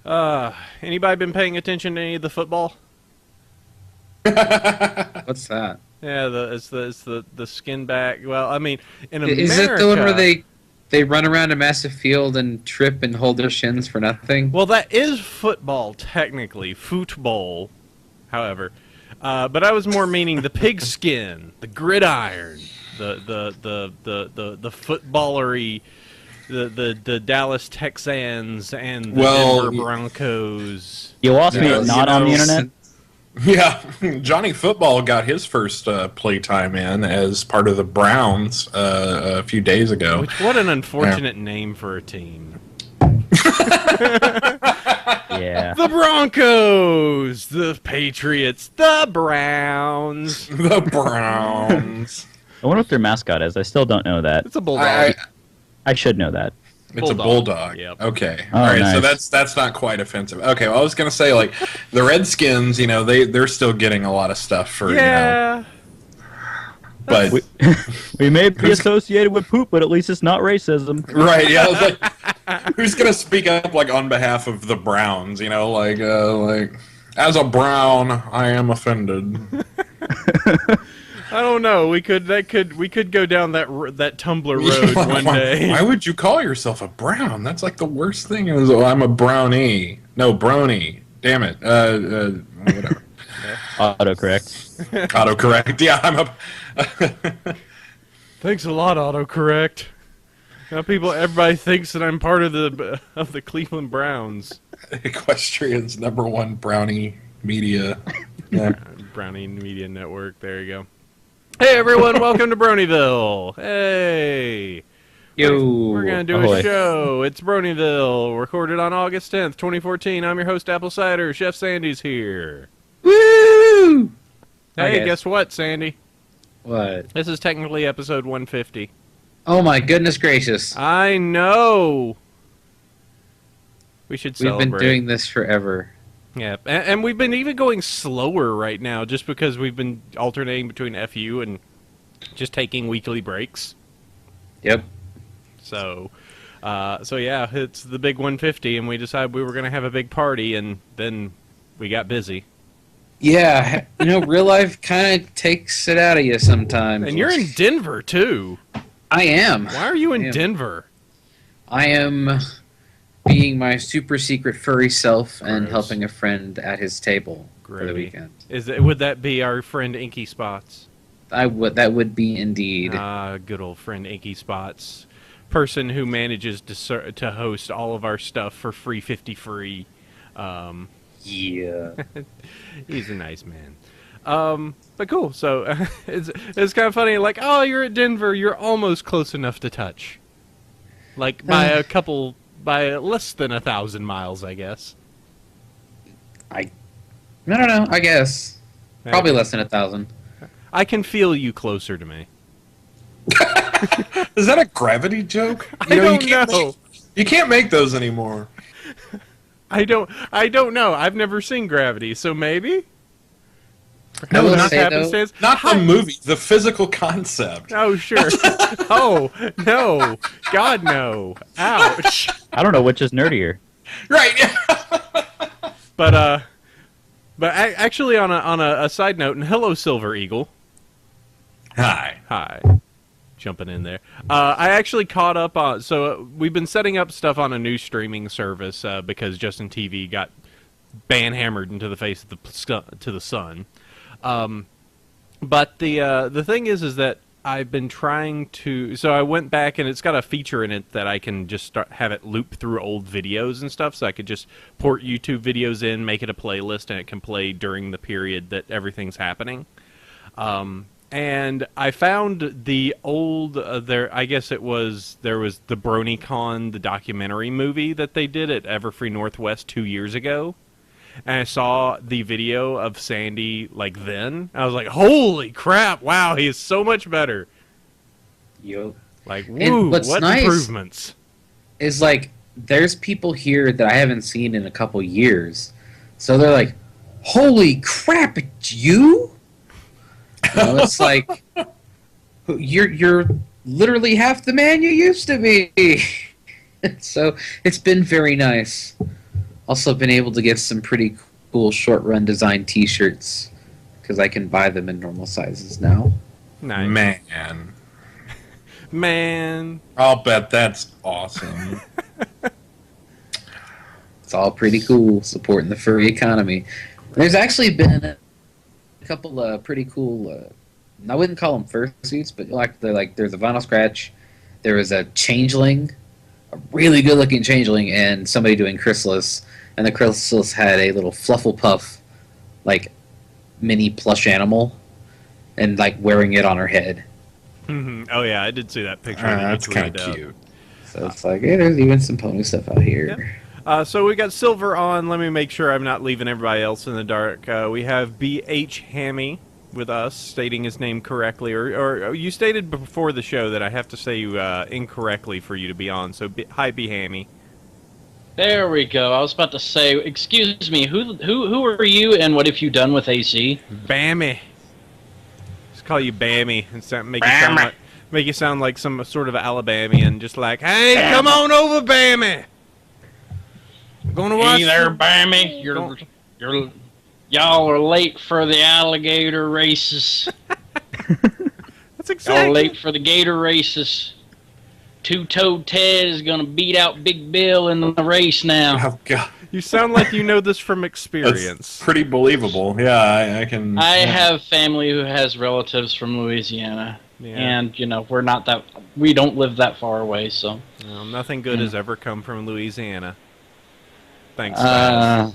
Anybody been paying attention to any of the football? What's that? Yeah, it's the skin back. Well, I mean, in Is America, it the one where they run around a massive field and trip and hold their shins for nothing? well, that is football technically, football. However, but I was more meaning the pigskin, the gridiron, the footballery. The Dallas Texans and the Denver Broncos. You lost me at not on the internet? Yeah, Johnny Football got his first playtime in as part of the Browns a few days ago. What an unfortunate name for a team. Yeah. The Broncos, the Patriots, the Browns. The Browns. I wonder what their mascot is. I still don't know that. It's a bulldog. I should know that. It's a bulldog. Yep. Okay. Oh, all right. nice. So that's not quite offensive. Okay. Well, I was gonna say like the Redskins. You know, they're still getting a lot of stuff for yeah. But We may be associated with poop, but at least it's not racism. right. Yeah. I was like, who's gonna speak up like on behalf of the Browns? You know, like as a Brown, I am offended. I don't know. We could go down that Tumblr road one day. Why would you call yourself a Brown? That's like the worst thing. It was, I'm a brownie. No, brony. Damn it. Whatever. Autocorrect. Autocorrect. Yeah, I'm a. Thanks a lot, autocorrect. Now everybody thinks that I'm part of the Cleveland Browns. Equestrian's #1 brownie media. Yeah. Brownie Media Network. There you go. Hey everyone, welcome to Bronyville. Hey. Yo. We're going to do a show. It's Bronyville, recorded on August 10th, 2014. I'm your host, Apple Cider. Chef Sandy's here. Woo! Hey, guess what, Sandy? What? This is technically episode 150. Oh my goodness gracious. I know. We should celebrate. We've been doing this forever. Yeah, and we've been even going slower right now just because we've been alternating between FU and just taking weekly breaks. Yep. So yeah, it's the big 150, and we decided we were going to have a big party, and then we got busy. Yeah, real life kind of takes it out of you sometimes. And you're in Denver, too. I am. Why are you in Denver? I am being my super secret furry self and Gross. helping a friend at his table for the Gravy. weekend. Would that be our friend Inky Spots? That would be indeed. Good old friend Inky Spots. Person who manages to host all of our stuff for free 50 free. Yeah. He's a nice man. But cool. So it's kind of funny. Like, oh, you're at Denver. You're almost close enough to touch. Like by less than 1,000 miles, I guess. I don't know. I guess probably less than 1,000. I can feel you closer to me. Is that a gravity joke? I don't know. You can't make those anymore. I don't know. I've never seen Gravity, so maybe. No, not happenstance. Not the movie, the physical concept. Oh, sure. Oh, no. God, no. Ouch. I don't know which is nerdier. Right. But actually, on a side note, and hello, Silver Eagle. Hi. Jumping in there. I actually caught up on. So we've been setting up stuff on a new streaming service because Justin TV got banhammered into the face of the sun. But the thing is that I've been trying to. So I went back and it's got a feature in it that I can just have it loop through old videos and stuff. So I could just port YouTube videos in, make it a playlist, and it can play during the period that everything's happening. And I found the old I guess there was the BronyCon, the documentary movie that they did at Everfree Northwest 2 years ago. And I saw the video of Sandy like then. I was like, holy crap, wow, he is so much better. Yo. Like, woo, what's what nice improvements. Is like there's people here that I haven't seen in a couple years. So they're like, holy crap, it's you? It's like you're literally half the man you used to be. So it's been very nice. Also been able to get some pretty cool short run design T-shirts because I can buy them in normal sizes now. Nice. Man. I'll bet that's awesome. It's all pretty cool, supporting the furry economy. There's actually been a couple of pretty cool. I wouldn't call them fursuits, but there's a vinyl scratch. There was a changeling, a really good looking changeling, and somebody doing chrysalis. And the chrysalis had a little Flufflepuff, like mini plush animal, and like wearing it on her head. Oh yeah, I did see that picture. That's kind of cute. So it's like, hey, there's even some pony stuff out here. Yep. So we got Silver on. Let me make sure I'm not leaving everybody else in the dark. We have BHHammy with us, stating his name correctly. Or you stated before the show that I have to say you incorrectly for you to be on. So hi, BHHammy. There we go. I was about to say, excuse me, who are you, and what have you done with AC? Bammy. Just call you Bammy and make you sound like some sort of Alabamian, just like, hey, come on over, Bammy. I'm gonna watch. Hey there, Bammy. Y'all are late for the alligator races. That's exactly. Y'all late for the gator races. Two-Toed Ted is gonna beat out Big Bill in the race now. Oh, God. You sound like you know this from experience. That's pretty believable. Yeah, I can. I have family who has relatives from Louisiana, and we don't live that far away, so. Well, nothing good has ever come from Louisiana. Thanks. That's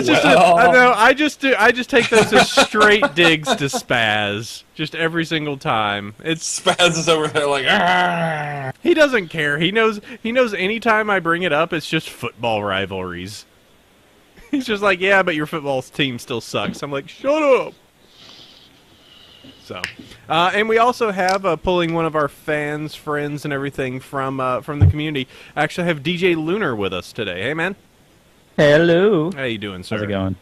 just I know. I just take those as straight digs to Spaz, just every single time. It's Spaz is over there like, Arr! He doesn't care. He knows anytime I bring it up, it's just football rivalries. He's just like, yeah, but your football team still sucks. I'm like, shut up. So, and we also have pulling one of our fans, friends, and everything from the community. I actually have DJ Lun3r with us today. Hey, man. Hello. How you doing, sir? How's it going?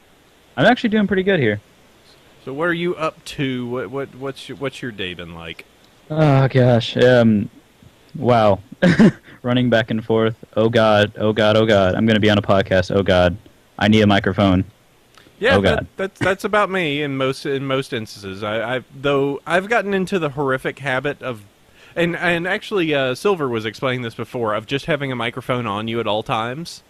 I'm actually doing pretty good here. So, what are you up to? What's your day been like? Oh gosh. Wow. Running back and forth. Oh god. Oh god. Oh god. I'm gonna be on a podcast. Oh god. I need a microphone. Yeah, oh god. That's about me in most instances. I've gotten into the horrific habit of, and actually Silver was explaining this before, of just having a microphone on you at all times.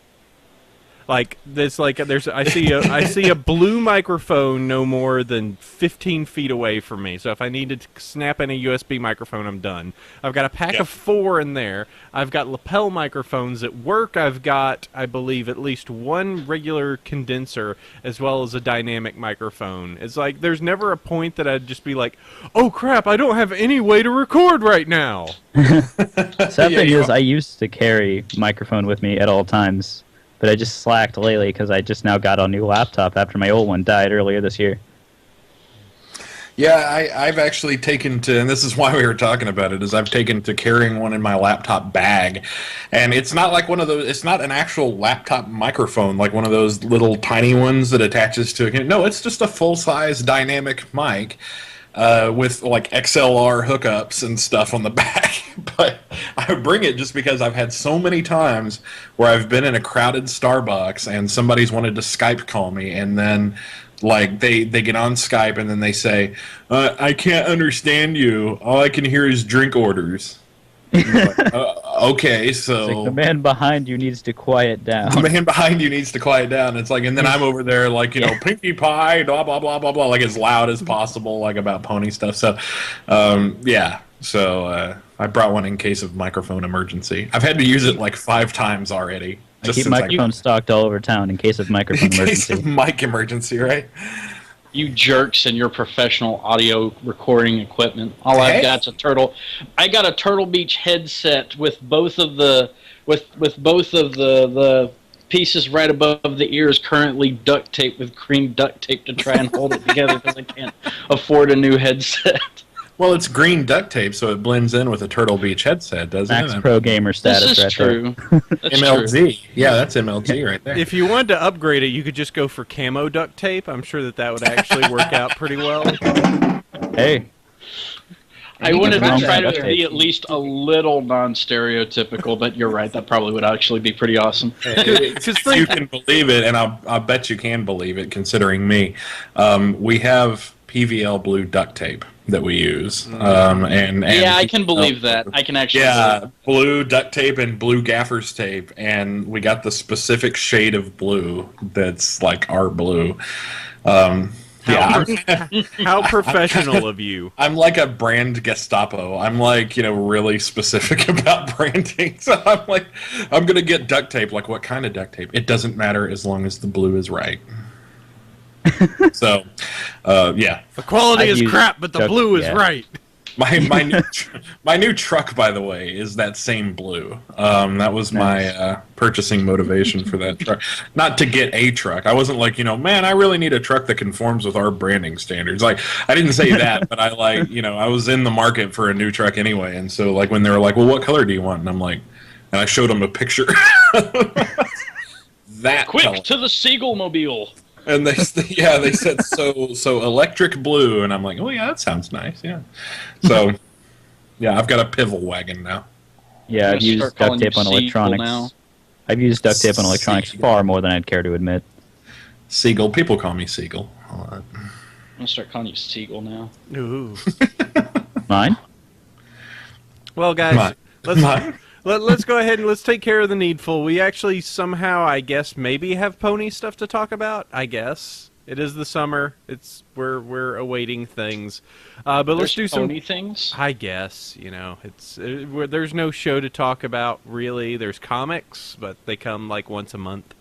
Like I see a blue microphone no more than 15 feet away from me. So if I need to snap in a USB microphone, I'm done. I've got a pack of 4 in there. I've got lapel microphones at work. I've got, I believe, at least one regular condenser as well as a dynamic microphone. It's like there's never a point that I'd just be like, oh crap, I don't have any way to record right now. Sad thing is, I used to carry microphone with me at all times. But I just slacked lately because I just now got a new laptop after my old one died earlier this year. Yeah, I've actually taken to, and this is why we were talking about it, is I've taken to carrying one in my laptop bag. And it's not like one of those, it's not an actual laptop microphone, like one of those little tiny ones that attaches to it. No, it's just a full-size dynamic mic. With like XLR hookups and stuff on the back. But I bring it just because I've had so many times where I've been in a crowded Starbucks and somebody's wanted to Skype call me, and then like they get on Skype and then they say, I can't understand you. All I can hear is drink orders. Like, okay, so it's like the man behind you needs to quiet down. The man behind you needs to quiet down. It's like, and then I'm over there like, Pinkie Pie, blah blah blah blah blah, like as loud as possible, like about pony stuff. So, yeah. So I brought one in case of microphone emergency. I've had to use it like 5 times already. I keep microphones stocked all over town in case of microphone emergency. In case of mic emergency, right? You jerks and your professional audio recording equipment. All I've got's a Turtle. I got a Turtle Beach headset with both of the the pieces right above the ears currently duct taped with cream duct tape to try and hold it together because I can't afford a new headset. Well, it's green duct tape, so it blends in with a Turtle Beach headset, doesn't it? Max Pro gamer status this is right true. there. MLG. True. Yeah, that's MLG right there. If you wanted to upgrade it, you could just go for camo duct tape. I'm sure that would actually work out pretty well. Hey. I you wanted can to find try that to duct be tape. at least a little non-stereotypical, but you're right. That probably would actually be pretty awesome. Because You can believe it, and I'll bet you can believe it, considering me. We have PVL blue duct tape that we use, and Yeah, I can believe that. I can actually. Yeah, believe blue duct tape and blue gaffer's tape, and we got the specific shade of blue that's like our blue. how professional of you. I'm like a brand Gestapo. I'm like, really specific about branding. So I'm like, I'm going to get duct tape. Like, what kind of duct tape? It doesn't matter as long as the blue is right. So, yeah. The quality I've is used crap, but the duct- blue is yeah. right. My new truck, by the way, is that same blue. That was my purchasing motivation for that truck. Not to get a truck. I wasn't like, man, I really need a truck that conforms with our branding standards. Like, I didn't say that, but I I was in the market for a new truck anyway. And so, like, when they were like, well, what color do you want? And I'm like, and I showed them a picture. That Quick color. to the Seagull Mobile. And they said so electric blue, and I'm like, oh yeah, that sounds nice, yeah. So, yeah, I've got a Pivel wagon now. Yeah, I'm I've gonna used start duct calling tape you on Seagull electronics. now. I've used duct tape on electronics Seagull. far more than I'd care to admit. Seagull, people call me Seagull a lot. I'm gonna start calling you Seagull now. Ooh. Mine? Well, guys, Mine. let's go ahead and let's take care of the needful. We actually somehow, I guess, maybe have pony stuff to talk about. I guess it is the summer. We're awaiting things, but let's do some pony things. I guess it's there's no show to talk about really. There's comics, but they come like once a month.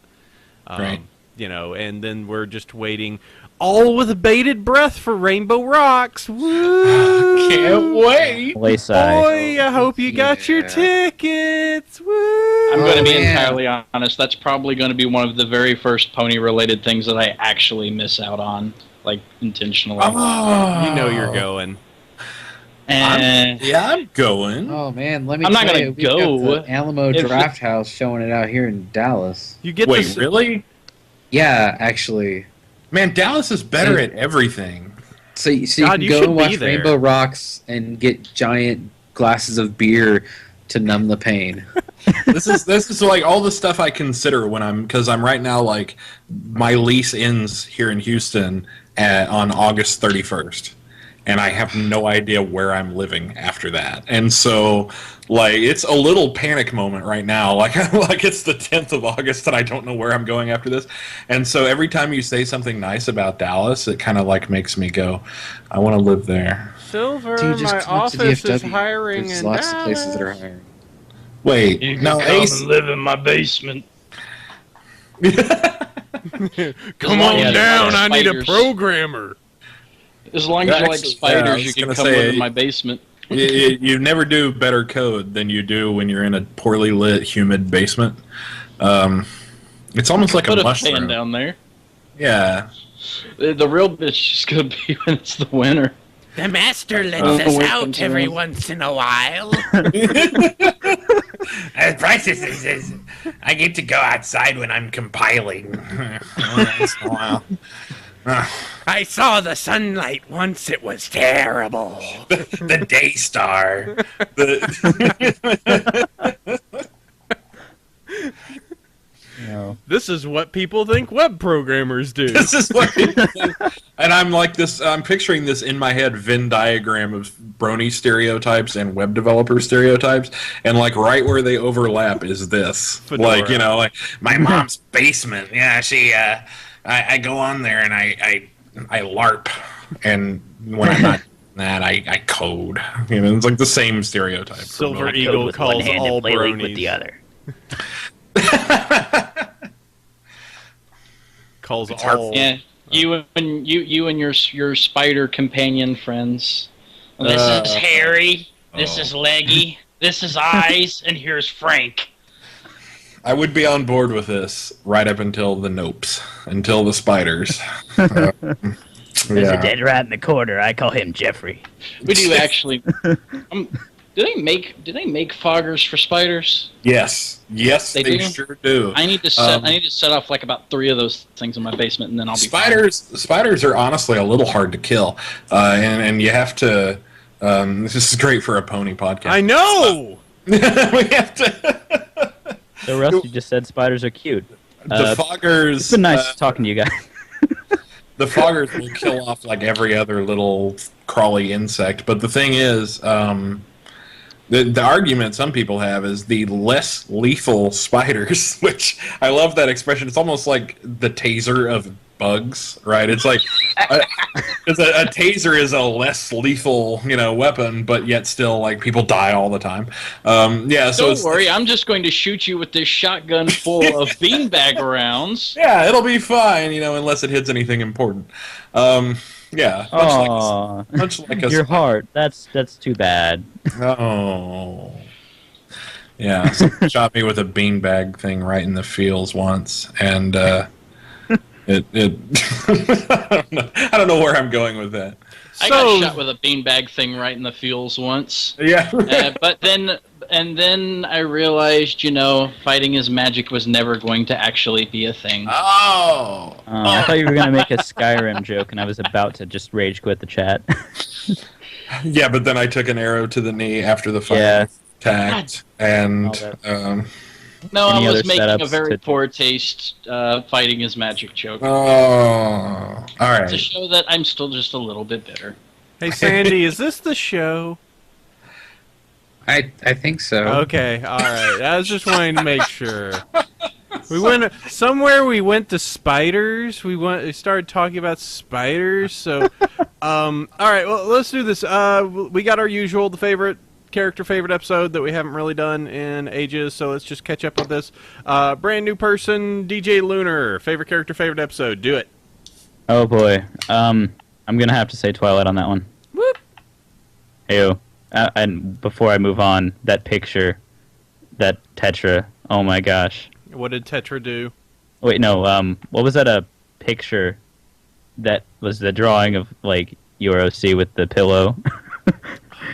Right. And then we're just waiting, all with bated breath for Rainbow Rocks. Woo! Can't wait. Layside. Boy, I hope you got your Yeah. tickets. Woo! I'm going to be man. entirely honest. That's probably going to be one of the very first pony-related things that I actually miss out on, like intentionally. Oh, You know you're going. And I'm going. Oh man, let me. I'm not tell gonna you, we've got go the Alamo if- Draft House showing it out here in Dallas. You get Wait, this. really? Yeah, actually. Man, Dallas is better at everything. So you God, can you go should and be watch there. Rainbow Rocks and get giant glasses of beer to numb the pain. This is like all the stuff I consider when because I'm right now, like, my lease ends here in Houston on August 31st. And I have no idea where I'm living after that. And so, like, it's a little panic moment right now. Like it's the 10th of August and I don't know where I'm going after this. And so every time you say something nice about Dallas, it kind of like makes me go, I want to live there. Silver, Dude, just my come up to office is DFW. hiring There's in lots Dallas. of places that are hiring. Wait, no, Ace. live in my basement. Come long on as down, I need a spiders. programmer. As long as you like Actually, spiders, yeah, I was you can gonna come say- live in my basement. You never do better code than you do when you're in a poorly lit, humid basement. It's almost like Put a a fan mushroom. down there. Yeah. The real bitch is gonna be when it's the winter. The master lets Oh, us wait, out I'm every sorry. once in a while. Prices is I get to go outside when I'm compiling. Once in a while. I saw the sunlight once. It was terrible. The day star. This is what people think web programmers do. This is what people think. And I'm like this. I'm picturing this in my head Venn diagram of Brony stereotypes and web developer stereotypes, and like right where they overlap is this. Fedora. Like like My mom's basement. Yeah, she. I go on there and I LARP. and when I'm not doing that, I code. It's like the same stereotype. for Silver both. Eagle calls all bronies. other. Calls It's all. Yeah, you and your spider companion friends. This is Harry. This oh. is Leggy. This is Eyes. And here's Frank. I would be on board with this right up until the nopes, until the spiders. There's Yeah. a dead rat in the corner. I call him Jeffrey. We do actually. Do they make foggers for spiders? Yes, They they do? sure do. I need to set off like about 3 of those things in my basement, and then I'll be fine. Spiders are honestly a little hard to kill, and you have to This is great for a pony podcast. I know. We have to. So Rusty just said spiders are cute. The foggers. It's been nice talking to you guys. The foggers will kill off like every other little crawly insect, but the thing is, the argument some people have is the less lethal spiders, which I love that expression. It's almost like the taser of bugs, right? It's like a taser is a less lethal, weapon, but yet still like people die all the time. Yeah, so don't worry, I'm just going to shoot you with this shotgun full of beanbag rounds. Yeah, it'll be fine, unless it hits anything important. Yeah, much like a your heart. That's too bad. Oh. Yeah, someone shot me with a beanbag thing right in the feels once, and it I don't know where I'm going with that. I got shot with a beanbag thing right in the feels once. Yeah. But then I realized, fighting is magic was never going to actually be a thing. Oh. I thought you were going to make a Skyrim joke, and I was about to just rage quit the chat. Yeah, but then I took an arrow to the knee after the fight attacked, and no, Any I was other making a setups very to- poor taste fighting is magic joke. oh, all To right. show that I'm still just a little bit bitter. Hey, Sandy, is this the show? I think so. Okay, all right. I was just wanting to make sure. We went somewhere. We went to spiders. We started talking about spiders. So, all right. Well, let's do this. We got our usual, the favorite episode that we haven't really done in ages. So let's just catch up with this. Brand new person, DJ Lun3r. Favorite episode. Do it. Oh boy. I'm gonna have to say Twilight on that one. Whoop. Heyo. And before I move on, that picture, that Tetra. Oh my gosh. What did Tetra do? Wait, no. What was that? A picture that was the drawing of like your OC with the pillow.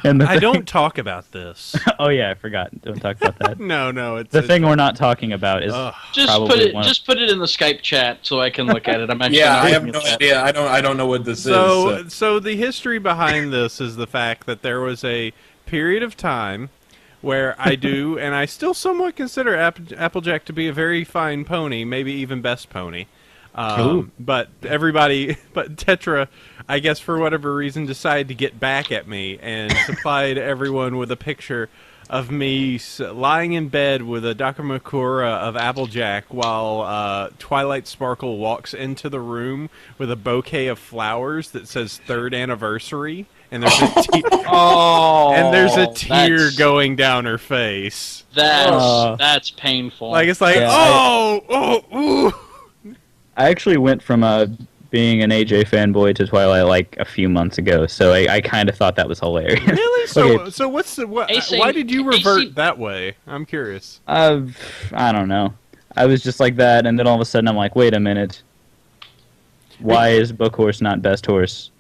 And the I don't talk about this. Oh yeah, I forgot. Don't talk about that. No. It's The thing we're not talking about is Just probably put it in the Skype chat so I can look at it. I'm actually Yeah, not I have looking no at that. idea. I don't know what this is. So the history behind this is the fact that there was a period of time where I do, and I still somewhat consider Applejack to be a very fine pony, maybe even best pony. But Tetra, I guess for whatever reason, decided to get back at me and supplied everyone with a picture of me lying in bed with a Dakimakura of Applejack while Twilight Sparkle walks into the room with a bouquet of flowers that says 3rd anniversary, and there's a tear that's- going down her face. That's painful. Like it's like, Yeah, ooh. I actually went from being an AJ fanboy to Twilight like a few months ago, so I kind of thought that was hilarious. Really? Okay. So what? AC Why did you revert AC that way? I'm curious. I don't know. I was just like that, and then all of a sudden I'm like, wait a minute. Why is Book Horse not best horse?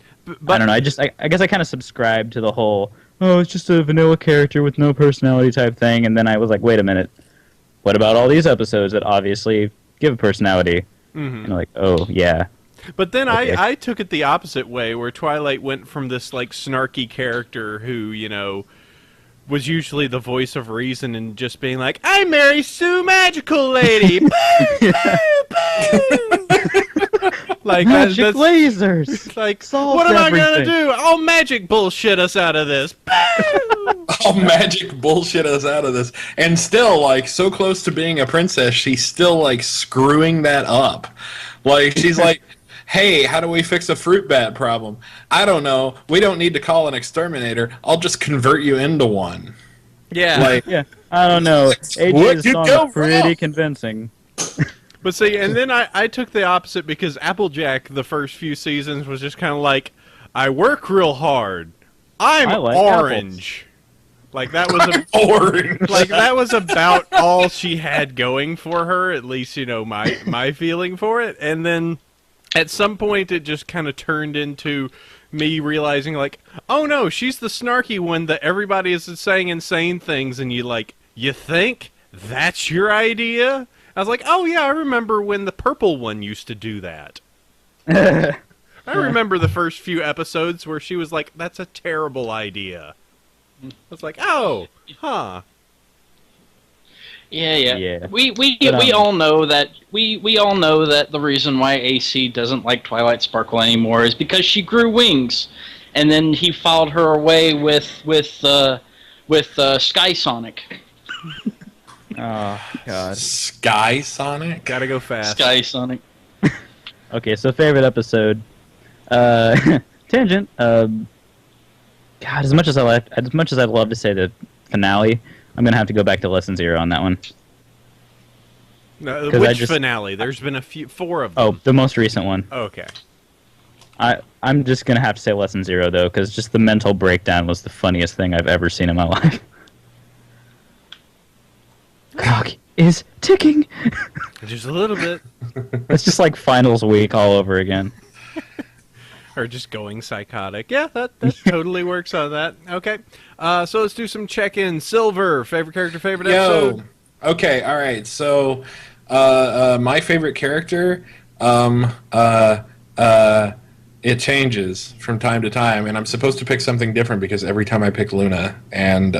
I don't know. I guess I kind of subscribed to the whole, it's just a vanilla character with no personality type thing, and then I was like, wait a minute. What about all these episodes that obviously give a personality? Mm-hmm. And I'm like, oh, yeah. But then Okay. I took it the opposite way, where Twilight went from this like snarky character who, was usually the voice of reason and just being like, "I'm Mary Sue Magical Lady." Boo, boo, boo. Like Magic that's lasers! like, Solves what am I gonna everything. do? I'll magic bullshit us out of this. Boo! I'll magic bullshit us out of this. And still, like, so close to being a princess, she's still, like, screwing that up. Like, she's like, hey, how do we fix a fruit bat problem? I don't know. We don't need to call an exterminator. I'll just convert you into one. Yeah. Like, Yeah, I don't know. What AJ's could song go is pretty wrong? convincing. But see, and then I took the opposite because Applejack, the first few seasons, was just kind of like, I work real hard. I'm I like orange. Like that was orange. like that was about all she had going for her. At least my feeling for it. And then at some point, it just kind of turned into me realizing like, oh no, she's the snarky one that everybody is saying insane things, and you think that's your idea? I was like, oh yeah, I remember when the purple one used to do that. I remember the first few episodes where she was like, "That's a terrible idea." I was like, "Oh, huh." Yeah. We all know that we all know that the reason why AC doesn't like Twilight Sparkle anymore is because she grew wings, and then he filed her away with Sky Sonic. Oh God. Sky Sonic. Gotta go fast. Sky Sonic. Okay, so favorite episode. Tangent. God, as much as I'd love to say the finale, I'm gonna have to go back to Lesson Zero on that one. No, which finale? There's been 4 of them. Oh, the most recent one. Okay. I'm just gonna have to say Lesson Zero though, because just the mental breakdown was the funniest thing I've ever seen in my life. Clock is ticking. Just a little bit. It's just like finals week all over again. Or just going psychotic. Yeah, that totally works on that. Okay. So let's do some check-in. Silver, favorite character, favorite episode? Okay, all right. So, my favorite character, it changes from time to time, and I'm supposed to pick something different because every time I pick Luna, and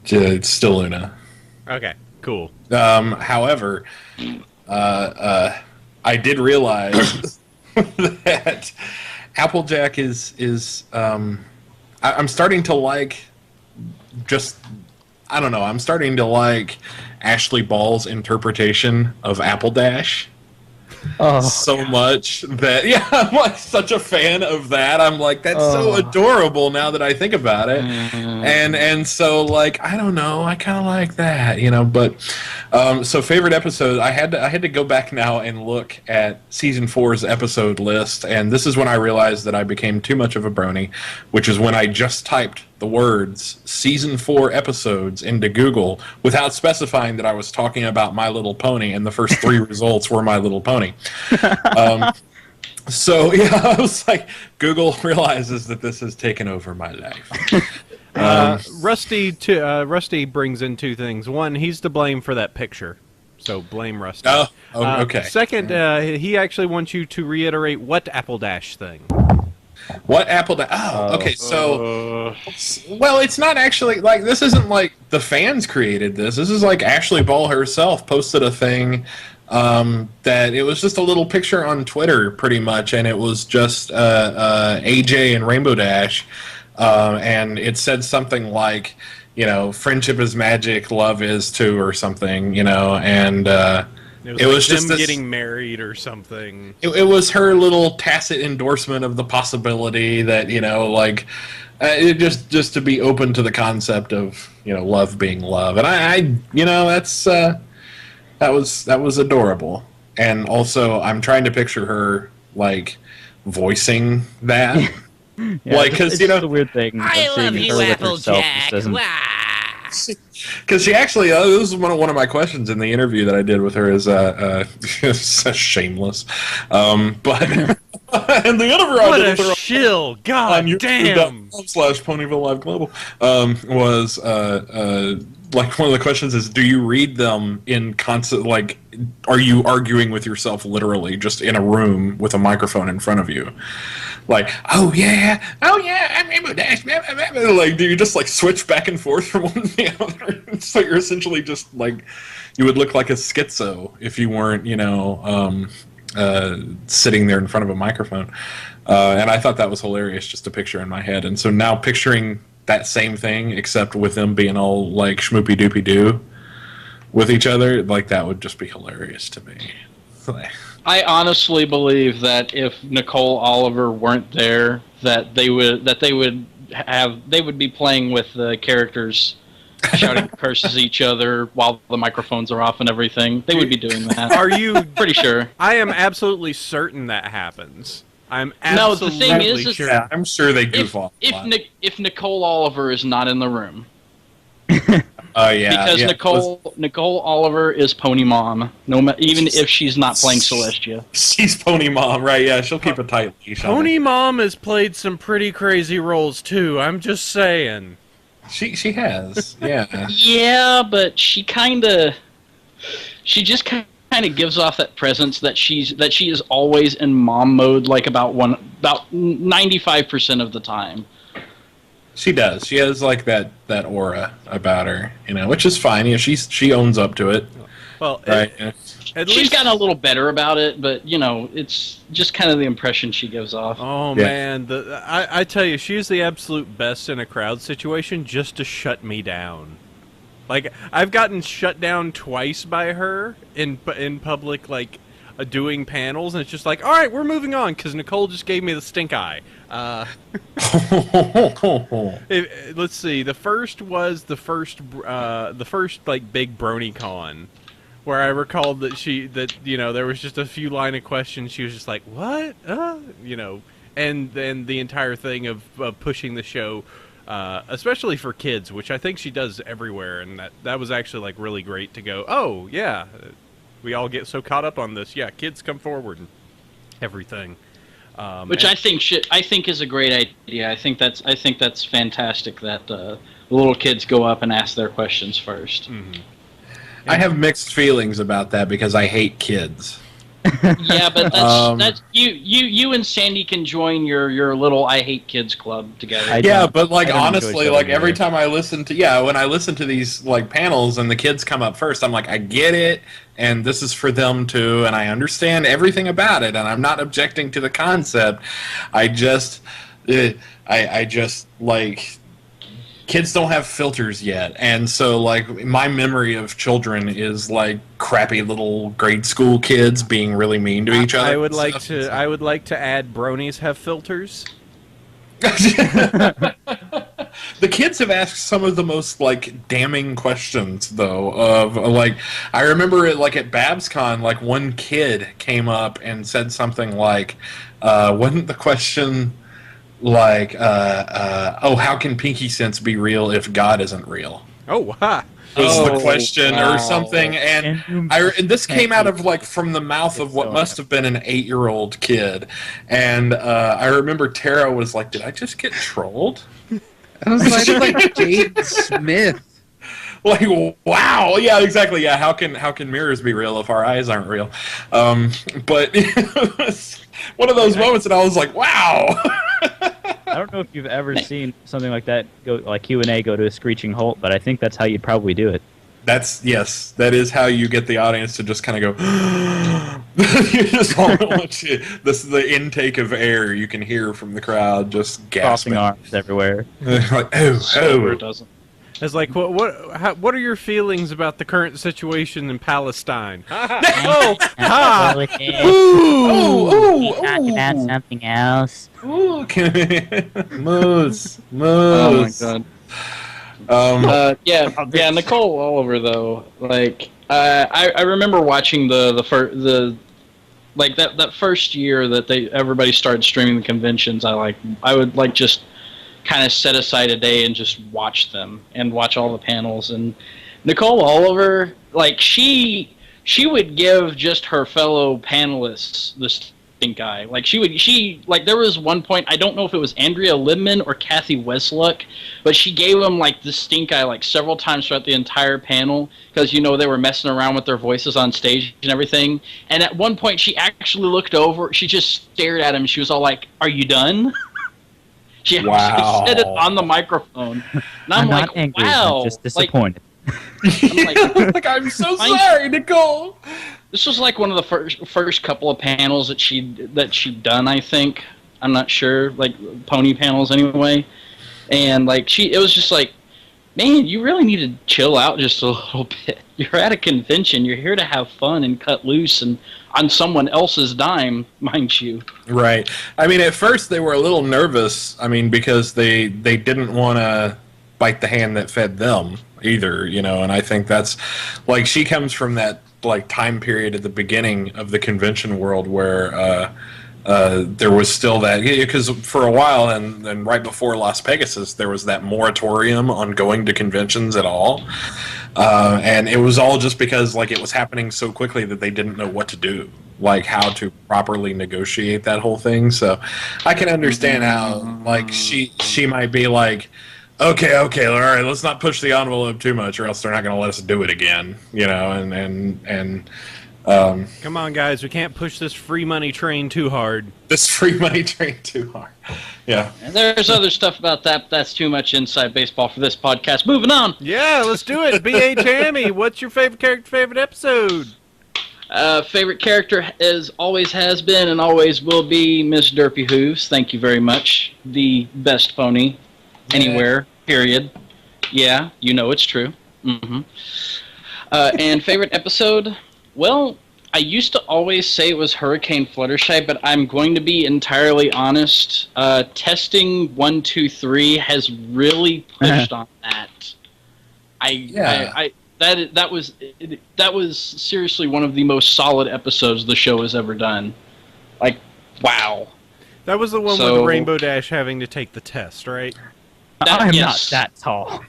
it's still Luna. Okay, cool. However, I did realize that Applejack is I'm starting to like I'm starting to like Ashley Ball's interpretation of Apple Dash. Oh, so much that I'm like such a fan of that. I'm like, that's so adorable now that I think about it. And so like I don't know, I kind of like that, but so favorite episode, I had to go back now and look at season 4's episode list, and this is when I realized that I became too much of a brony, which is when I just typed the words season 4 episodes into Google without specifying that I was talking about My Little Pony, and the first 3 results were My Little Pony. So I was like, Google realizes that this has taken over my life. Rusty brings in 2 things. One, he's to blame for that picture, so blame Rusty. Oh, okay. Second, he actually wants you to reiterate what Apple Dash thing. What Apple Dash? Oh, okay. So, well, it's not actually like this. Isn't like the fans created this. This is like Ashley Ball herself posted a thing that it was just a little picture on Twitter, pretty much, and it was just AJ and Rainbow Dash, and it said something like, friendship is magic, love is too, or something, and. It was like just them getting married or something. It was her little tacit endorsement of the possibility that it just to be open to the concept of love being love, and I that's that was adorable, and also I'm trying to picture her like voicing that, because it's a weird thing. I love you, Applejack. Because she actually, this is one of my questions in the interview that I did with her is shameless, but and the interview I did with her shill, god damn /Ponyville Live Global was like one of the questions is, do you read them in constant, like, are you arguing with yourself literally just in a room with a microphone in front of you? Like, oh yeah, I'm Rainbow Dash. Like, do you just like switch back and forth from one to the other? So you're essentially just like, you would look like a schizo if you weren't, sitting there in front of a microphone. And I thought that was hilarious, just a picture in my head. And so now picturing that same thing, except with them being all like schmoopy doopy doo with each other, like that would just be hilarious to me. I honestly believe that if Nicole Oliver weren't there, that they would be playing with the characters, shouting curses at each other while the microphones are off and everything. They would be doing that. Are you pretty sure? I am absolutely certain that happens. I'm absolutely the thing is sure. Yeah, I'm sure they goof off. If Nicole Oliver is not in the room. Oh yeah, because Nicole Oliver is Pony Mom. Even if she's not playing Celestia, she's Pony Mom, right? Yeah, she'll keep a tight leash. Pony Mom has played some pretty crazy roles too. I'm just saying. She has, yeah. Yeah, but she just kind kind of gives off that presence that she is always in mom mode, like about 95% of the time. She does. She has like that aura about her, which is fine. She owns up to it. Well, right. She's gotten a little better about it, but it's just kind of the impression she gives off. Oh man, I tell you, she's the absolute best in a crowd situation, just to shut me down. Like, I've gotten shut down twice by her in public, like, doing panels, and it's just like, all right, we're moving on, because Nicole just gave me the stink eye. Let's see. The first was the first like big BronyCon, where I recalled that there was just a few line of questions. She was just like, what? And then the entire thing of pushing the show. Especially for kids, which I think she does everywhere, and that was actually like really great to go. Oh yeah, we all get so caught up on this. Yeah, kids come forward and everything. Which I think is a great idea. I think that's fantastic that the little kids go up and ask their questions first. Mm-hmm. I have mixed feelings about that because I hate kids. Yeah, but that's you and Sandy can join your little I hate kids club together. Yeah, but like honestly, like every time I listen to when I listen to these like panels and the kids come up first, I'm like, I get it, and this is for them too, and I understand everything about it, and I'm not objecting to the concept. I just like. Kids don't have filters yet, and so like my memory of children is like crappy little grade school kids being really mean to each other. I would like to add bronies have filters. The kids have asked some of the most like damning questions though. Of like, I remember it like at BabsCon, like one kid came up and said something like, wasn't the question like, how can Pinky Sense be real if God isn't real? Oh, wow. Was the question or something, and this came out of like from the mouth of what must have been an 8-year-old kid, and I remember Tara was like, "Did I just get trolled?" I was like Jaden Smith. Like, wow, yeah, exactly, yeah. How can mirrors be real if our eyes aren't real? But it was one of those moments, and I was like, wow. I don't know if you've ever seen something like that go like Q&A go to a screeching halt, but I think that's how you'd probably do it. Yes, that is how you get the audience to just kind of go. You just this is the intake of air you can hear from the crowd, just gasping. Crossing arms everywhere. Like, it doesn't. It's like, what are your feelings about the current situation in Palestine? Oh, Talk about something else. Ooh, moose. Oh my god. Yeah, Nicole Oliver though. Like, I remember watching the that first year that everybody started streaming the conventions. I would like just kind of set aside a day and just watch them and watch all the panels. And Nicole Oliver, like she would give just her fellow panelists the stink eye. Like there was one point, I don't know if it was Andrea Libman or Kathy Westluck, but she gave them like the stink eye like several times throughout the entire panel because they were messing around with their voices on stage and everything. And at one point she actually looked over, she just stared at him. She was all like, "Are you done?" She actually said it on the microphone. And I'm like, not angry, wow. I'm just disappointed. I'm so sorry, Nicole. This was like one of the first couple of panels that she'd done, I think. I'm not sure, like pony panels anyway. And like it was just like, man, you really need to chill out just a little bit. You're at a convention. You're here to have fun and cut loose and on someone else's dime, mind you. Right. I mean, at first they were a little nervous. I mean, because they didn't want to bite the hand that fed them either, And I think that's like she comes from that like time period at the beginning of the convention world where there was still that, because for a while and right before Las Pegasus there was that moratorium on going to conventions at all, and it was all just because like it was happening so quickly that they didn't know what to do, like how to properly negotiate that whole thing. So I can understand how like she might be like, okay, all right, let's not push the envelope too much or else they're not going to let us do it again, and Come on, guys. We can't push this free money train too hard. This free money train too hard. Yeah. And there's other stuff about that. That's too much inside baseball for this podcast. Moving on. Yeah, let's do it. BHHammy, what's your favorite character, favorite episode? Favorite character always has been and always will be Miss Derpy Hooves. Thank you very much. The best pony anywhere, period. Yeah, you know it's true. Mm-hmm. And favorite episode? Well, I used to always say it was Hurricane Fluttershy, but I'm going to be entirely honest. Testing 1, 2, 3 has really pushed on that. That was seriously one of the most solid episodes the show has ever done. Like, wow. That was the one with Rainbow Dash having to take the test, right? I'm not that tall.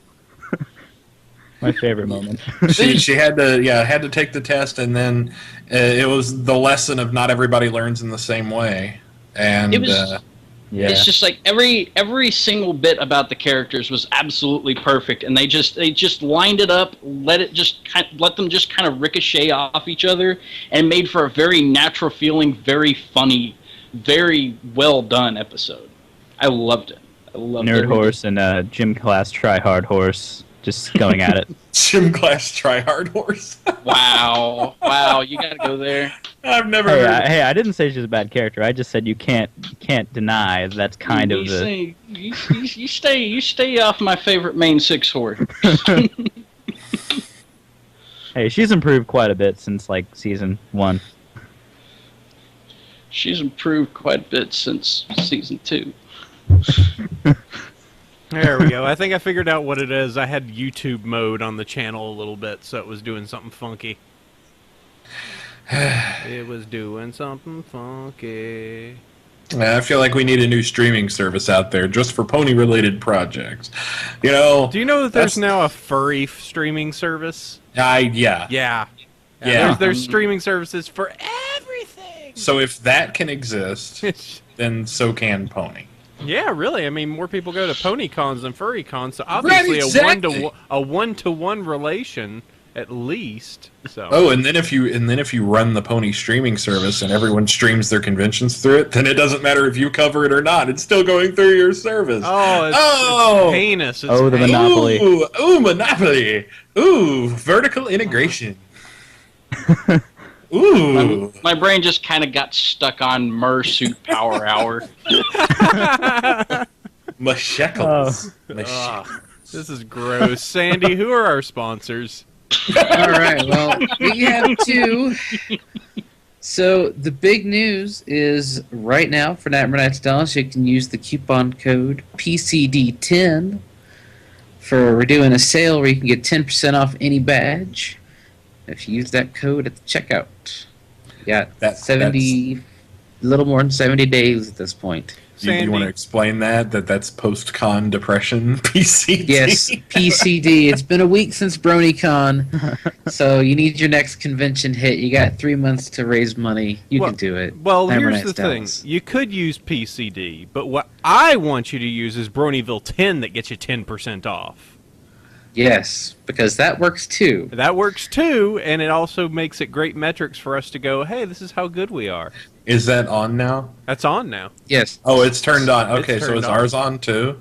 My favorite moment. she had to take the test, and then it was the lesson of not everybody learns in the same way. And it's just like every single bit about the characters was absolutely perfect, and they just lined it up, let them just kind of ricochet off each other, and made for a very natural feeling, very funny, very well done episode. I loved it. I loved Nerd Horse and Gym Class Try Hard Horse just going at it. Gym Class Try Hard Horse. Wow, you gotta go there. I've never. Hey, I didn't say she's a bad character. I just said you can't deny that's kind of the. You stay off my favorite main 6 horse. Hey, she's improved quite a bit since like season 1. She's improved quite a bit since season 2. There we go. I think I figured out what it is. I had YouTube mode on the channel a little bit, so it was doing something funky. It was doing something funky. I feel like we need a new streaming service out there just for pony-related projects. You know. Do you know that there's now a furry streaming service? Yeah. There's streaming services for everything. So if that can exist, then so can pony. Yeah, really. I mean, more people go to pony cons than furry cons, so obviously a one-to-one relation at least. So. Oh, and then if you run the pony streaming service and everyone streams their conventions through it, then it doesn't matter if you cover it or not. It's still going through your service. It's heinous. It's the monopoly. Ooh, monopoly. Ooh, vertical integration. Ooh. My brain just kind of got stuck on Mersuit Power Hour. Mashekels. This is gross. Sandy, who are our sponsors? All right, well, we have 2. So the big news is right now for Nightmare Nights Dallas, you can use the coupon code PCD10 we're doing a sale where you can get 10% off any badge if you use that code at the checkout. Yeah, that's a little more than 70 days at this point. Do you want to explain that's post-con depression, PCD? Yes, PCD. It's been a week since BronyCon, so you need your next convention hit. You got 3 months to raise money. You can do it. Well, here's the thing. You could use PCD, but what I want you to use is Bronyville 10 that gets you 10% off. Yes, because that works too. That works too, and it also makes it great metrics for us to go, hey, this is how good we are. Is that on now? That's on now. Yes. Oh, it's turned on. Okay, so is ours on too?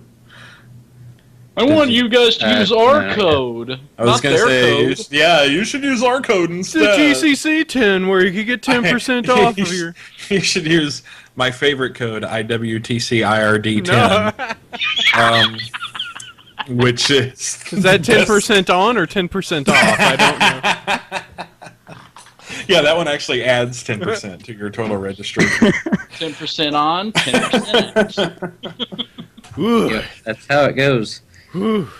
I want you guys to use our code. I was going to say, you should use our code instead. The GCC 10, where you could get 10% off of your... You should use my favorite code, IWTCIRD10. Which is... Is that 10% on or 10% off? I don't know. Yeah, that one actually adds 10% to your total registration. 10% on, 10%. Yep, that's how it goes. 50th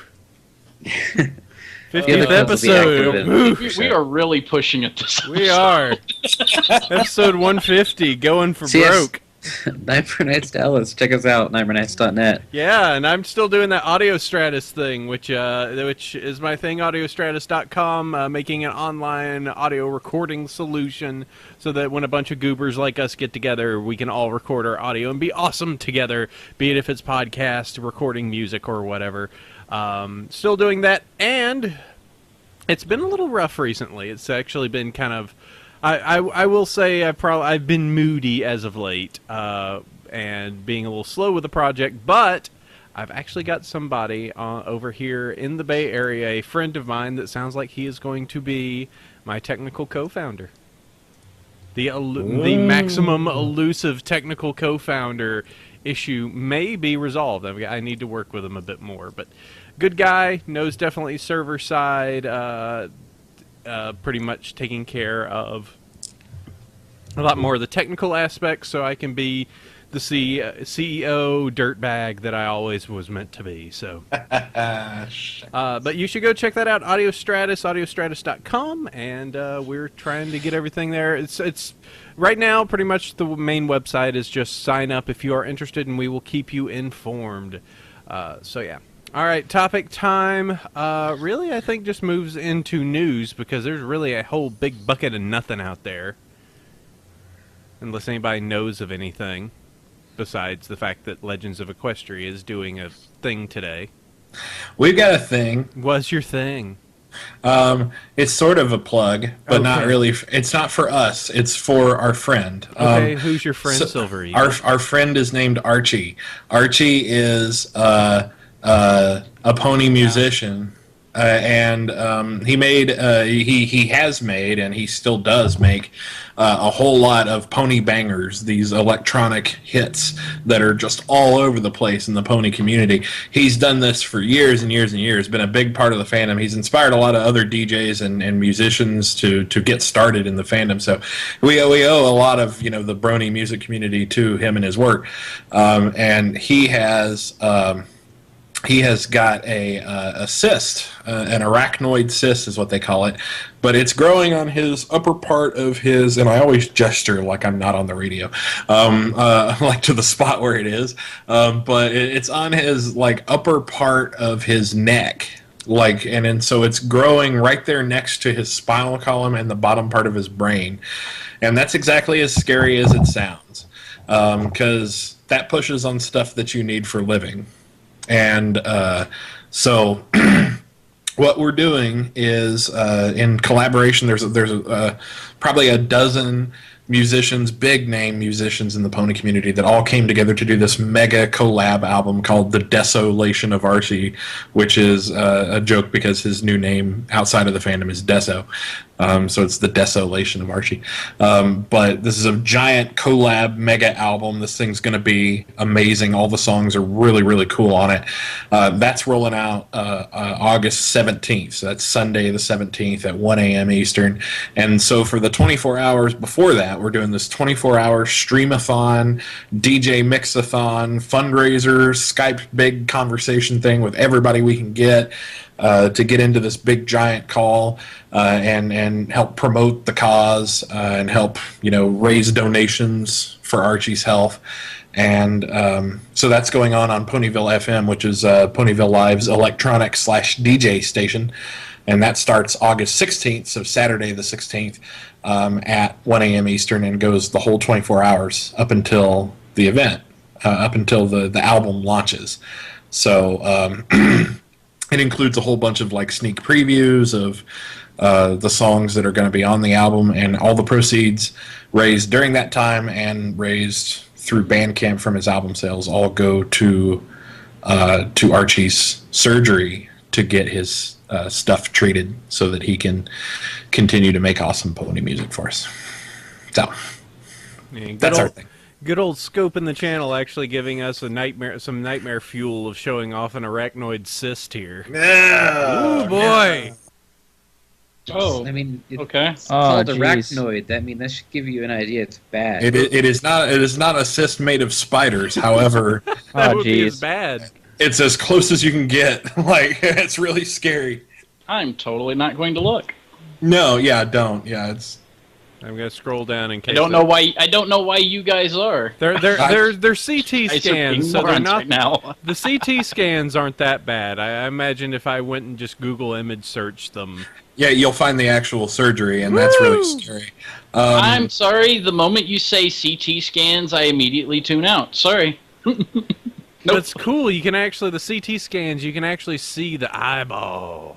episode. We are really pushing it this episode. We are. Episode 150, going for broke. Nightmare Nights Dallas. Check us out, nightmarenights.net. Yeah, and I'm still doing that Audio Stratus thing, which is my thing, audiostratus.com, making an online audio recording solution so that when a bunch of goobers like us get together, we can all record our audio and be awesome together, be it if it's podcast, recording music, or whatever. Still doing that, and it's been a little rough recently. It's actually been kind of... I will say I've been moody as of late, and being a little slow with the project, but I've actually got somebody over here in the Bay Area, a friend of mine that sounds like he is going to be my technical co-founder. The maximum elusive technical co-founder issue may be resolved. I need to work with him a bit more, but good guy, knows definitely server side, pretty much taking care of a lot more of the technical aspects, so I can be the CEO dirtbag that I always was meant to be. So, but you should go check that out, audiostratus.com, and we're trying to get everything there. It's right now pretty much the main website is just sign up if you are interested, and we will keep you informed. So yeah. All right, topic time. Really, I think just moves into news because there's really a whole big bucket of nothing out there, unless anybody knows of anything. Besides the fact that Legends of Equestria is doing a thing today. We've got a thing. What's your thing? It's sort of a plug, but not really. It's not for us. It's for our friend. Okay, who's your friend, Silver Eagle? Our friend is named Archie. Archie is a pony musician. And he made he has made and he still does make a whole lot of pony bangers, these electronic hits that are just all over the place in the pony community. He's done this for years and years and years, been a big part of the fandom. He's inspired a lot of other DJs and musicians to get started in the fandom. So we owe a lot of the Brony music community to him and his work. And he has got a cyst, an arachnoid cyst is what they call it, but it's growing on his upper part of his, and I always gesture like I'm not on the radio, like to the spot where it is, but it's on his upper part of his neck, and so it's growing right there next to his spinal column and the bottom part of his brain, and that's exactly as scary as it sounds, because that pushes on stuff that you need for living. And so what we're doing is in collaboration, there's probably a dozen musicians, big name musicians in the pony community that all came together to do this mega collab album called The Desolation of Archie, which is a joke because his new name outside of the fandom is Deso. So it's The Desolation of Archie. But this is a giant collab mega album. This thing's going to be amazing. All the songs are really, really cool on it. That's rolling out August 17th. So that's Sunday the 17th at 1 a.m. Eastern. And so for the 24 hours before that, we're doing this 24-hour streamathon, DJ mixathon, fundraiser, Skype big conversation thing with everybody we can get to get into this big giant call and help promote the cause and help raise donations for Archie's health. And so that's going on Ponyville FM, which is Ponyville Live's electronic / DJ station. And that starts August 16th, so Saturday the 16th, at 1 a.m. Eastern, and goes the whole 24 hours up until the event, up until the album launches. So it includes a whole bunch of sneak previews of the songs that are going to be on the album, and all the proceeds raised during that time and raised through Bandcamp from his album sales all go to Archie's surgery to get his stuff treated so that he can continue to make awesome pony music for us. So that's our thing. Good old Scope in the channel actually giving us some nightmare fuel of showing off an arachnoid cyst here. No, ooh boy. No. Oh, I mean, okay. It's called arachnoid. That should give you an idea. It's bad. It is not a cyst made of spiders. However, that would be as bad. It's as close as you can get. It's really scary. I'm totally not going to look. No, yeah, don't. Yeah, it's. I'm gonna scroll down in case. I don't know why you guys are. They're CT scans, so they're not right now. The CT scans aren't that bad. I imagine if I went and just Google image searched them. Yeah, you'll find the actual surgery, and that's really scary. I'm sorry. The moment you say CT scans, I immediately tune out. Sorry. Nope. That's cool. You can actually the CT scans. You can actually see the eyeball.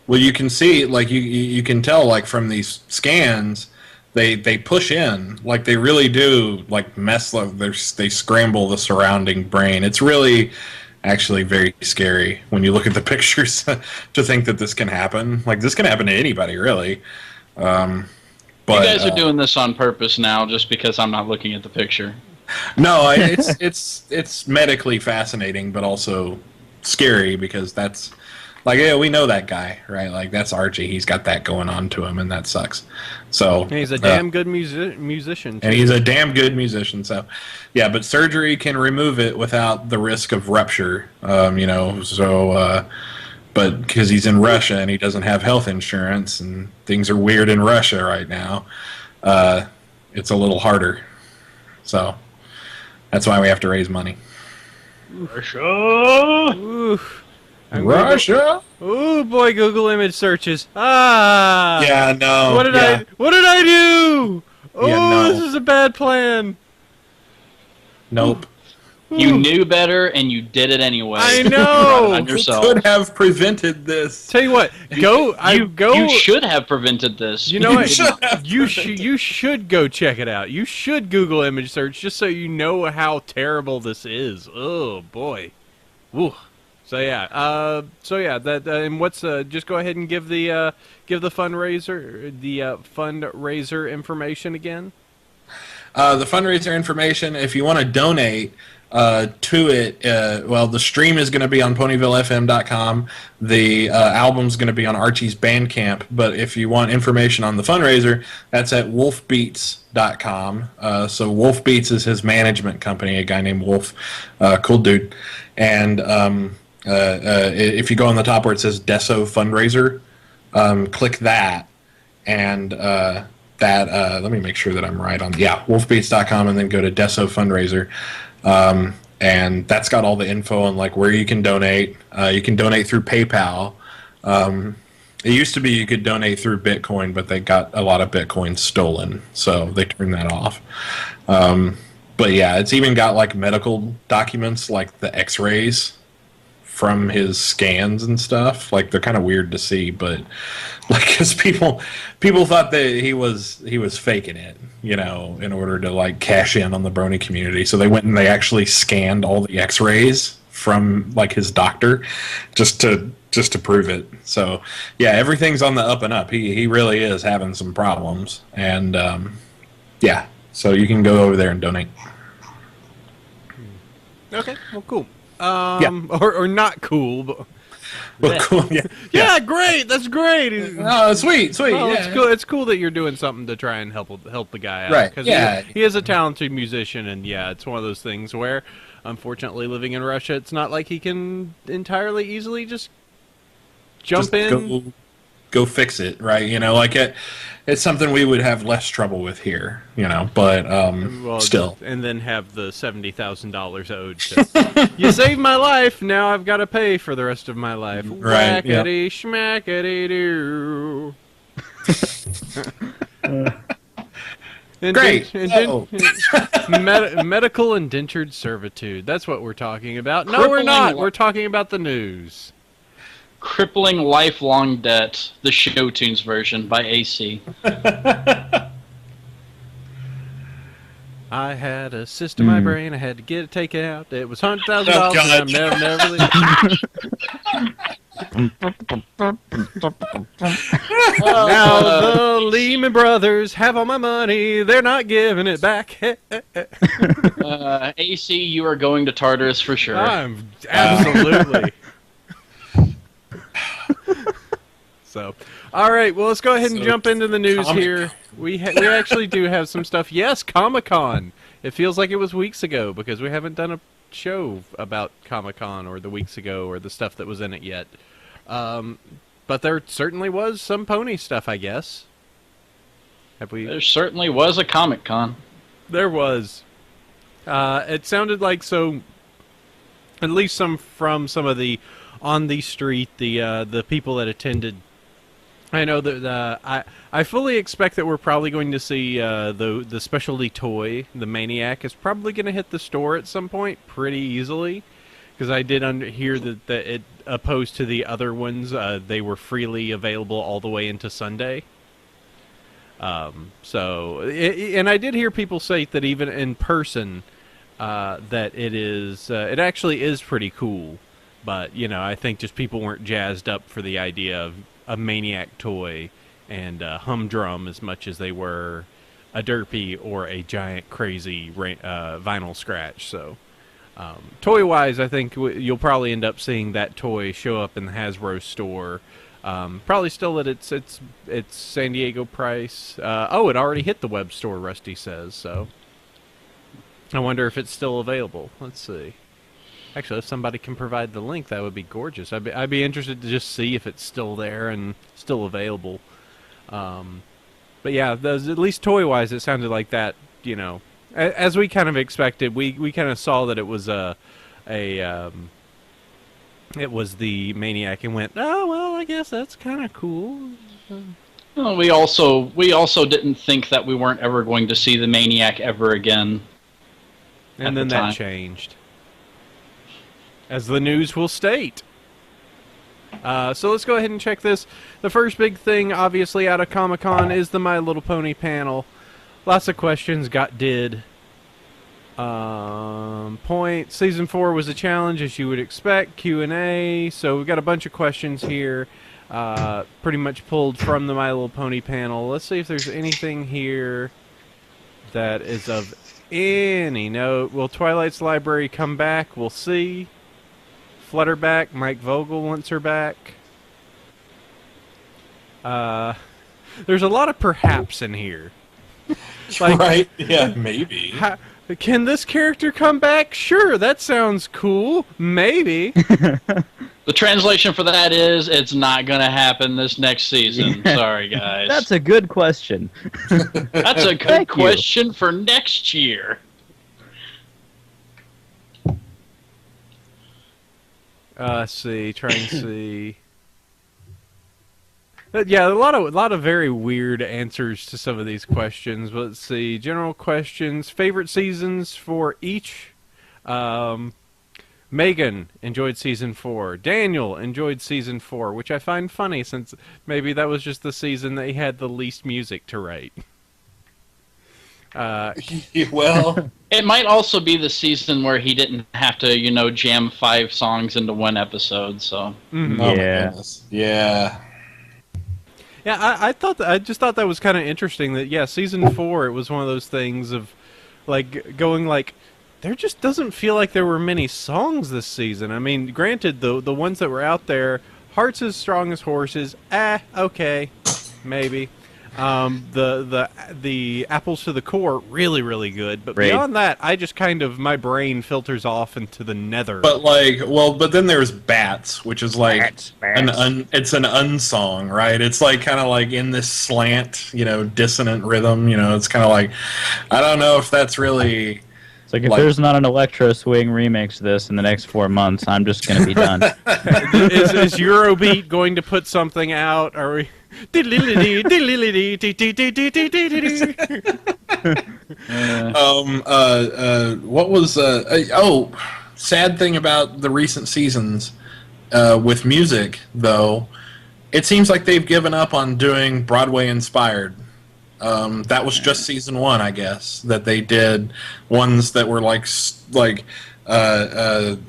Well, you can see, you can tell, from these scans, they push in, like they really do, like mess. Like they scramble the surrounding brain. It's really actually very scary when you look at the pictures to think that this can happen. Like this can happen to anybody, really. But you guys are doing this on purpose now, just because I'm not looking at the picture. No, it's medically fascinating, but also scary because that's like, yeah, we know that guy, right? Like that's Archie. He's got that going on to him, and that sucks. So and he's a damn good musician. Too. And he's a damn good musician. So, yeah, but surgery can remove it without the risk of rupture. You know, so but because he's in Russia and he doesn't have health insurance, and things are weird in Russia right now, it's a little harder. So. That's why we have to raise money. Russia! Russia! Ooh, boy, Google image searches. Ah! Yeah, no. What did I do? Oh, Yeah, no. This is a bad plan. Nope. You knew better, and you did it anyway. I know. You brought it on You yourself. could have prevented this. Tell you what, You should have prevented this. You know what? You You should go check it out. You should Google image search just so you know how terrible this is. Oh boy. Woo. So yeah. That and what's just go ahead and give the fundraiser information again. The fundraiser information, if you want to donate to it, well, the stream is going to be on ponyvillefm.com. The album's going to be on Archie's Bandcamp. But if you want information on the fundraiser, that's at wolfbeats.com. So Wolf Beats is his management company, a guy named Wolf. Cool dude. And if you go on the top where it says Deso Fundraiser, click that. And let me make sure that I'm right on. Yeah, wolfbeats.com, and then go to Deso Fundraiser. And that's got all the info on like where you can donate. You can donate through PayPal. It used to be you could donate through Bitcoin, but they got a lot of Bitcoin stolen, so they turned that off. But yeah, it's even got like medical documents, like the X-rays from his scans and stuff. Like they're kind of weird to see, but like because people thought that he was faking it, you know, in order to like cash in on the Brony community. So they went and they actually scanned all the X-rays from like his doctor just to prove it. So yeah, everything's on the up and up. He really is having some problems, and yeah, so you can go over there and donate. Okay, well, cool. Or not cool, but Well, cool. Yeah. yeah, great. That's great. Oh, sweet. Oh, Yeah. it's cool. It's cool that you're doing something to try and help the guy out. Right, 'Cause yeah. he is a talented musician, and yeah, it's one of those things where, unfortunately, living in Russia, it's not like he can entirely easily just jump Just in. Go fix it, right? You know, like it's something we would have less trouble with here, you know, but Well, still. and then have the $70,000 owed. To, you saved my life. Now I've got to pay for the rest of my life. Right, yeah. Whackity schmackity doo. Great. Medical indentured servitude. That's what we're talking about. No, we're Crippling not. li- We're talking about the news. Crippling Lifelong Debt, the Show Tunes version by AC. I had a cyst in my brain. I had to get it taken out. It was $100,000. Oh, and God. I'm never Now the Lehman Brothers have all my money. They're not giving it back. AC, you are going to Tartarus for sure. I'm absolutely. So, all right. Well, let's go ahead and So, jump into the news Comic- here. We actually do have some stuff. Yes, Comic-Con. It feels like it was weeks ago because we haven't done a show about Comic-Con or the weeks ago or the stuff that was in it yet. But there certainly was some pony stuff, I guess. Have we? There certainly was a Comic-Con. There was. It sounded like so. At least from some of the on the street, the people that attended. I know that I fully expect that we're probably going to see the specialty toy, the Maniac, is probably going to hit the store at some point pretty easily, because I did hear that it, opposed to the other ones, they were freely available all the way into Sunday. And I did hear people say that even in person, that it actually is pretty cool. But I think just people weren't jazzed up for the idea of a Maniac toy and humdrum as much as they were a derpy or a giant crazy vinyl scratch. So toy wise, I think you'll probably end up seeing that toy show up in the Hasbro store. Probably still at its San Diego price. It already hit the web store, Rusty says. So I wonder if it's still available. Let's see. Actually, if somebody can provide the link, that would be gorgeous. I'd be interested to just see if it's still there and still available. But yeah, at least toy-wise, it sounded like that. As we kind of expected, we kind of saw that it was it was the Maniac, and went, oh well, I guess that's kind of cool. Well, we also didn't think that we weren't ever going to see the Maniac ever again. And then that changed, as the news will state. So let's go ahead and check this. The first big thing, obviously, out of Comic-Con is the My Little Pony panel. Lots of questions got did. Point. Season 4 was a challenge, as you would expect. Q&A. So we've got a bunch of questions here, pretty much pulled from the My Little Pony panel. Let's see if there's anything here that is of any note. Will Twilight's Library come back? We'll see. Flutterback, Mike Vogel wants her back. There's a lot of perhaps in here. Right? Yeah, maybe. Can this character come back? Sure, that sounds cool. Maybe. The translation for that is, it's not going to happen this next season. Sorry, guys. That's a good question. That's a good question for next year. See, try and see. Yeah, a lot of very weird answers to some of these questions. Let's see. General questions. Favorite seasons for each. Megan enjoyed season 4. Daniel enjoyed season 4, which I find funny since maybe that was just the season that he had the least music to write. Well, it might also be the season where he didn't have to, jam 5 songs into one episode. So Mm-hmm. Oh my goodness. Yeah. Yeah, I just thought that was kind of interesting. That season 4, it was one of those things of going there just doesn't feel like there were many songs this season. I mean, granted, the ones that were out there, Hearts as Strong as Horses, okay, maybe. The Apples to the Core, really, really good. But beyond that, I just my brain filters off into the nether. But but then there's Bats, which is it's an unsong, right? It's kind of in this slant, dissonant rhythm. It's kind of I don't know if that's really. It's if there's not an electro swing remix of this in the next 4 months, I'm just gonna be done. Is Eurobeat going to put something out? Are we? What was sad thing about the recent seasons with music, though, it seems like they've given up on doing Broadway inspired. That was just season 1, I guess, that they did ones that were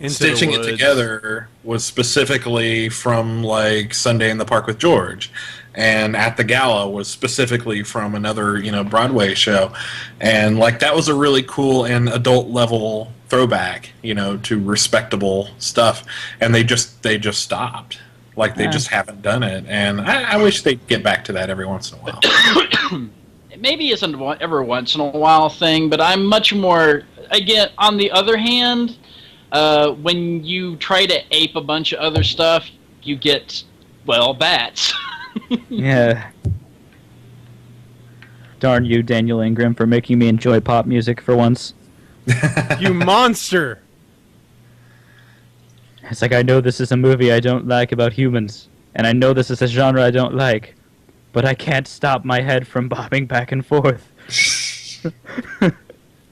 Stitching It Together was specifically from Sunday in the Park with George, and At the Gala was specifically from another Broadway show, and that was a really cool and adult level throwback to respectable stuff, and they just stopped. They just haven't done it, and I wish they'd get back to that every once in a while. It maybe isn't every once in a while thing, but I'm much more. Again, on the other hand, when you try to ape a bunch of other stuff, you get bats. Yeah. Darn you, Daniel Ingram, for making me enjoy pop music for once. You monster! It's I know this is a movie I don't like about humans, and I know this is a genre I don't like, but I can't stop my head from bobbing back and forth.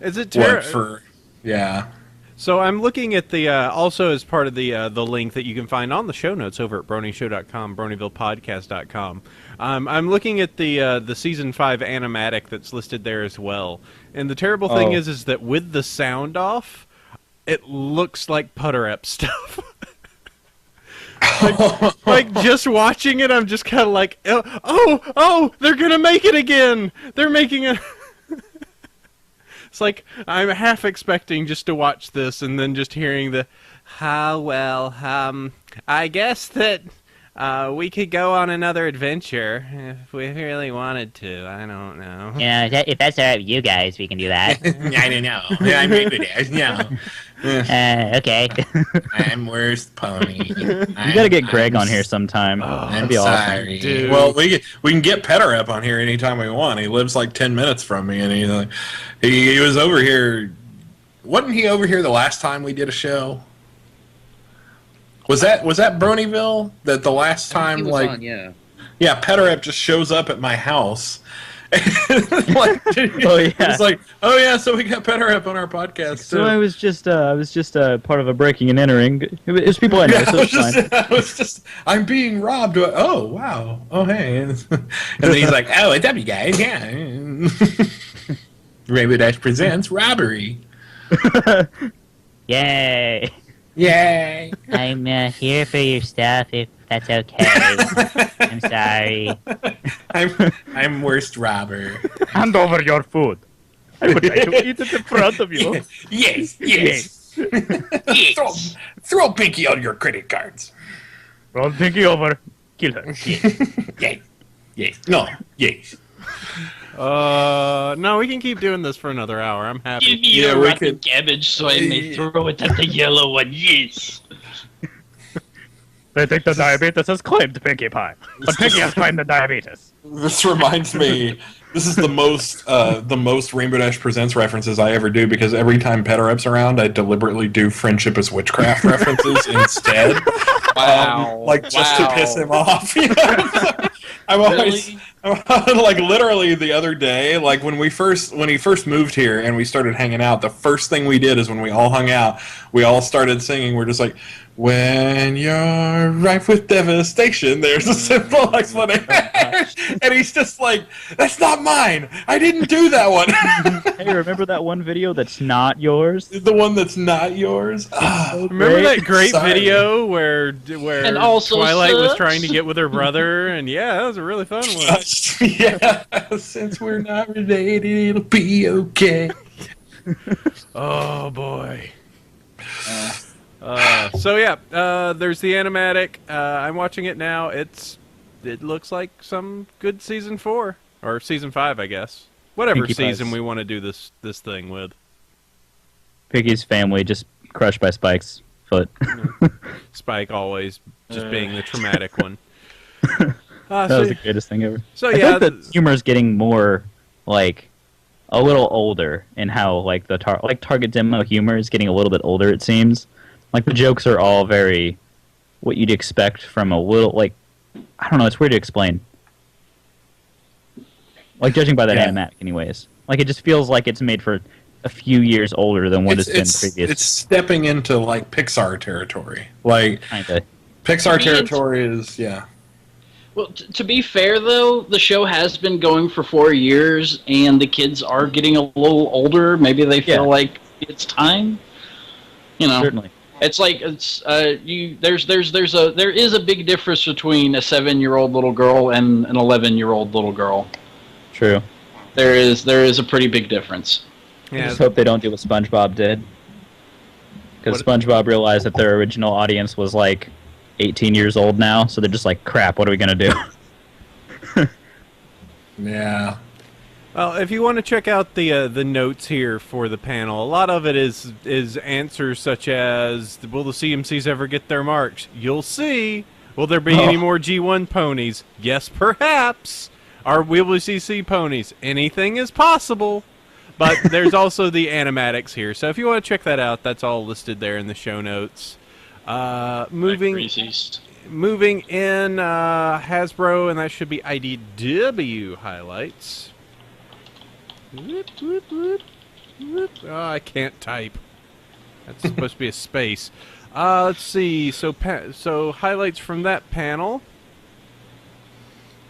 Is it terrible? Yeah. So I'm looking at the also as part of the link that you can find on the show notes over at BronyShow.com, BronyvillePodcast.com. I'm looking at the season 5 animatic that's listed there as well. And the terrible thing is that with the sound off, it looks like Putter-Up stuff. like just watching it, I'm just kind of like, oh, they're gonna make it again. They're making it. It's like I'm half expecting just to watch this and then just hearing the, I guess that we could go on another adventure if we really wanted to. I don't know. Yeah, if that's all right with you guys, we can do that. I don't know. I'm into this. No. Okay. I'm worst pony. You gotta get Greg on here sometime. That'd be sorry. awesome. Dude. Well, we can get Petter on here anytime we want. He lives like 10 minutes from me, and he was over here. Wasn't he over here the last time we did a show? Was that Bronyville? That the last time, He was like, on, yeah. yeah, Petter just shows up at my house. Like, Oh, yeah. It's like, oh yeah, so we got Petter on our podcast. So too. I was just part of a breaking and entering. It was people I know, Yeah, so it's fine. I'm being robbed. Oh, wow. Oh, hey. And then he's like, oh, what's up, you guys? Yeah. Rainbow Dash presents robbery. Yay. Yay. I'm here for your stuff, if that's okay. I'm sorry. I'm worst robber. Hand over your food. I would like to eat it in front of you. Yes. Throw Pinky on your credit cards. Roll Pinky over. Kill her. Yes. No. Yes. No, we can keep doing this for another hour. I'm happy. Give me Yeah, your we rotten could- cabbage so I may throw it at the yellow one. Yes. They think the diabetes has claimed Pinkie Pie, but Pinkie has claimed the diabetes. This reminds me. This is the most Rainbow Dash Presents references I ever do, because every time Petter-Up's around, I deliberately do Friendship is Witchcraft references instead. Wow. Like just to piss him off. You know? I'm always Really? like literally the other day, like when he first moved here and we started hanging out, the first thing we did is when we all hung out, we all started singing. We're just like, when you're ripe with devastation, there's a simple explanation. And he's just like, that's not mine. I didn't do that one. Hey, remember that one video that's not yours? The one that's not yours. Remember that great Sorry. video where And also Twilight was sucks. trying to get with her brother, and yeah, that was a really fun one. Yeah, since we're not related, it'll be okay. Oh boy. So yeah, there's the animatic. I'm watching it now. It looks like some good season 4 or season 5, I guess. Whatever Pinkie season Pie's. we want to do this thing with. Piggy's family just crushed by Spike's foot. Spike always just being the traumatic one. That was the greatest thing ever. So I yeah, think the humor's getting more like a little older in how like the target demo humor is getting a little bit older. It seems like the jokes are all very what you'd expect from a little like I don't know. It's weird to explain. Like judging by that animatic, anyways. Like it just feels like it's made for a few years older than what it's been previous. It's stepping into like Pixar territory. Like Kinda. Pixar I mean, territory is Well, to be fair, though, the show has been going for 4 years, and the kids are getting a little older. Maybe they feel like it's time. You know, Certainly. it's like there is a big difference between a 7-year-old little girl and an 11-year-old little girl. True. There is a pretty big difference. I yeah. just hope they don't do what SpongeBob did. Because SpongeBob realized that their original audience was like 18 years old now, so they're just like, crap, what are we going to do? yeah. Well, if you want to check out the notes here for the panel, a lot of it is answers such as, will the CMCs ever get their marks? You'll see. Will there be any more G1 ponies? Yes, perhaps. Will we see ponies? Anything is possible. But there's also the animatics here. So if you want to check that out, that's all listed there in the show notes. Moving in Hasbro, and that should be IDW highlights. Whoop, whoop, whoop, whoop. Oh, I can't type. That's supposed to be a space. Let's see. So highlights from that panel.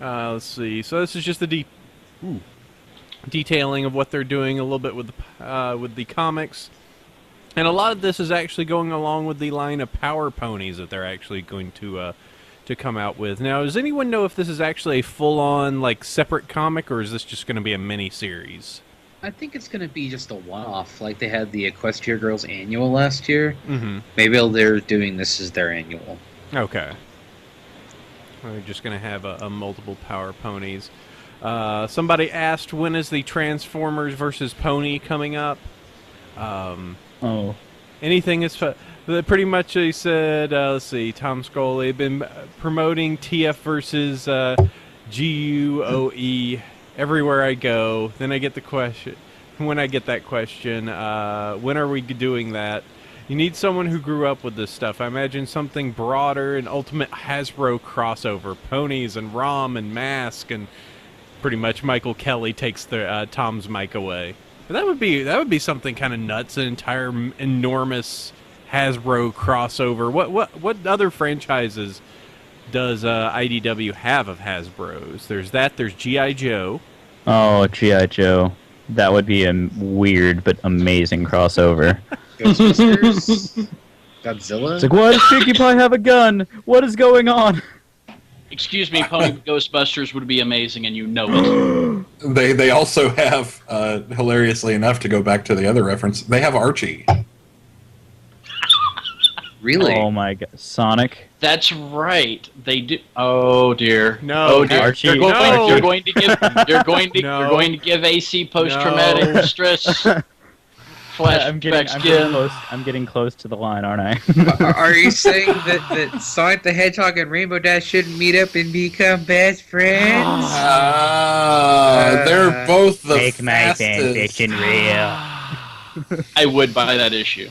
Let's see. So this is just the detailing of what they're doing a little bit with the comics, and a lot of this is actually going along with the line of Power Ponies that they're actually going to come out with. Now, does anyone know if this is actually a full-on like separate comic, or is this just going to be a mini-series? I think it's going to be just a one-off, like they had the Equestria Girls annual last year. Mm-hmm. Maybe they're doing this as their annual. Okay. We're just going to have a multiple Power Ponies. Somebody asked, when is the Transformers versus Pony coming up? Anything is... Pretty much they said, let's see, Tom Scully, been promoting TF versus GUOE everywhere I go. Then I get the question, when I get that question, when are we doing that? You need someone who grew up with this stuff. I imagine something broader, an ultimate Hasbro crossover, ponies and ROM and Mask, and pretty much Michael Kelly takes the Tom's mic away. But that would be something kind of nuts, an entire enormous Hasbro crossover. What other franchises does IDW have of Hasbro's? There's G.I. Joe. Oh, G.I. Joe. That would be a weird but amazing crossover. Ghostbusters? Godzilla? It's like, why does Pinkie Pie have a gun? What is going on? Excuse me, Pony Ghostbusters would be amazing, and you know it. They also have, hilariously enough, to go back to the other reference, they have Archie. Really? Oh my god, Sonic. That's right. They do. Oh dear. No, oh dear. Archie. You're No. going to give. You're going to give AC post-traumatic No. stress. I'm getting close to the line, aren't I? Are you saying that Sonic the Hedgehog and Rainbow Dash shouldn't meet up and become best friends? They're both the Make my fastest. fanfiction real. I would buy that issue.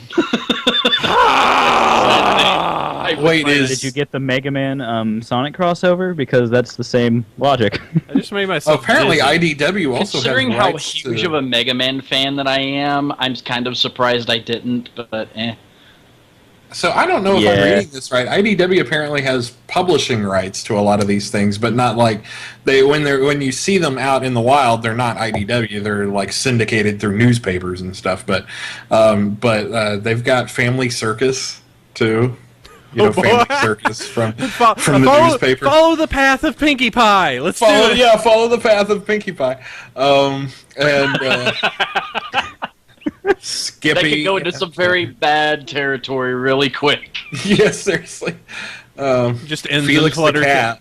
Wait, Did you get the Mega Man Sonic crossover? Because that's the same logic. I just made myself Apparently, dizzy. IDW also Considering has how rights huge to... of a Mega Man fan that I am, I'm kind of surprised I didn't. But So I don't know if I'm reading this right. IDW apparently has publishing rights to a lot of these things, but not like when you see them out in the wild, they're not IDW. They're like syndicated through newspapers and stuff. But they've got Family Circus too. Family Circus from the newspaper. Follow the path of Pinkie Pie. Let's do it. Yeah, follow the path of Pinkie Pie. Skippy. that could go into some very bad territory really quick. Yeah, seriously. Just ends Felix in the Clutter cat.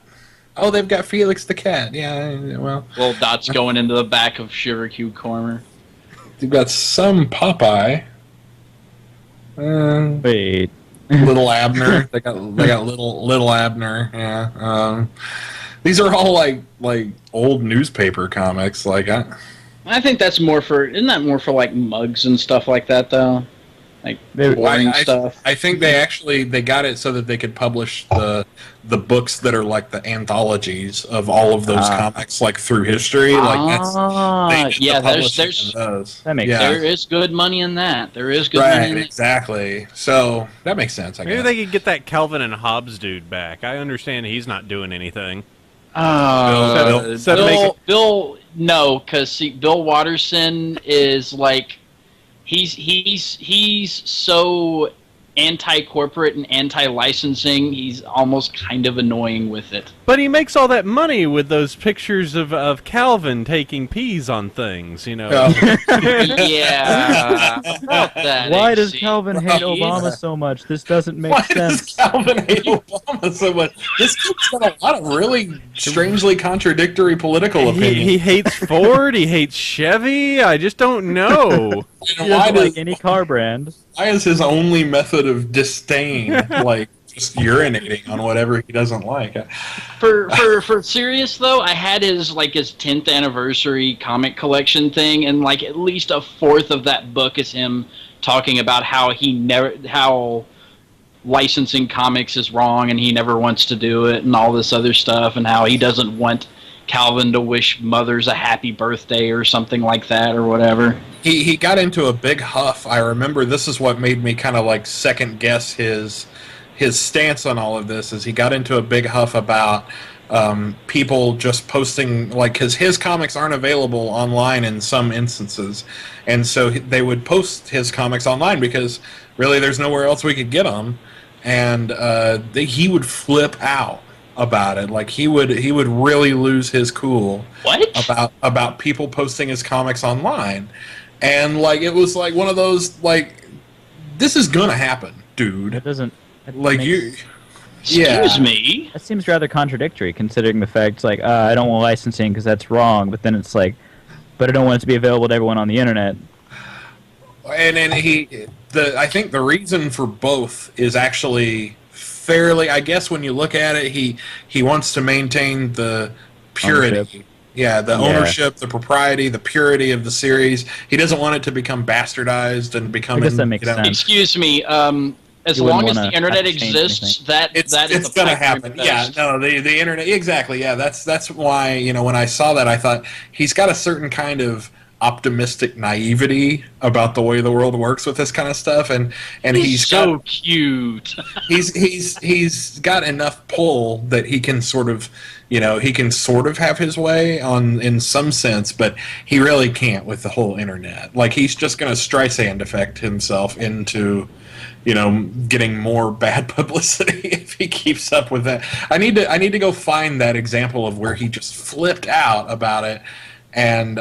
Oh, they've got Felix the cat. Yeah, well. Little dots going into the back of Sugar Cube Corner. They've got some Popeye. Wait. Little Abner. They got little Abner. Yeah. These are all like old newspaper comics. I think that's isn't that more for like mugs and stuff like that though? Like boring stuff. I think they got it so that they could publish the books that are like the anthologies of all of those comics like through history. There's that makes sense. There is good money in that. There is good money in exactly. So that makes sense. I Maybe guess. they could get that Calvin and Hobbes dude back. I understand he's not doing anything. Bill, no, because see, Bill Watterson is like, he's so anti-corporate and anti-licensing. He's almost kind of annoying with it. But he makes all that money with those pictures of Calvin taking peas on things, Yeah. Why does Calvin hate Obama so much? This doesn't make sense. Why does Calvin hate Obama so much? This kid's got a lot of really strangely contradictory political opinions. He hates Ford. He hates Chevy. I just don't know. He doesn't like any car brand. Why is his only method of disdain like just urinating on whatever he doesn't like? For serious though, I had his 10th anniversary comic collection thing, and like at least a fourth of that book is him talking about how licensing comics is wrong and he never wants to do it and all this other stuff, and how he doesn't want Calvin to wish mothers a happy birthday or something like that or whatever. he got into a big huff. I remember this is what made me kind of like second guess his stance on all of this. Is he got into a big huff about people just posting, like, because his comics aren't available online in some instances, and so they would post his comics online because really there's nowhere else we could get them, and he would flip out about it. Like he would really lose his cool about people posting his comics online. And like it was like one of those, like, this is gonna happen, dude. It doesn't. Like you. Excuse me. That seems rather contradictory, considering the fact, like, I don't want licensing because that's wrong. But then it's like, but I don't want it to be available to everyone on the internet. And then I think the reason for both is actually fairly. I guess when you look at it, he wants to maintain the purity. Ownership. Yeah, the ownership, the propriety, the purity of the series. He doesn't want it to become bastardized and become. I guess that makes sense. Excuse me. As long as the internet exists, that is it's the going to happen. Yeah, no, the internet, exactly. Yeah, that's why, when I saw that, I thought he's got a certain kind of optimistic naivety about the way the world works with this kind of stuff, and he's so cute. he's got enough pull that he can sort of have his way in some sense, but he really can't with the whole internet. Like he's just going to Streisand effect himself into getting more bad publicity if he keeps up with that. I need to go find that example of where he just flipped out about it, and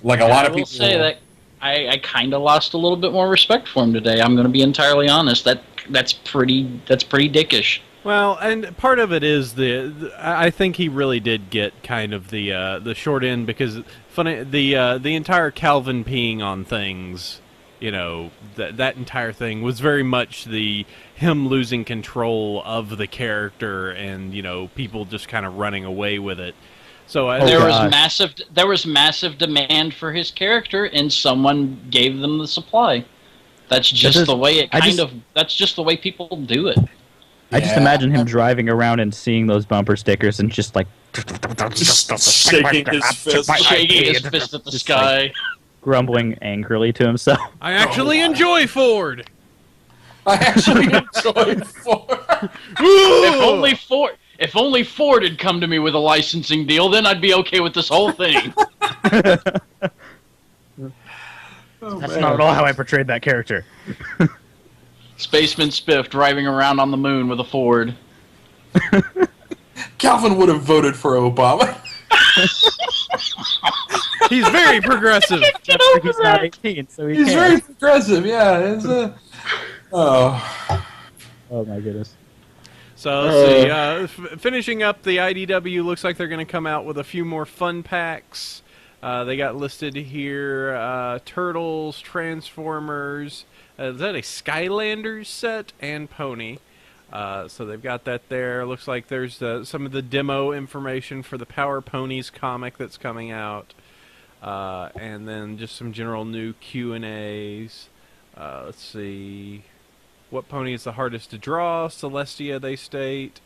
like a lot of people say that I kind of lost a little bit more respect for him today. I'm going to be entirely honest. That's pretty dickish. Well, and part of it is I think he really did get kind of the short end, because the entire Calvin peeing on things. That entire thing was very much him losing control of the character, and people just kind of running away with it. So there was massive demand for his character, and someone gave them the supply. That's just the way that's just the way people do it. I just imagine him driving around and seeing those bumper stickers and just like shaking his fist at the sky. Grumbling angrily to himself. I actually enjoy Ford. If only Ford had come to me with a licensing deal, then I'd be okay with this whole thing. That's not at all how I portrayed that character. Spaceman Spiff driving around on the moon with a Ford. Calvin would have voted for Obama. He's very progressive. He's not 18, so he's very progressive. Yeah. Oh my goodness. So let's see. Finishing up the IDW, looks like they're going to come out with a few more fun packs. They got listed here: Turtles, Transformers. Is that a Skylanders set and Pony? So they've got that there. Looks like there's some of the demo information for the Power Ponies comic that's coming out, and then just some general new Q&As. Let's see. What pony is the hardest to draw? Celestia, they state.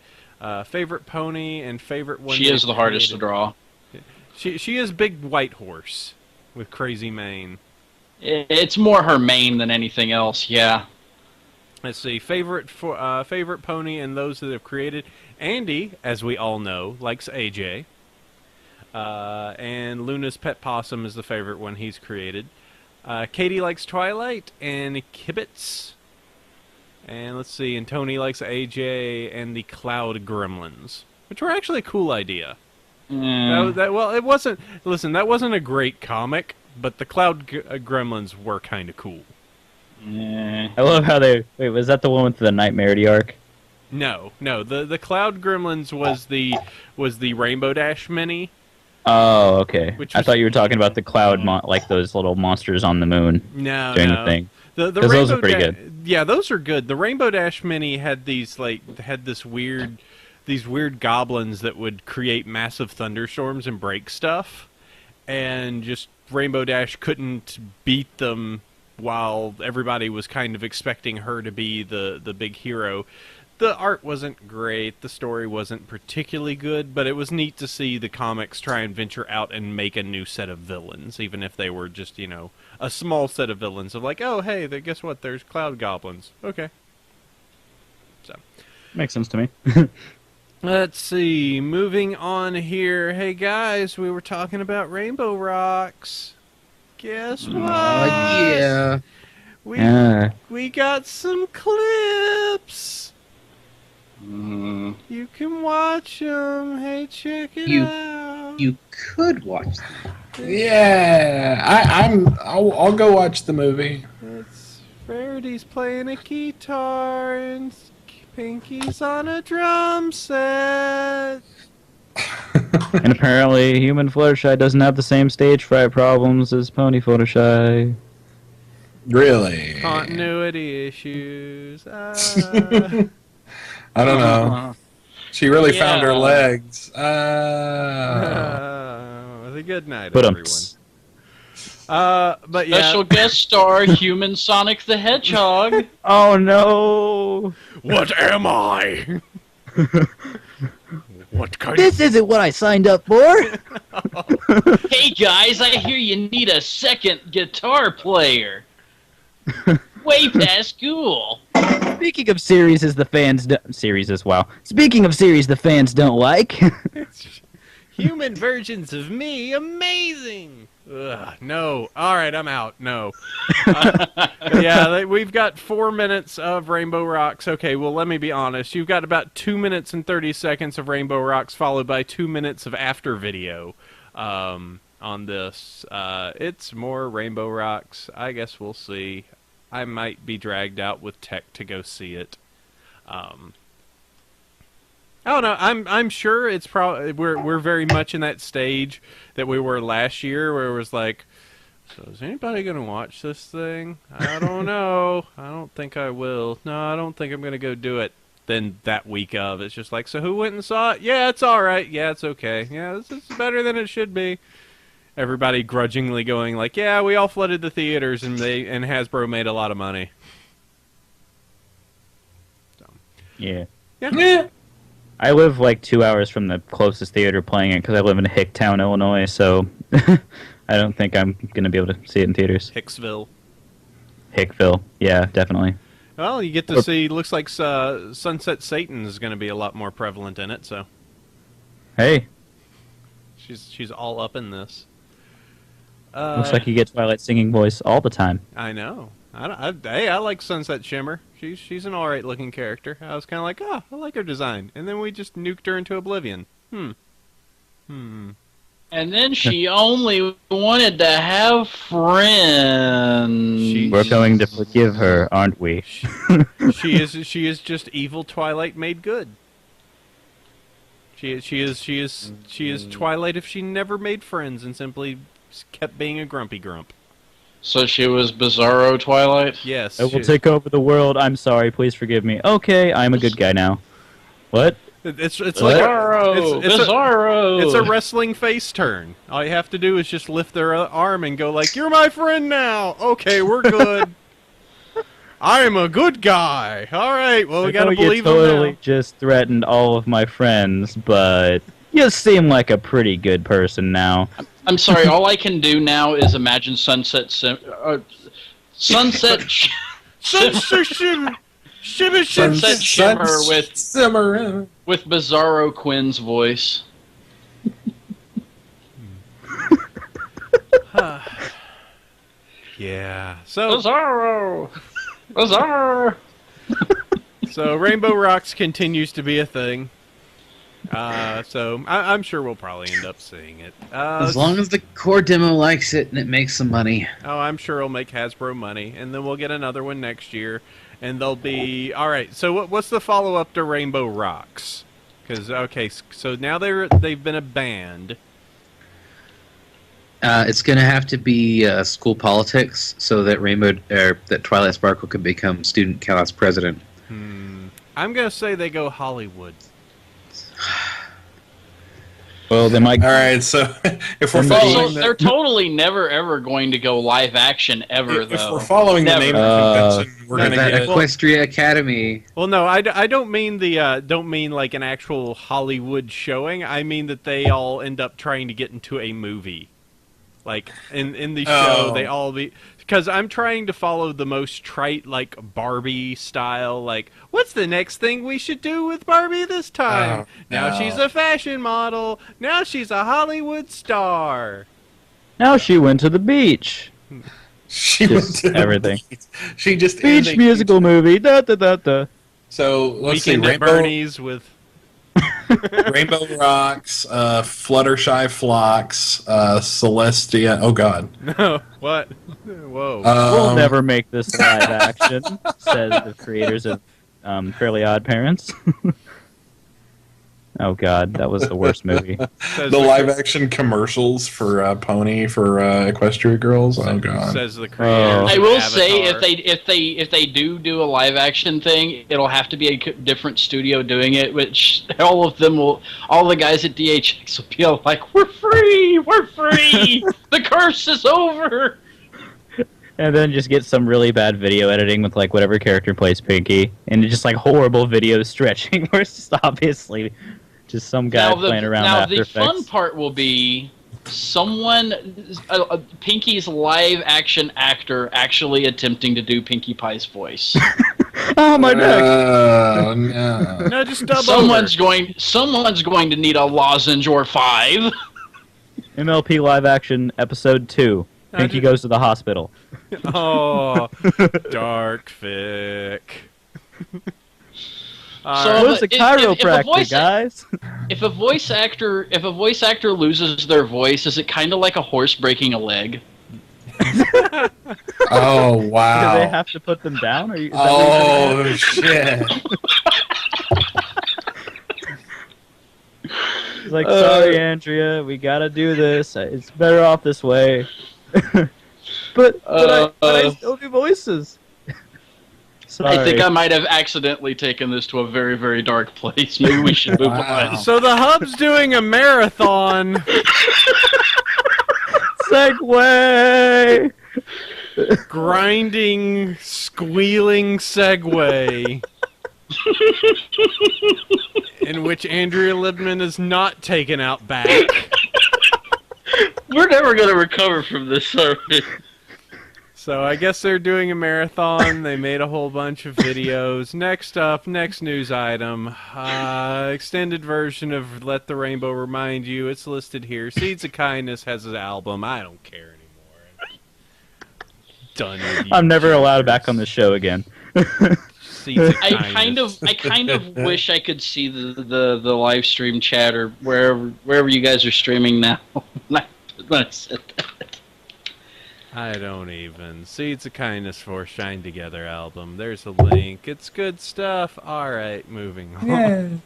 Favorite pony and favorite one. She is the hardest to draw. She is Big White Horse with crazy mane. It's more her mane than anything else, yeah. Let's see, favorite pony and those that have created. Andy, as we all know, likes AJ. And Luna's Pet Possum is the favorite one he's created. Katie likes Twilight and Kibitz. And let's see, and Tony likes AJ and the Cloud Gremlins, which were actually a cool idea. Well, it wasn't. Listen, that wasn't a great comic, but the Cloud Gremlins were kind of cool. I love how they... Wait, was that the one with the Nightmare arc? No. The Cloud Gremlins was the Rainbow Dash mini. Oh, okay. I thought you were talking about the Cloud, like those little monsters on the moon. No. The thing. The those are pretty good. Yeah, those are good. The Rainbow Dash mini had these weird goblins that would create massive thunderstorms and break stuff, and just Rainbow Dash couldn't beat them while everybody was kind of expecting her to be the big hero. the art wasn't great, the story wasn't particularly good, but it was neat to see the comics try and venture out and make a new set of villains, even if they were just, you know, a small set of villains of like, oh, hey, guess what, there's cloud goblins. Okay. So. Makes sense to me. Let's see, moving on here. Hey guys, we were talking about Rainbow Rocks. Guess what? Yeah. We got some clips. Mm. You can watch them. Hey, check it out. You could watch them. Yeah, I'll go watch the movie. It's Rarity's playing a guitar and Pinky's on a drum set. And apparently, human Fluttershy doesn't have the same stage fright problems as Pony Fluttershy. Really? Continuity issues. I don't know. She really found her legs. The good night, But everyone. But yeah. Special guest star, Human Sonic the Hedgehog. Oh no! What am I? What kind This isn't what I signed up for! Hey guys, I hear you need a second guitar player. Way past cool. Speaking of series the fans Speaking of series the fans don't like. Human versions of me, amazing. Ugh, no. All right, I'm out. No. Yeah, we've got 4 minutes of Rainbow Rocks. Okay, well, let me be honest. You've got about 2 minutes and 30 seconds of Rainbow Rocks, followed by 2 minutes of after video on this. It's more Rainbow Rocks. I guess we'll see. I might be dragged out with Tech to go see it. I don't know. I'm sure it's probably we're very much in that stage that we were last year, where it was like, so is anybody gonna watch this thing? I don't know. I don't think I will. No, I don't think I'm gonna go do it. Then that week of, it's just like, so who went and saw it? Yeah, it's all right. Yeah, it's okay. Yeah, this is better than it should be. Everybody grudgingly going like, yeah, we all flooded the theaters and Hasbro made a lot of money. So. Yeah. Yeah. I live like 2 hours from the closest theater playing it because I live in Hicktown, Illinois, so I don't think I'm going to be able to see it in theaters. Hicksville. Hickville, yeah, definitely. Well, you get to see, looks like Sunset Satan is going to be a lot more prevalent in it, so. Hey. She's all up in this. Looks like you get Twilight singing voice all the time. I know. I like Sunset Shimmer. She's an alright looking character. I was kind of like, I like her design. And then we just nuked her into oblivion. And then she only wanted to have friends. We're going to forgive her, aren't we? She is just evil Twilight made good. She is Twilight if she never made friends and simply kept being a grumpy grump. So she was Bizarro Twilight? Yes. I will take over the world. I'm sorry. Please forgive me. Okay, I'm a good guy now. What? It's What? like Bizarro! It's a wrestling face turn. All you have to do is just lift their arm and go like, "You're my friend now." Okay, we're good. I'm a good guy. All right. Well, we gotta believe you totally him now. just threatened all of my friends, but you seem like a pretty good person now. I'm sorry, all I can do now is imagine Sunset Shimmer with Bizarro Quinn's voice. Yeah. So Bizarro! So Rainbow Rocks continues to be a thing. So I'm sure we'll probably end up seeing it. As long as the core demo likes it and it makes some money. Oh, I'm sure it'll make Hasbro money, and then we'll get another one next year, and they'll be all right. So what's the follow-up to Rainbow Rocks? Because so now they've been a band. It's going to have to be school politics so that that Twilight Sparkle could become student class president. I'm gonna say they go Hollywood. Well, they might. All right, so if we're So So following they're the, totally never ever going to go live action ever, if though. we're following the Never. name of the convention, we're gonna that get Equestria Academy. Well, no, I don't mean don't mean like an actual Hollywood showing. I mean that they all end up trying to get into a movie. Like in the show, they all be because I'm trying to follow the most trite like Barbie style. Like, what's the next thing we should do with Barbie this time? Now she's a fashion model. Now she's a Hollywood star. Now she went to the beach. she Just went to everything. She just Beach is a- musical movie. Da da da da. So let's see, Weekend at Rainbow, Bernie's with Rainbow Rocks, Fluttershy Flocks, Celestia. Oh God. no what? Whoa. We'll never make this live action, says the creators of Fairly Odd Parents. Oh God, that was the worst movie. Says The live action commercials for Pony for Equestria Girls. Oh God. Says the creator. I will say if they do a live action thing, it'll have to be a different studio doing it, which all the guys at DHX will be all like, we're free, the curse is over. And then just get some really bad video editing with like whatever character plays Pinky, and just like horrible video stretching, where it's just obviously just some guy playing around with After the Effects. fun part will be someone, Pinky's live action actor, actually attempting to do Pinkie Pie's voice. Oh my neck! Oh no. No, just dub Someone's going to need a lozenge or 5. MLP live action episode 2. Pinky goes to the hospital. Oh, dark fic. So- It was a if a chiropractor, voice- guys. If a voice actor loses their voice, is it kind of like a horse breaking a leg? Oh Do they wow. have to put them down? Or is that what you're Oh shit. He's like, sorry, Andrea, we gotta do this. It's better off this way. but I still do voices. Sorry. I think I might have accidentally taken this to a very, very dark place. Maybe we should move Wow. on. So the hub's doing a marathon. Segway! Grinding, squealing segue. In which Andrea Libman is not taken out back. We're never going to recover from this, sorry. So I guess they're doing a marathon. They made a whole bunch of videos. Next up, next news item. Extended version of Let the Rainbow Remind You. It's listed here. Seeds of Kindness has an album. I don't care anymore. Done with you. I'm never allowed back jokers. on the show again. Seeds of I Kindness. kind of wish I could see the live stream chat or wherever you guys are streaming now. When I said that. I don't even. Seeds of Kindness for Shine Together album. There's a link. It's good stuff. Alright, moving on.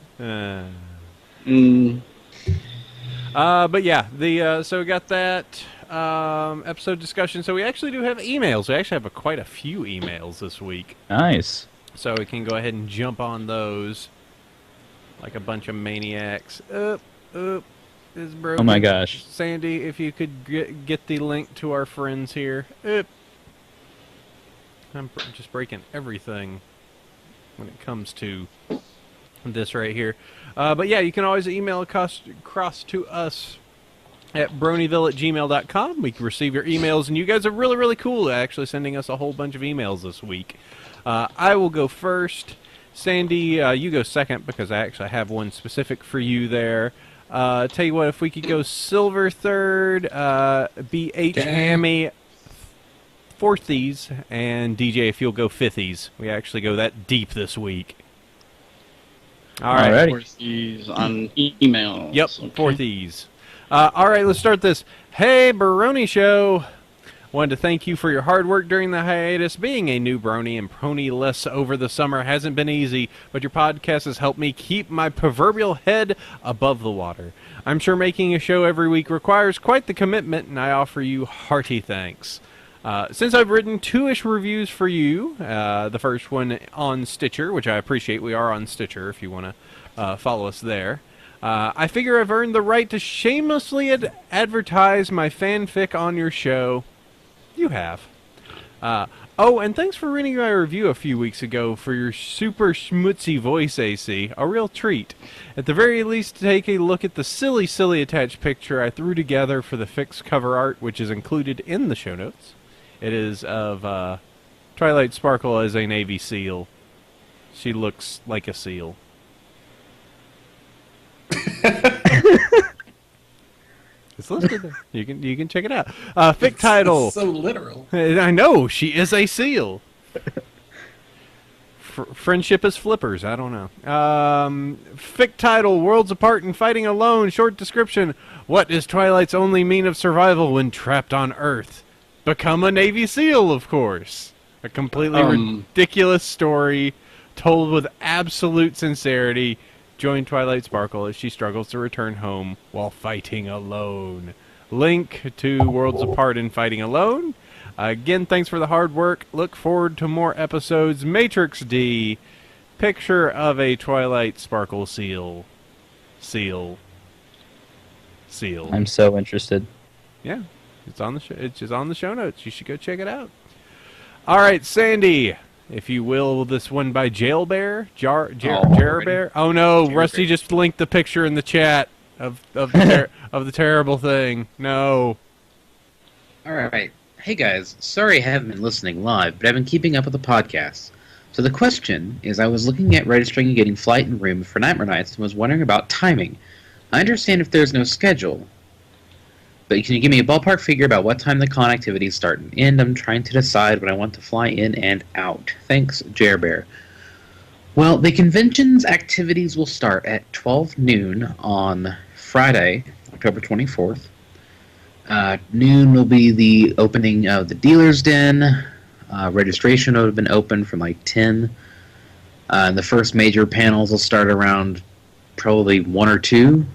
But yeah, so we got that episode discussion. So we actually do have emails. We actually have quite a few emails this week. Nice. So we can go ahead and jump on those like a bunch of maniacs. Is broken. Oh my gosh. Sandy, if you could get the link to our friends here. I'm just breaking everything when it comes to this right here. But yeah, you can always email across to us at bronyville@gmail.com. We can receive your emails, and you guys are really, really cool actually sending us a whole bunch of emails this week. I will go first. Sandy, you go second because I actually have one specific for you there. Tell you what, if we could go silver third, BHHammy fourthies, and DJ, if you'll go fifties. We actually go that deep this week. All right. Alrighty. He's on email. Yep, fourthies. All right, let's start this. Hey, Baroni Show. Wanted to thank you for your hard work during the hiatus. Being a new brony and pony-less over the summer hasn't been easy, but your podcast has helped me keep my proverbial head above the water. I'm sure making a show every week requires quite the commitment, and I offer you hearty thanks. Since I've written 2-ish reviews for you, the first one on Stitcher, which I appreciate. We are on Stitcher if you want to follow us there. I figure I've earned the right to shamelessly advertise my fanfic on your show. You have. Oh, and thanks for reading my review a few weeks ago for your super schmutzy voice, AC. A real treat. At the very least, take a look at the silly attached picture I threw together for the fixed cover art, which is included in the show notes. It is of Twilight Sparkle as a Navy SEAL. She looks like a seal. It's listed there. You can check it out. Fic title. So literal. I know, she is a seal. Friendship is flippers. I don't know. Fic title: Worlds apart and fighting alone. Short description: what is Twilight's only mean of survival when trapped on Earth? Become a Navy SEAL, of course. A completely ridiculous story told with absolute sincerity. Join Twilight Sparkle as she struggles to return home while fighting alone. Link to Worlds Apart and Fighting Alone. Again, thanks for the hard work. Look forward to more episodes. Matrix D. Picture of a Twilight Sparkle seal. Seal. I'm so interested. Yeah, it's on the it's just on the show notes. You should go check it out. All right, Sandy. If you will, this one by Jailbear? Jarbear? Oh no, Rusty just linked the picture in the chat of the terrible thing. No. Alright. Hey guys, sorry I haven't been listening live, but I've been keeping up with the podcast. So the question is, I was looking at registering and getting flight and room for Nightmare Nights and was wondering about timing. I understand if there's no schedule, but can you give me a ballpark figure about what time the con activities start and end? I'm trying to decide when I want to fly in and out. Thanks, Jerbear. Well, the convention's activities will start at 12 noon on Friday, October 24th. Noon will be the opening of the Dealer's Den. Registration would have been open from like 10. The first major panels will start around probably 1 or 2.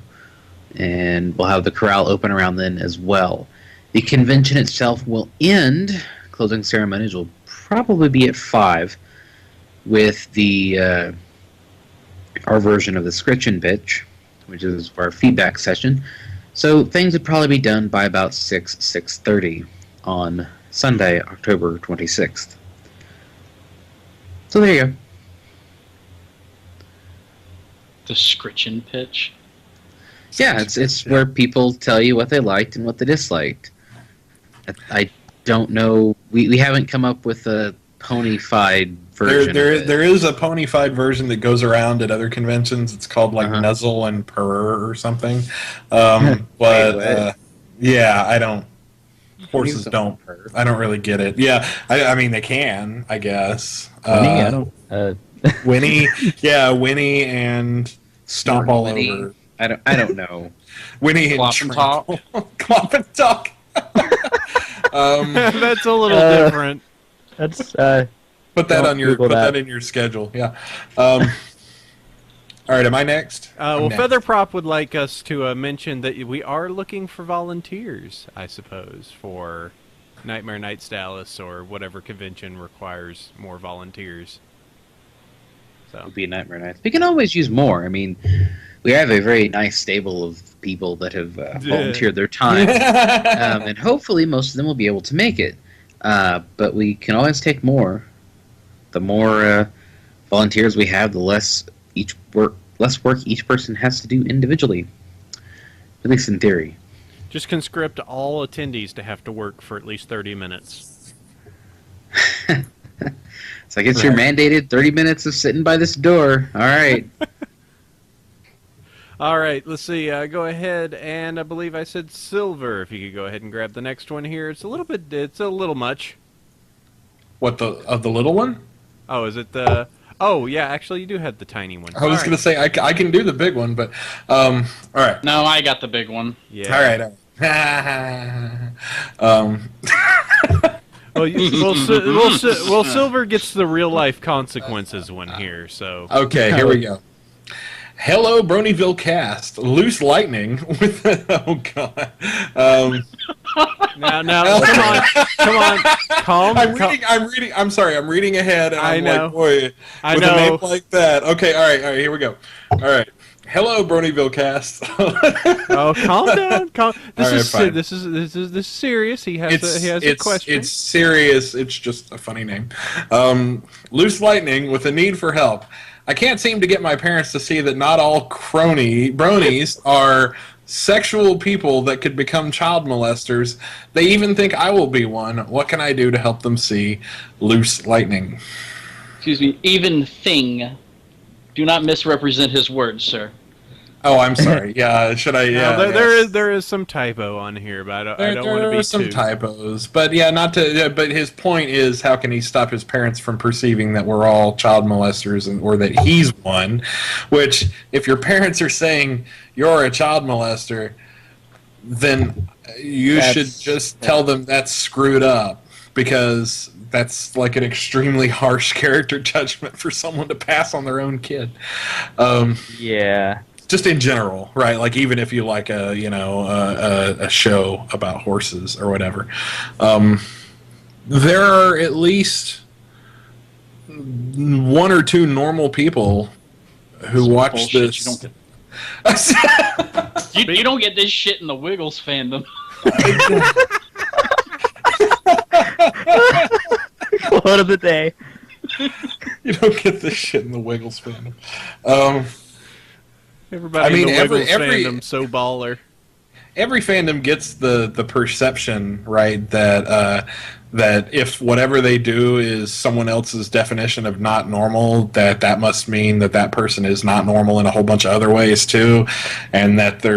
And we'll have the corral open around then as well. The convention itself will end. Closing ceremonies will probably be at 5, with the our version of the Scritchin pitch, which is our feedback session. So things would probably be done by about 6:30 on Sunday, October 26th. So there you go. The Scritchin pitch. Yeah, it's where people tell you what they liked and what they disliked. I don't know. We haven't come up with a ponyfied version. There is a ponyfied version that goes around at other conventions. It's called like Nuzzle and Purr or something. But yeah, I don't. Horses don't. I don't really get it. Yeah, I mean they can, I guess. Winnie, I don't. Winnie, yeah, Winnie and Stomp all Winnie. over. I don't know. Winnie and Clop and Talk. Clop and Talk. That's a little different. That's put that on your Google put that. that In your schedule. Yeah. All right. Am I next? Well, next. Featherprop would like us to mention that we are looking for volunteers, I suppose, for Nightmare Nights Dallas or whatever convention requires more volunteers. So It'll be a Nightmare Nights. We can always use more. I mean, we have a very nice stable of people that have volunteered their time, and hopefully most of them will be able to make it. But we can always take more. The more volunteers we have, the less work each person has to do individually. At least in theory. just conscript all attendees to have to work for at least 30 minutes. It's like it's your mandated 30 minutes of sitting by this door. All right. All right, let's see. Go ahead, and I believe I said Silver. If you could go ahead and grab the next one here. It's a little much. What, the little one? Oh, is it the... Oh, yeah, actually, you do have the tiny one. I was going to say, I can do the big one, but... all right. No, I got the big one. Yeah. All right. Well, Silver gets the real-life consequences one here, so... Okay, here we go. Hello, Bronyville cast. Loose lightning with... Oh, God. Now, come on. Calm. I'm sorry, I'm reading ahead, and I'm I know. like, boy, I with know. a name like that. Okay, all right, here we go. All right. Hello, Bronyville cast. Oh, calm down. This All right, is serious. He has a question. It's serious. It's just a funny name. Loose Lightning with a need for help. I can't seem to get my parents to see that not all bronies are sexual people that could become child molesters. They even think I will be one. What can I do to help them see Loose Lightning? Excuse me, even thing. Do not misrepresent his words, sir. Oh, I'm sorry. Yeah, should I? Yeah, no, there is some typo on here, but I don't want to be there are some typos. But yeah, not to. Yeah, but his point is, how can he stop his parents from perceiving that we're all child molesters, or that he's one? Which, if your parents are saying you're a child molester, then you should just tell them that's screwed up, because that's like an extremely harsh character judgment for someone to pass on their own kid. Yeah. Just in general, right? Like, even if you like a show about horses or whatever, there are at least one or two normal people who watch this. You don't get this shit in the Wiggles fandom. Quote of the day. You don't get this shit in the Wiggles fandom. Everybody in the Wiggles fandom so baller. Every fandom gets the perception, right, that if whatever they do is someone else's definition of not normal, that must mean that person is not normal in a whole bunch of other ways too, and that they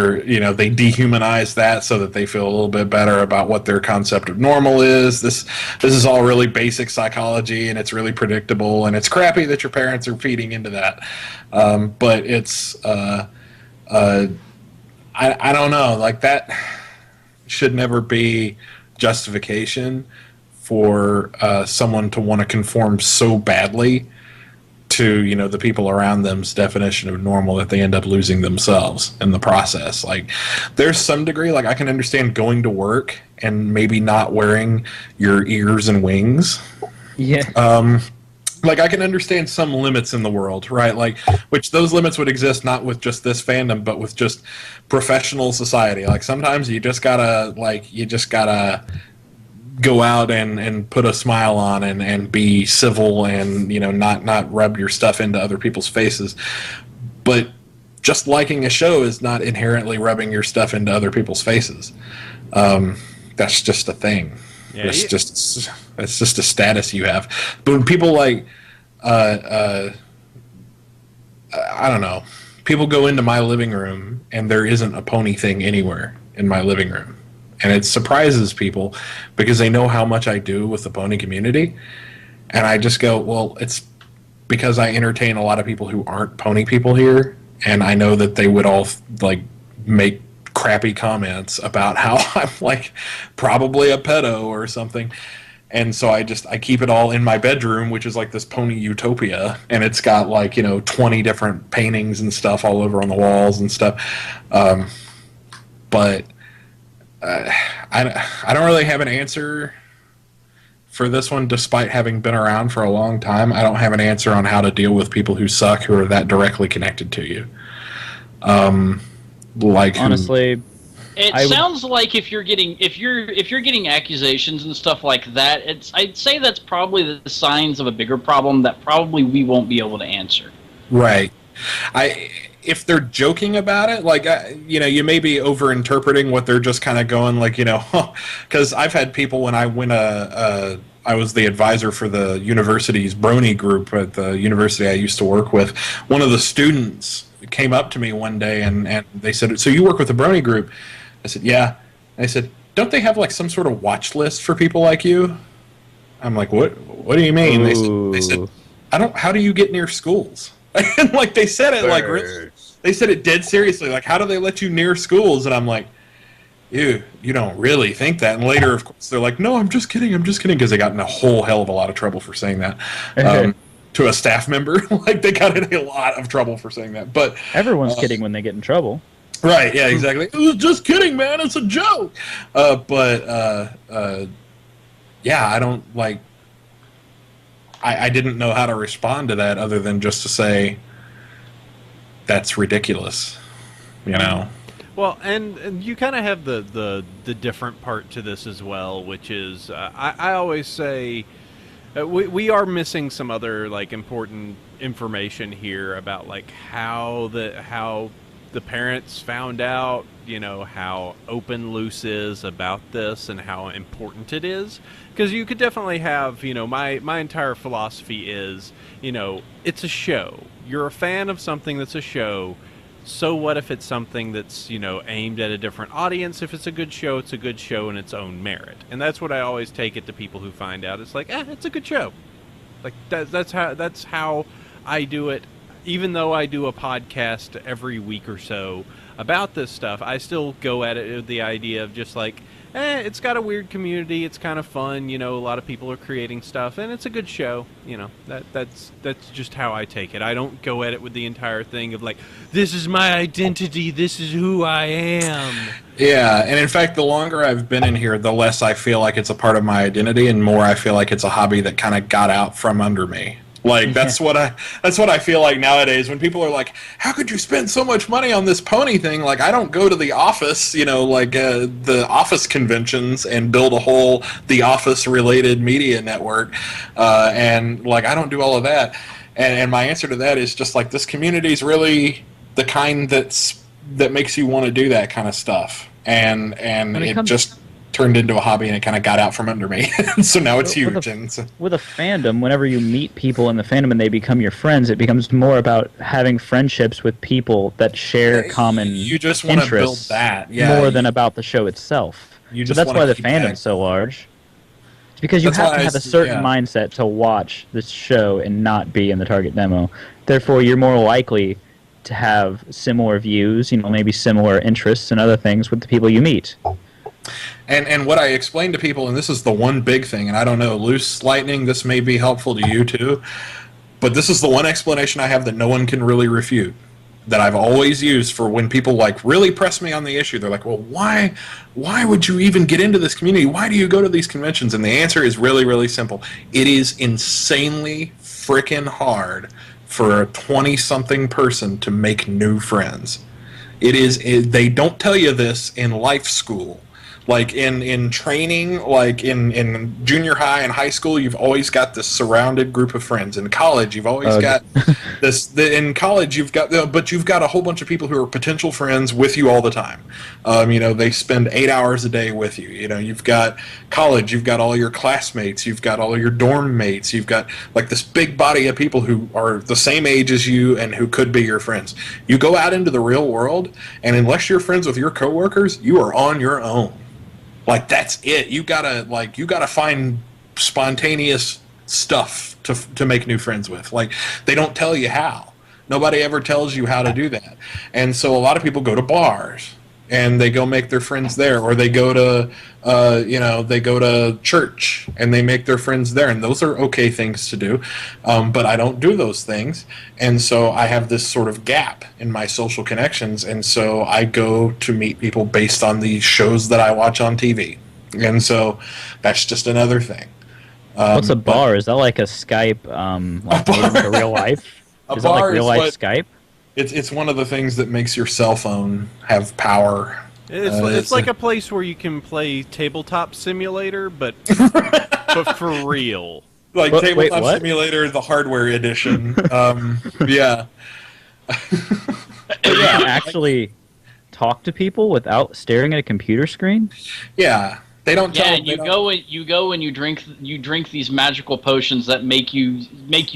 dehumanize that so that they feel a little bit better about what their concept of normal is. This is all really basic psychology, and it's really predictable, and it's crappy that your parents are feeding into that. But it's I don't know, like, that should never be justification for someone to want to conform so badly to the people around them's definition of normal that they end up losing themselves in the process. Like, there's some degree, like, I can understand going to work and maybe not wearing your ears and wings. Yeah. Like, I can understand some limits in the world, right? Like, which those limits would exist not with just this fandom, but with just professional society. Like, sometimes you just gotta go out and put a smile on and be civil and, not rub your stuff into other people's faces. But just liking a show is not inherently rubbing your stuff into other people's faces. That's just a thing. Yeah, it's just a status you have. But when people I don't know, people go into my living room and there isn't a pony thing anywhere in my living room, and it surprises people because they know how much I do with the pony community, and I just go, well, it's because I entertain a lot of people who aren't pony people here, and I know that they would all make crappy comments about how I'm probably a pedo or something. And so I keep it all in my bedroom, which is like this pony utopia, and it's got 20 different paintings and stuff all over on the walls and stuff. But I don't really have an answer for this one, despite having been around for a long time. I don't have an answer on how to deal with people who suck, who are that directly connected to you. Honestly, it sounds like if you're getting accusations and stuff like that, I'd say that's probably the signs of a bigger problem that probably we won't be able to answer. Right. If they're joking about it, you may be overinterpreting what they're just kind of going because I've had people when I I was the advisor for the university's Brony group at the university I used to work with. One of the students came up to me one day and they said, "So you work with the Brony group?" I said, "Yeah." And they said, "Don't they have some sort of watch list for people like you?" I'm like, What do you mean?" They said, "How do you get near schools?" And they said it they said it dead seriously. How do they let you near schools? And I'm like, you don't really think that. And later, of course, they're like, "No, I'm just kidding, because they got in a whole hell of a lot of trouble for saying that. To a staff member. They got in a lot of trouble for saying that. But everyone's kidding when they get in trouble. Right, yeah, exactly. It was just kidding, man. It's a joke. Yeah, I don't, I didn't know how to respond to that other than just to say, that's ridiculous. You know. Well, and you kind of have the different part to this as well, which is I always say we are missing some other like important information here about like how the parents found out, you know, how open Luce is about this and how important it is. Because you could definitely have, you know, my entire philosophy is, you know, it's a show. You're a fan of something that's a show. So what if it's something that's, you know, aimed at a different audience? If it's a good show, it's a good show in its own merit. And that's what I always take it to people who find out. It's like, it's a good show. Like that's how I do it. Even though I do a podcast every week or so about this stuff, I still go at it with the idea of just like, it's got a weird community, it's kind of fun, you know, a lot of people are creating stuff, and it's a good show, you know. That's just how I take it. I don't go at it with the entire thing of like, this is my identity, this is who I am. Yeah, and in fact, the longer I've been in here, the less I feel like it's a part of my identity, and more I feel like it's a hobby that kind of got out from under me. Like that's what I feel like nowadays when people are like, how could you spend so much money on this pony thing? Like, I don't go to the office, you know, like the office conventions and build a whole the office related media network, and like I don't do all of that. And my answer to that is just like, this community is really the kind that makes you want to do that kind of stuff, and it just turned into a hobby, and it kind of got out from under me. So now it's huge. With a fandom, whenever you meet people in the fandom and they become your friends, it becomes more about having friendships with people that share common you just want to build that, more than about the show itself. So that's why the fandom's so large. It's because you have to have a certain mindset to watch this show and not be in the target demo. Therefore, you're more likely to have similar views, you know, maybe similar interests and other things with the people you meet. And what I explain to people, and this is the one big thing, and I don't know, Loose Lightning, this may be helpful to you too, but this is the one explanation I have that no one can really refute, that I've always used for when people like really press me on the issue. They're like, well, why would you even get into this community? Why do you go to these conventions? And the answer is really, really simple. It is insanely freaking hard for a 20-something person to make new friends. They don't tell you this in life school. Like in training, like in junior high and high school, you've always got this surrounded group of friends. In college, you've always got this. In college, you've got a whole bunch of people who are potential friends with you all the time. You know, they spend 8 hours a day with you. You know, you've got college, you've got all your classmates, you've got all your dorm mates, you've got like this big body of people who are the same age as you and who could be your friends. You go out into the real world, and unless you're friends with your coworkers, you are on your own. Like, that's it. You gotta find spontaneous stuff to make new friends with. Like, they don't tell you how. Nobody ever tells you how to do that. And so a lot of people go to bars and they go make their friends there, or they go to they go to church and they make their friends there, and those are okay things to do. But I don't do those things, and so I have this sort of gap in my social connections, and so I go to meet people based on the shows that I watch on TV, and so that's just another thing. What's a bar? Is that like a Skype, like made into real life? Is that like real life Skype? It's one of the things that makes your cell phone have power. It's like a place where you can play Tabletop Simulator, but for real. Like Tabletop Simulator, the hardware edition. Yeah. You can actually talk to people without staring at a computer screen? Yeah. They don't tell. Yeah, and you go and you drink these magical potions that make you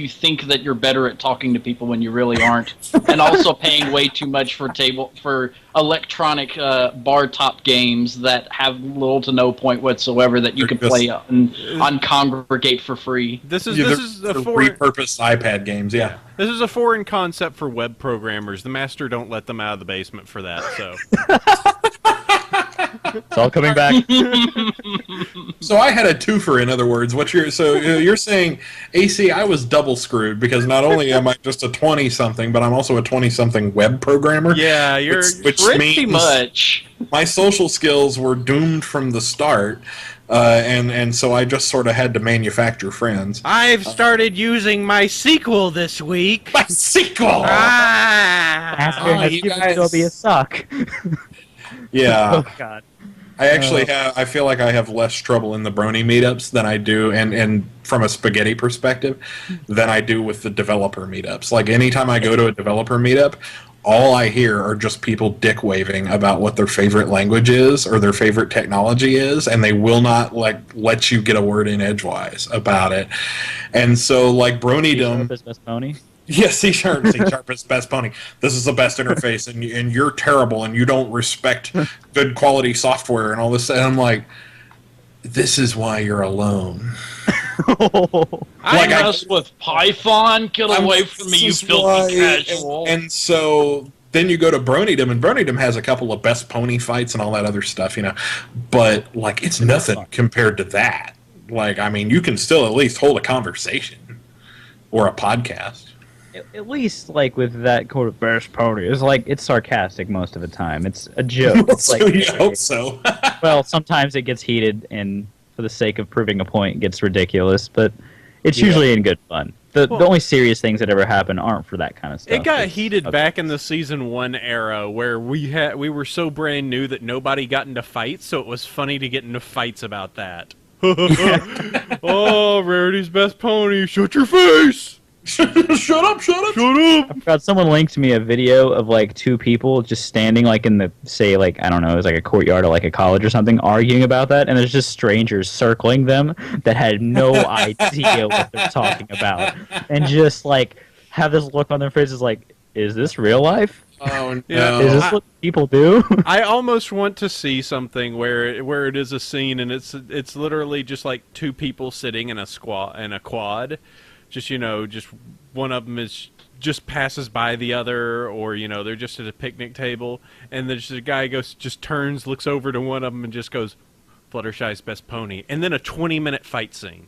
think that you're better at talking to people when you really aren't, and also paying way too much for electronic bar top games that have little to no point whatsoever that you can play on Congregate for free. This is a repurposed iPad games. Yeah. This is a foreign concept for web programmers. The master don't let them out of the basement for that. So. It's all coming back. So I had a twofer, in other words. You're saying, AC, I was double screwed because not only am I just a 20-something, but I'm also a 20-something web programmer. Yeah, you're which pretty means much. my social skills were doomed from the start, and so I just sort of had to manufacture friends. I've started using MySQL this week. MySQL! Master has you given guys- Toby a sock. Yeah. Oh God. I actually I feel like I have less trouble in the Brony meetups than I do, and from a spaghetti perspective, than I do with the developer meetups. Like, anytime I go to a developer meetup, all I hear are just people dick waving about what their favorite language is or their favorite technology is, and they will not let you get a word in edgewise about it. And so, like, Bronydom. Best pony. Yeah, C Sharp is best pony. This is the best interface, and you're terrible, and you don't respect good quality software and all this. And I'm like, this is why you're alone. I mess with Python. Get away from me, you filthy casual. And so then you go to Bronydom, and Bronydom has a couple of best pony fights and all that other stuff, But, like, it's nothing compared to that. Like, I mean, you can still at least hold a conversation or a podcast. At least, like, with that quote of best pony, it's sarcastic most of the time. It's a joke. It's So you hope so. Well, sometimes it gets heated, and for the sake of proving a point, it gets ridiculous. But it's usually in good fun. The only serious things that ever happen aren't for that kind of stuff. It got heated back in the Season 1 era where we were so brand new that nobody got into fights, so it was funny to get into fights about that. Oh, Rarity's best pony, shut your face! Shut up! I've got someone linked me a video of like two people just standing like in the I don't know, it was like a courtyard or like a college or something arguing about that, and there's just strangers circling them that had no idea what they're talking about, and just like have this look on their faces like, is this real life? Oh no! Yeah. Is this what people do? I almost want to see something where it is a scene and it's literally just like two people sitting in a quad. Just, just one of them just passes by the other, or, they're just at a picnic table, and there's a guy just turns, looks over to one of them, and just goes, Fluttershy's best pony. And then a 20-minute fight scene.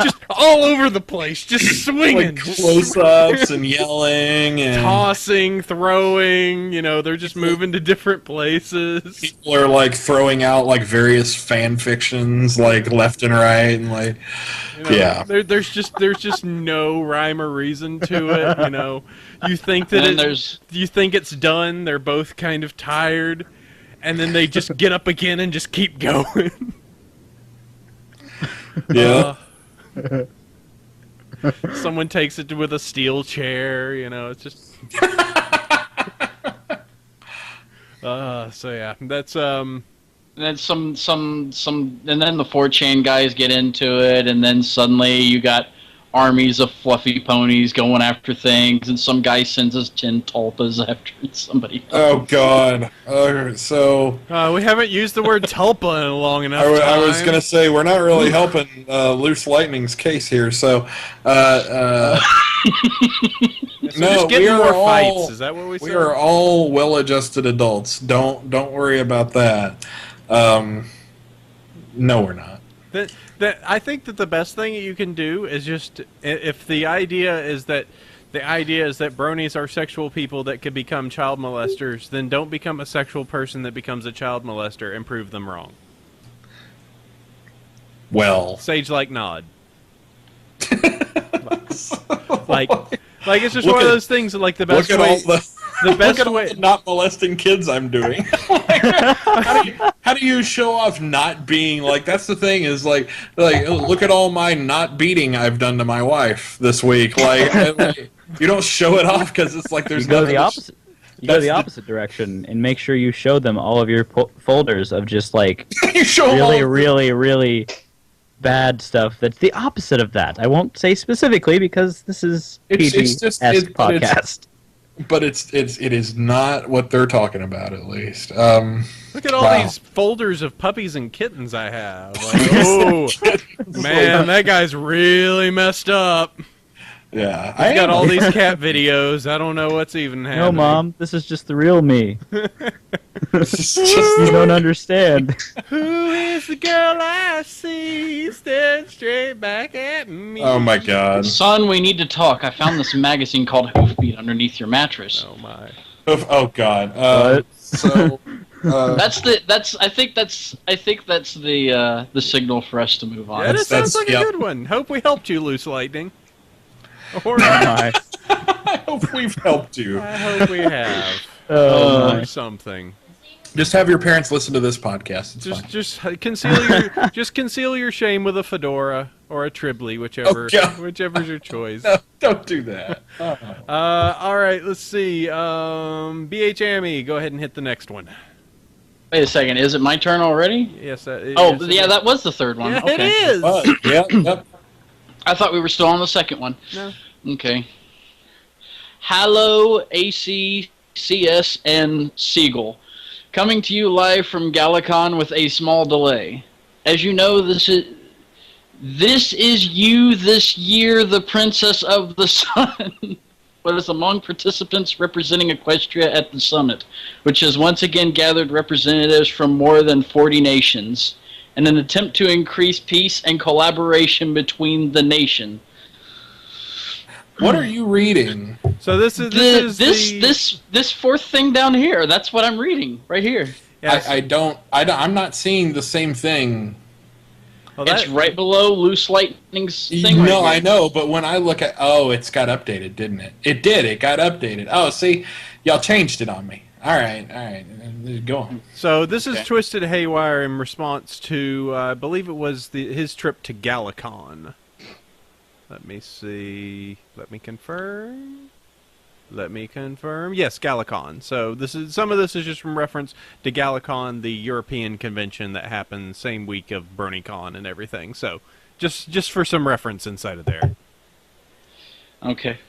Just all over the place, just swinging. Like close-ups and yelling and tossing, throwing, they're just moving to different places. People are like throwing out like various fan fictions like left and right, and like there's just no rhyme or reason to it. You think that you think it's done, they're both kind of tired, and then they just get up again and just keep going. Yeah. Someone takes it with a steel chair, it's just so yeah, that's And then some and then the 4chan guys get into it, and then suddenly you got armies of fluffy ponies going after things, and some guy sends us 10 tulpas after somebody else. Oh God! So we haven't used the word tulpa in long enough. I was gonna say we're not really helping Loose Lightning's case here. So So just get more fights. Is that what we said? We are all well-adjusted adults. Don't worry about that. No, we're not. I think that the best thing you can do is just, if the idea is that bronies are sexual people that could become child molesters, then don't become a sexual person that becomes a child molester and prove them wrong. Well, Sage-like nod. like it's just one of those things. Like the best way. The best way. All the not molesting kids I'm doing. How do you show off not being like? That's the thing is like look at all my not beating I've done to my wife this week. Like you don't show it off because it's like there's you go the opposite. You go the opposite direction and make sure you show them all of your folders of just like you show really bad stuff. That's the opposite of that. I won't say specifically because this is PG-esque podcast. But it is not what they're talking about, at least. Look at all these folders of puppies and kittens I have. Like, oh, man, that guy's really messed up. Yeah. He's got all these cat videos. I don't know what's even happening. No, Mom, this is just the real me. It's You don't understand. Who is the girl I see staring straight back at me? Oh my god. Son, we need to talk. I found this magazine called Hoofbeat underneath your mattress. Oh my. Oh god. What? So I think that's the signal for us to move on. Yeah, that sounds like yep. a good one. Hope we helped you, Loose Lightning. Or Oh my. I hope we've helped you. I hope we have. Oh Or my. something. Just have your parents listen to this podcast. It's fine. Just conceal your shame with a fedora or a tribly, whichever's your choice. No, don't do that. All right, let's see. BHHammy, go ahead and hit the next one. Wait a second, is it my turn already? Yes. Oh, yeah, that was the third one. Yeah, Okay. it is. Yep. I thought we were still on the second one. No. Okay. Hallo, AC, CS, and Siegel. Coming to you live from Galacon with a small delay. As you know, this is you this year, the Princess of the Sun. But is among participants representing Equestria at the summit, which has once again gathered representatives from more than 40 nations, in an attempt to increase peace and collaboration between the nation. What are you reading? So this This fourth thing down here. That's what I'm reading right here. Yes. I'm not seeing the same thing. Well, It's right below Loose Lightning's thing. No, right I know, but when I look at it's got updated, didn't it? It did. It got updated. Oh, see, y'all changed it on me. All right. Go on. So this is Okay. Twisted Haywire in response to, I believe it was his trip to Galacon. Let me see. Let me confirm. Yes, Galacon. So some of this is just from reference to Galacon, the European convention that happened same week of BronyCon and everything. So just for some reference inside of there. Okay.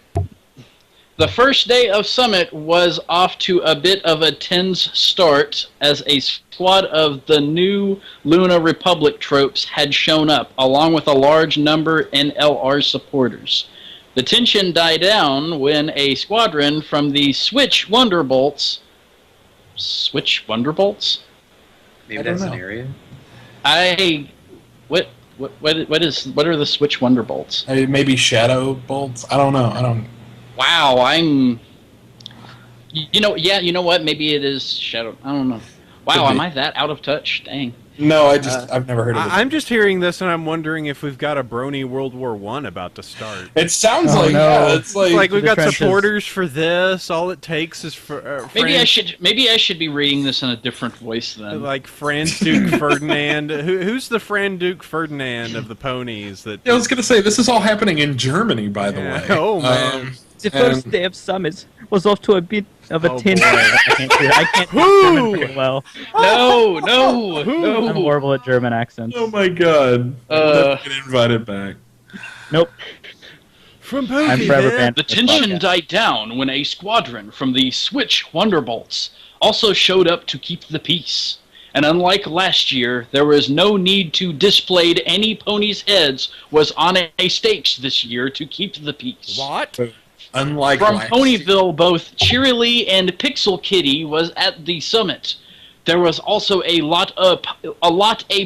The first day of Summit was off to a bit of a tense start as a squad of the new Luna Republic tropes had shown up, along with a large number NLR supporters. The tension died down when a squadron from the Switch Wonderbolts... Maybe I don't that's an know. area. What are the Switch Wonderbolts? Maybe shadow bolts. I don't know. Wow, I'm... You know what? Maybe it is Shadow... I don't know. Wow, Could be. am I that out of touch? Dang. No, I've never heard of it. I'm just hearing this and I'm wondering if we've got a Brony World War I about to start. It sounds Oh, like no. it's like, Like we've the got trenches. supporters for this. All it takes is for Maybe I should be reading this in a different voice then. like Franz Duke Ferdinand. Who's the Fran Duke Ferdinand of the ponies? That I was gonna say this is all happening in Germany, by the Yeah. way. Oh, man. The first day of Summit was off to a bit of a Oh, tense. boy. I can't do German very well. No. I'm horrible at German accents. Oh my god! Get invited back. Nope. from I'm forever Ponyville. banned. The tension died down when a squadron from the Switch Wonderbolts also showed up to keep the peace. And unlike last year, there was no need to display any ponies' heads was on a stakes this year to keep the peace. What? Unlike From last Ponyville, both Cheerilee and Pixel Kitty was at the summit. There was also a lot of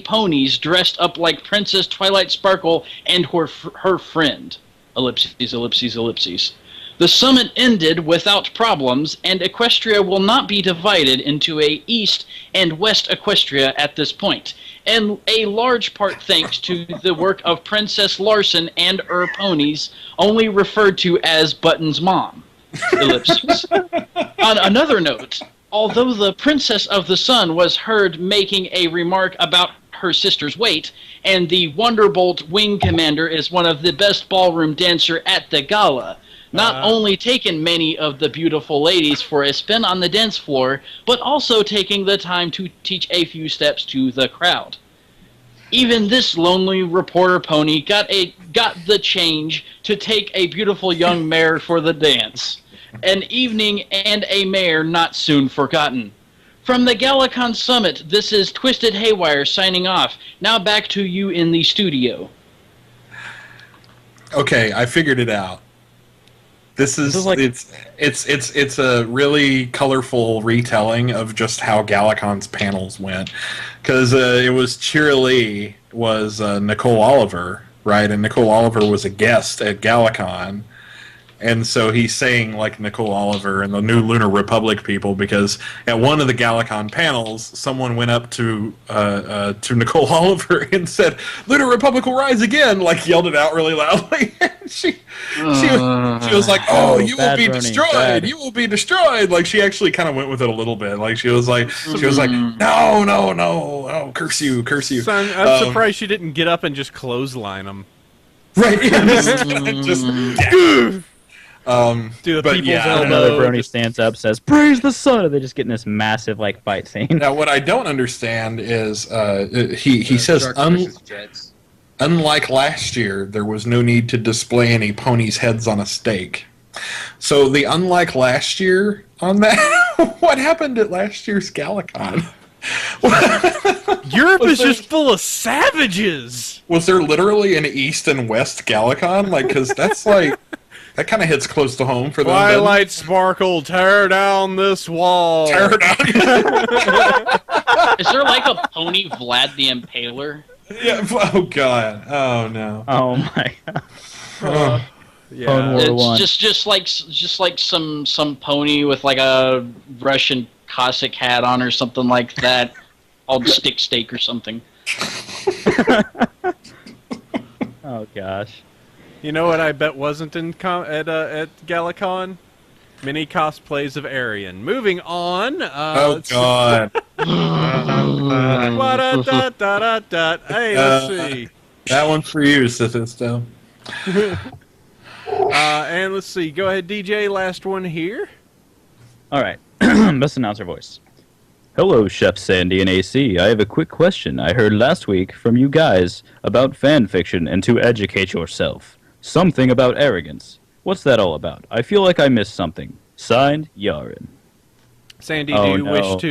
ponies dressed up like Princess Twilight Sparkle and her friend. Ellipses, ellipses, ellipses. The summit ended without problems, and Equestria will not be divided into a East and West Equestria at this point, and a large part thanks to the work of Princess Larson and her ponies, only referred to as Button's mom. Ellipses. On another note, although the Princess of the Sun was heard making a remark about her sister's weight, and the Wonderbolt Wing Commander is one of the best ballroom dancer at the gala, not only taken many of the beautiful ladies for a spin on the dance floor, but also taking the time to teach a few steps to the crowd. Even this lonely reporter pony got the change to take a beautiful young mare for the dance. An evening and a mare not soon forgotten. From the Galacon Summit, this is Twisted Haywire signing off. Now back to you in the studio. Okay, I figured it out. This is like- it's a really colorful retelling of just how Galacon's panels went, because it was Cheerilee was Nicole Oliver, right? And Nicole Oliver was a guest at Galacon. And so he's saying like Nicole Oliver and the new Lunar Republic people, because at one of the Galacon panels, someone went up to Nicole Oliver and said, "Lunar Republic will rise again!" Like yelled it out really loudly. And she was like, "Oh, you will bad, be Brony, destroyed! bad. You will be destroyed!" Like she actually kind of went with it a little bit. Like she was like, "No, curse you, curse you." Son, I'm surprised she didn't get up and just clothesline him. Right? Yeah, just yeah. Do the But people's yeah, elbow. Another Brony stands up, says, "Praise the sun!" And they just get in this massive like fight scene. Now, what I don't understand is he says, Sharks versus Jets. unlike last year, there was no need to display any ponies' heads on a stake. So the unlike last year on that, what happened at last year's Galacon? Europe Was is there- just full of savages. Was there literally an East and West Galacon? Like, because that's like, that kind of hits close to home for them. doesn't it? Twilight Sparkle, tear down this wall. Tear it down. Is there like a pony Vlad the Impaler? Yeah, oh god, oh no. Oh my god. Oh. Yeah. Phone war. One. It's just like some pony with like a Russian Cossack hat on or something like that, called Stick Steak or something. Oh gosh. You know what I bet wasn't in at Galacon? Mini cosplays of Aryan. Moving on. Oh let's- god. Wa-da-da-da-da-da. Hey, let's see. That one's for you, Sithisto. And let's see. Go ahead, DJ. Last one here. All right. Best announcer voice. Hello, Chef Sandy and AC. I have a quick question. I heard last week from you guys about fan fiction and to educate yourself. Something about arrogance. What's that all about? I feel like I missed something. Signed, Yaren. Sandy, Oh, do you no. wish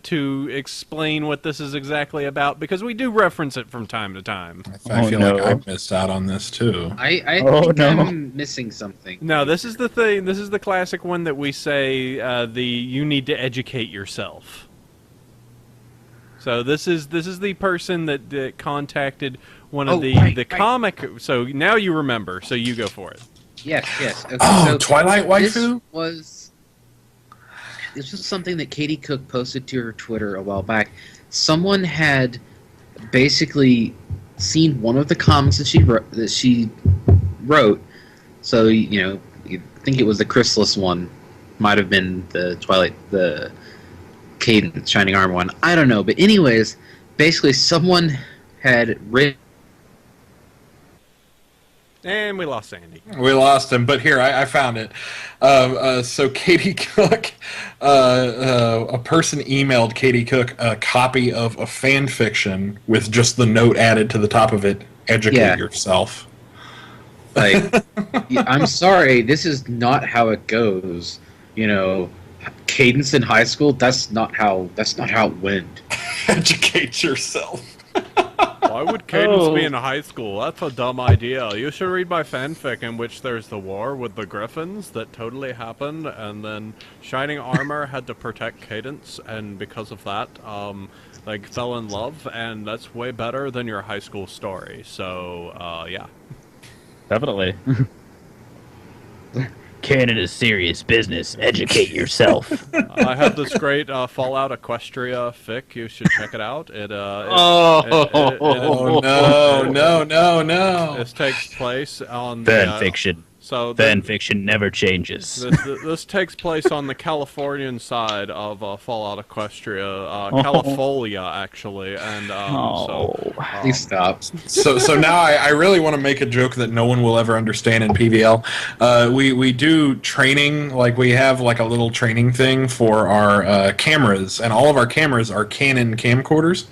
to explain what this is exactly about? Because we do reference it from time to time. I Oh, feel no. like I missed out on this too. I Oh, think no. I'm missing something. No, this is the thing. This is the classic one that we say you need to educate yourself. So this is the person that contacted one of Oh, the right. comic. So now you remember. So you go for it. Yes. Okay, Oh, so Twilight this waifu? was something that Katie Cook posted to her Twitter a while back. Someone had basically seen one of the comics that she wrote. So you think it was the Chrysalis one, might have been the Twilight, the Cadence Shining Armor one. I don't know, but anyways, basically someone had written. And we lost Sandy. We lost him, but here, I found it. So Katie Cook, a person emailed Katie Cook a copy of a fan fiction with just the note added to the top of it, educate Yeah. yourself. Like, I'm sorry, this is not how it goes. Cadence in high school, that's not how it went. Educate yourself. Why would Cadence be in high school? That's a dumb idea. You should read my fanfic in which there's the war with the Griffins that totally happened, and then Shining Armor had to protect Cadence, and because of that, fell in love, and that's way better than your high school story. So, yeah. Definitely. Canon is serious business. Educate yourself. I have this great Fallout Equestria fic. You should check it out. Oh no! This takes place on Fan fiction. So Fan fiction never changes. This takes place on the Californian side of Fallout Equestria, California actually, and Please stop. So now I really want to make a joke that no one will ever understand in PVL. We do training, like we have like a little training thing for our cameras, and all of our cameras are Canon camcorders,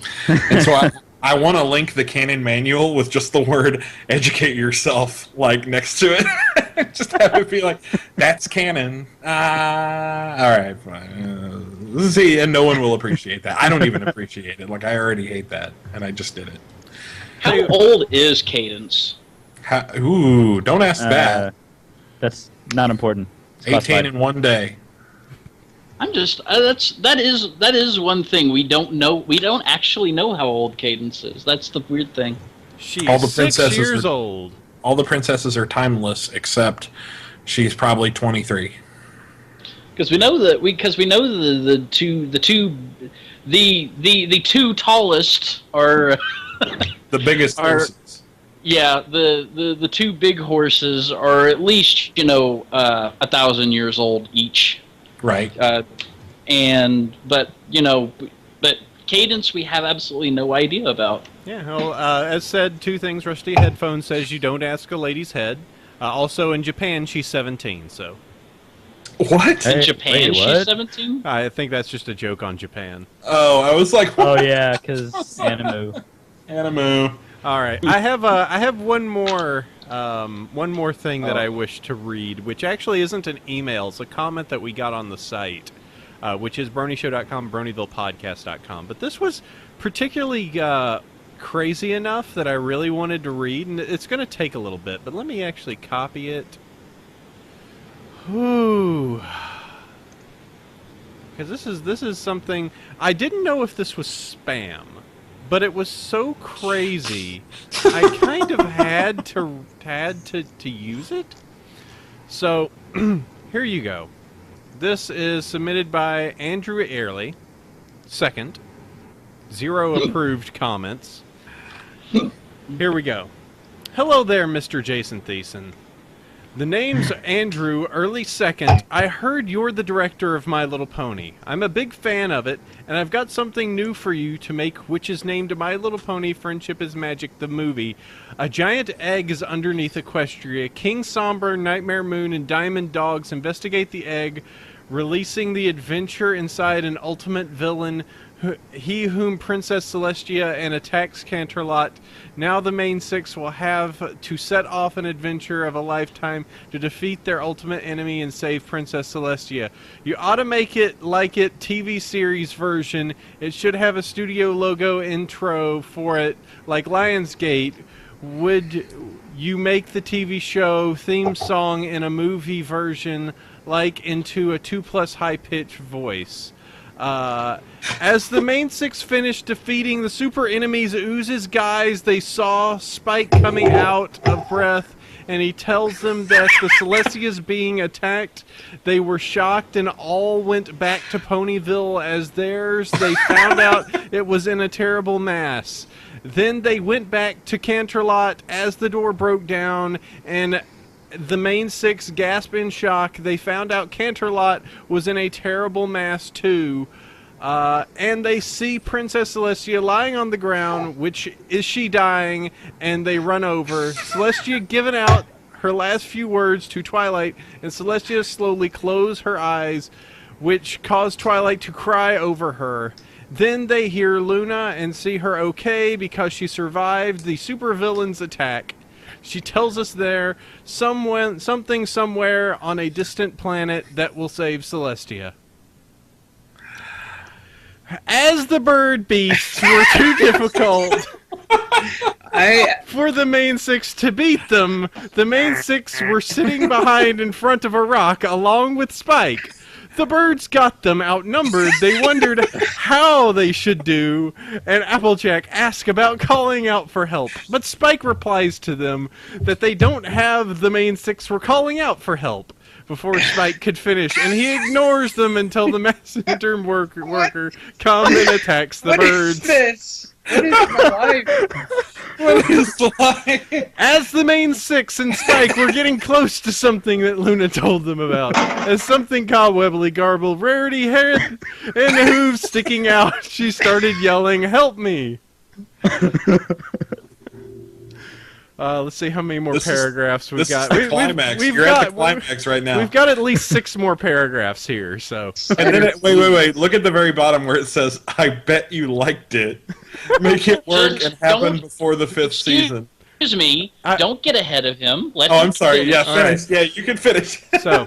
and so I want to link the Canon manual with just the word "educate yourself" like next to it. Just have it be like, "That's Canon." All right, fine. See, and no one will appreciate that. I don't even appreciate it. Like I already hate that, and I just did it. How old is Cadence? Ooh, don't ask that. That's Not important. It's 18 classified. in one day. I'm just that is one thing we don't know. We don't actually know how old Cadence is. That's the weird thing. She's All the 6 princesses years are- old. All the princesses are timeless, except she's probably 23. Because we know that the two tallest are The biggest horses. yeah the two big horses are at least 1,000 years old each. Right. But Cadence we have absolutely no idea about. Yeah, well, as said, 2 things. Rusty Headphones says you don't ask a lady's head. Also, in Japan, she's 17, so... What? Hey, In Japan, wait, she's what? 17? I think that's just a joke on Japan. Oh, I was like, Oh yeah, because anime. Animu. All right, I have one more thing that I wish to read, which actually isn't an email. It's a comment that we got on the site, which is BronyShow.com, BronyvillePodcast.com. But this was particularly crazy enough that I really wanted to read, and it's going to take a little bit. But let me actually copy it. Ooh. Because this is something I didn't know if this was spam, but it was so crazy I kind of had to use it. So here you go. This is submitted by Andrew Airley. Second, 0 approved comments. Here we go. Hello there, Mr. Jason Thiessen. The name's Andrew, early second. I heard you're the director of My Little Pony. I'm a big fan of it, and I've got something new for you to make, which is named My Little Pony Friendship is Magic, the movie. A giant egg is underneath Equestria. King Somber, Nightmare Moon, and Diamond Dogs investigate the egg, releasing the adventure inside an ultimate villain, he whom Princess Celestia, and attacks Canterlot. Now the main 6 will have to set off an adventure of a lifetime to defeat their ultimate enemy and save Princess Celestia. You ought to make it like it TV series version. It should have a studio logo intro for it, like Lionsgate. Would you make the TV show theme song in a movie version, like into a 2+ high-pitched voice? As the main 6 finish defeating the super enemies Ooze's guys, they saw Spike coming out of breath, and he tells them that the Celestia's being attacked. They were shocked and all went back to Ponyville as theirs. They found out it was in a terrible mass. Then they went back to Canterlot as the door broke down, and the main 6 gasp in shock. They found out Canterlot was in a terrible mass too. And they see Princess Celestia lying on the ground, which is she dying, and they run over. Celestia giving out her last few words to Twilight, and Celestia slowly closed her eyes, which caused Twilight to cry over her. Then they hear Luna and see her okay because she survived the supervillain's attack. She tells us there something somewhere on a distant planet that will save Celestia. As the bird beasts were too difficult for the main 6 to beat them, the main 6 were sitting behind in front of a rock along with Spike. The birds got them outnumbered. They wondered how they should do, and Applejack asked about calling out for help. But Spike replies to them that they don't have the main 6 for calling out for help before Spike could finish, and he ignores them until the messenger worker comes and attacks the birds. What is this? What is my life? What is the lie? As the main 6 and Spike were getting close to something that Luna told them about, as something cobwebbly garbled, rarity head and hooves sticking out, she started yelling, "Help me!" Let's see how many more paragraphs we've got. This is the climax. You're at the climax right now. We've got at least 6 more paragraphs here, so... And then wait. Look at the very bottom where it says, "I bet you liked it. Make it work and happen before the 5th season." Excuse me. Don't get ahead of him. Let Oh, him I'm sorry. finish. Yeah, finish. Yeah, you can finish. So,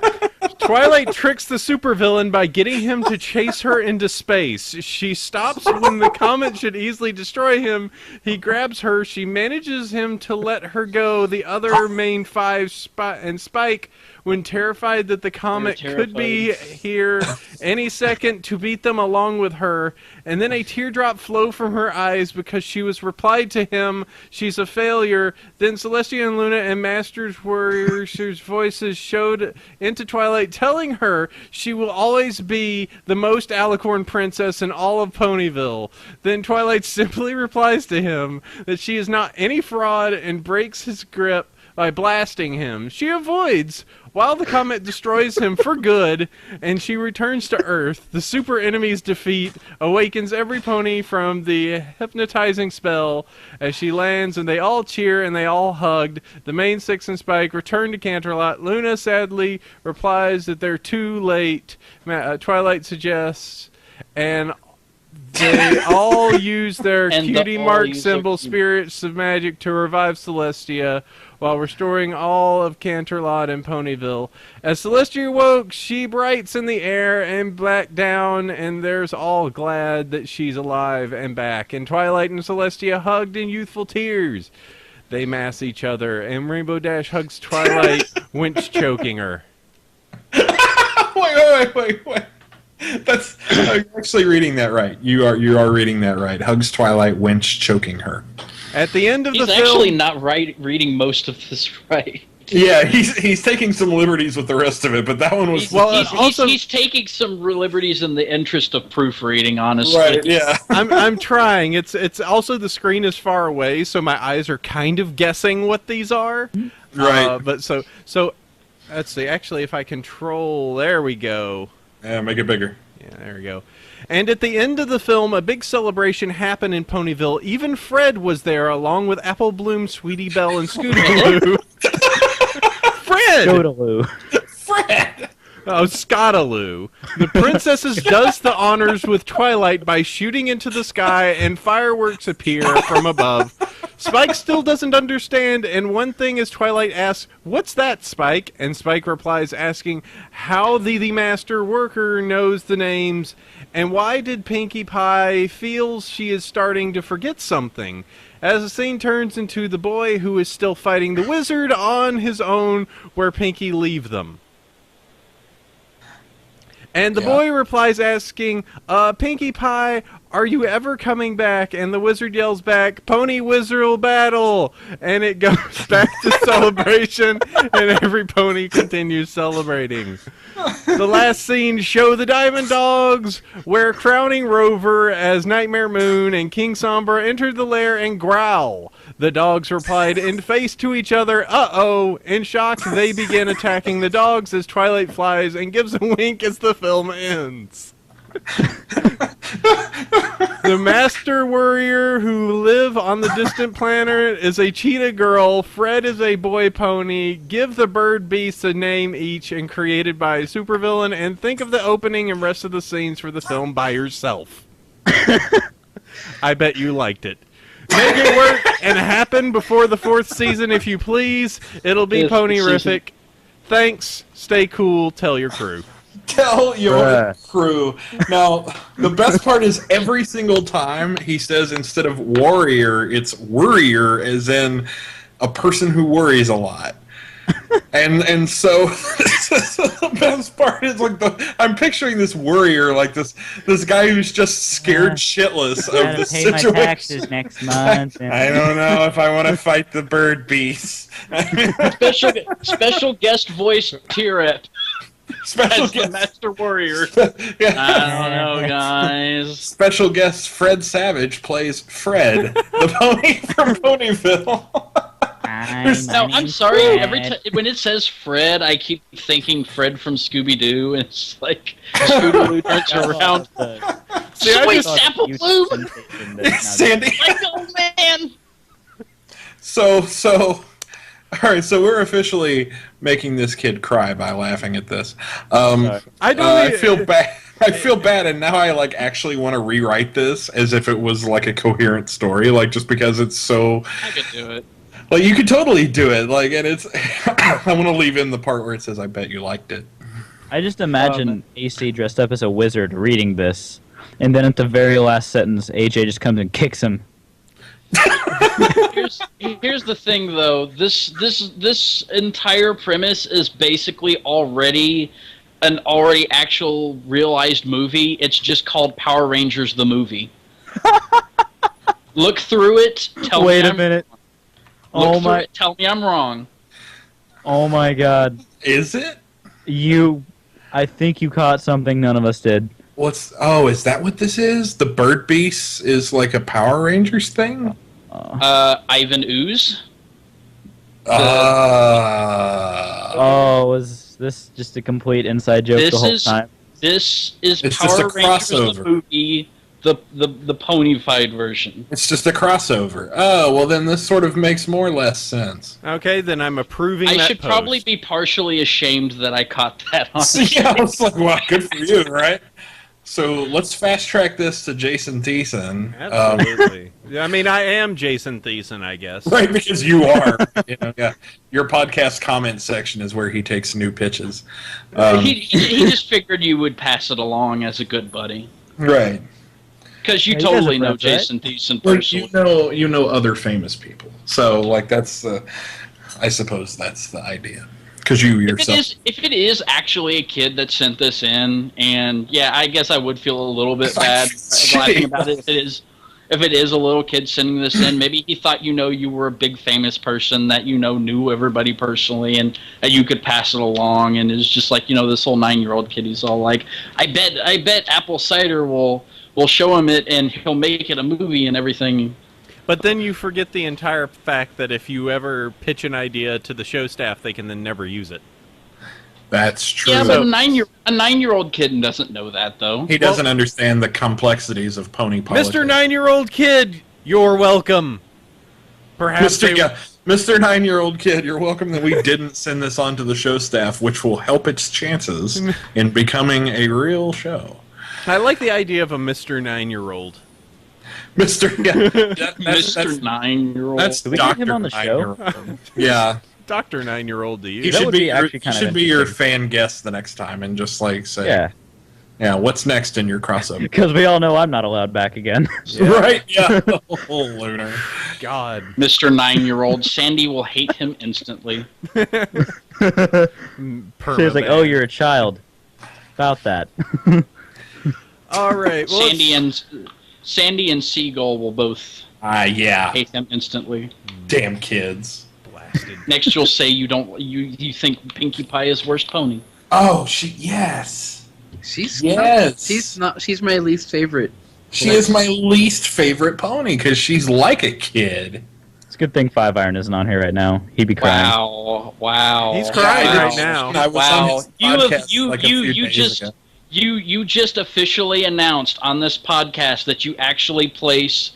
Twilight tricks the supervillain by getting him to chase her into space. She stops when the comet should easily destroy him. He grabs her. She manages him to let her go. The other main 5 and Spike when terrified that the comet could be here any second to beat them along with her, and then a teardrop flowed from her eyes because she was replied to him, she's a failure. Then Celestia and Luna and Masters Warriors' voices showed into Twilight telling her she will always be the most alicorn princess in all of Ponyville. Then Twilight simply replies to him that she is not any fraud and breaks his grip by blasting him. She avoids while the comet destroys him for good, and she returns to Earth. The super enemy's defeat awakens every pony from the hypnotizing spell as she lands, and they all cheer and they all hugged. The main six and Spike return to Canterlot. Luna sadly replies that they're too late. Twilight suggests, and they all use their cutie mark symbol, spirits of magic, to revive Celestia while restoring all of Canterlot and Ponyville. As Celestia awoke, she brights in the air and back down, and there's all glad that she's alive and back. And Twilight and Celestia hugged in youthful tears. They mass each other, and Rainbow Dash hugs Twilight, winch choking her. Wait. That's I'm actually reading that right. You are reading that right. Hugs Twilight, winch choking her. At the end of the film, he's actually not reading most of this right. Yeah, he's taking some liberties with the rest of it, but that one was he's taking some liberties in the interest of proofreading. Honestly, right? Yeah, I'm trying. It's also the screen is far away, so my eyes are kind of guessing what these are. Right. But so let's see. Actually, if I control, there we go. Yeah, make it bigger. Yeah, there we go. And at the end of the film, a big celebration happened in Ponyville. Even Fred was there, along with Apple Bloom, Sweetie Belle, and Scootaloo. Fred! Scootaloo. Fred! Oh, Scottaloo. The princesses does the honors with Twilight by shooting into the sky, and fireworks appear from above. Spike still doesn't understand, and one thing is Twilight asks, "What's that, Spike?" And Spike replies asking how the master worker knows the names, and why did Pinkie Pie feels she is starting to forget something. As the scene turns into the boy who is still fighting the wizard on his own where Pinkie leave them. And the boy replies asking, Pinkie Pie, are you ever coming back? And the wizard yells back, Pony Wizard Battle! And it goes back to celebration, and every pony continues celebrating. The last scene show the Diamond Dogs, where crowning Rover as Nightmare Moon and King Sombra enter the lair and growl. The dogs replied in face to each other, uh-oh. In shock, they begin attacking the dogs as Twilight flies and gives a wink as the film ends. The Master Warrior who live on the distant planet is a cheetah girl. Fred is a boy pony. Give the bird beasts a name each and created by a supervillain, and think of the opening and rest of the scenes for the film by yourself. I bet you liked it. Make it work and happen before the 4th season if you please. It'll be ponyrific. Thanks. Stay cool. Tell your crew. Tell your crew. Now, the best part is every single time he says instead of warrior, it's worrier, as in a person who worries a lot. And so the best part is like I'm picturing this worrier like this guy who's just scared shitless of the situation. My taxes next month. I don't know if I want to fight the bird beasts. Special guest voice T-Rep. Special guest Master Warrior. Yeah. I don't know, guys. Special guest Fred Savage plays Fred, the pony from Bronyville. No, I'm sorry. Every time when it says Fred, I keep thinking Fred from Scooby-Doo, and it's like Scooby-Doo turns around. Sweet Apple Bloom! Sandy. Like, oh, man! So, all right, so we're officially making this kid cry by laughing at this. I feel bad. I feel bad, and now I actually want to rewrite this as if it was like a coherent story, just because it's so. I could do it. You could totally do it. And it's. I want to leave in the part where it says, "I bet you liked it." I just imagine AC dressed up as a wizard reading this, and then at the very last sentence, AJ just comes and kicks him. Here's the thing, though. This entire premise is basically already an actual realized movie. It's just called Power Rangers the movie. Look through it. Wait a minute. Look through it. Tell me I'm wrong. Oh my God. Is it? I think you caught something none of us did. Is that what this is? The Bird Beast is like a Power Rangers thing? Ivan Ooze. Was this just a complete inside joke the whole time? This is It's Power just a Rangers crossover. the movie, the ponified version. It's just a crossover. Oh, well then this sort of makes more or less sense. Okay, then I'm approving I that should post. probably be partially ashamed that I caught that on. Yeah, I was like, wow, good for you, right? So let's fast track this to Jason Thiessen. Absolutely. I mean, I am Jason Thiessen, I guess. Right, because you are. Yeah. Your podcast comment section is where he takes new pitches. He just figured you would pass it along as a good buddy. Right. Because you Yeah, you guys totally are know friends, right? Jason Thiessen Well, personally. you know other famous people. So, like, that's I suppose that's the idea. Because you yourself... If it is actually a kid that sent this in, and yeah, I guess I would feel a little bit bad laughing about it. If it is a little kid sending this in, maybe he thought you were a big famous person that knew everybody personally, and you could pass it along. And it's just like this whole 9-year-old kid. He's all like, I bet Apple Cider will show him it, and he'll make it a movie and everything. But then you forget the entire fact that if you ever pitch an idea to the show staff, they can then never use it. That's true. Yeah, but a 9-year-old kid doesn't know that, though. He doesn't understand the complexities of pony politics. Mr. 9-year-old kid, you're welcome. Perhaps Mr. 9-year-old kid, you're welcome that we didn't send this on to the show staff, which will help its chances in becoming a real show. I like the idea of a Mr. 9-year-old. Mr. Mr. 9-year-old. That's Did we get Dr. him on the show? 9-year-old. Yeah. Dr. 9-year-old to you. He That should would be, be actually kind of your interesting. fan guest the next time and just like say, Yeah, what's next in your crossover? because we all know I'm not allowed back again. Right? Yeah. Oh, Lunar. God. Mr. 9-year-old. Sandy will hate him instantly. She's like, "Oh, you're a child." About that. All right. Well, Sandy and Seagull will both Yeah. hate him instantly. Damn kids. blasted. Next, you'll say you think Pinkie Pie is worst pony. Oh, yes. She's She's my least favorite. She is my least favorite pony because she's like a kid. It's a good thing 5-Iron isn't on here right now. He'd be crying. Wow. He's crying Wow. right now. I was Wow. on his podcast You like a few days just ago. you just officially announced on this podcast that you actually place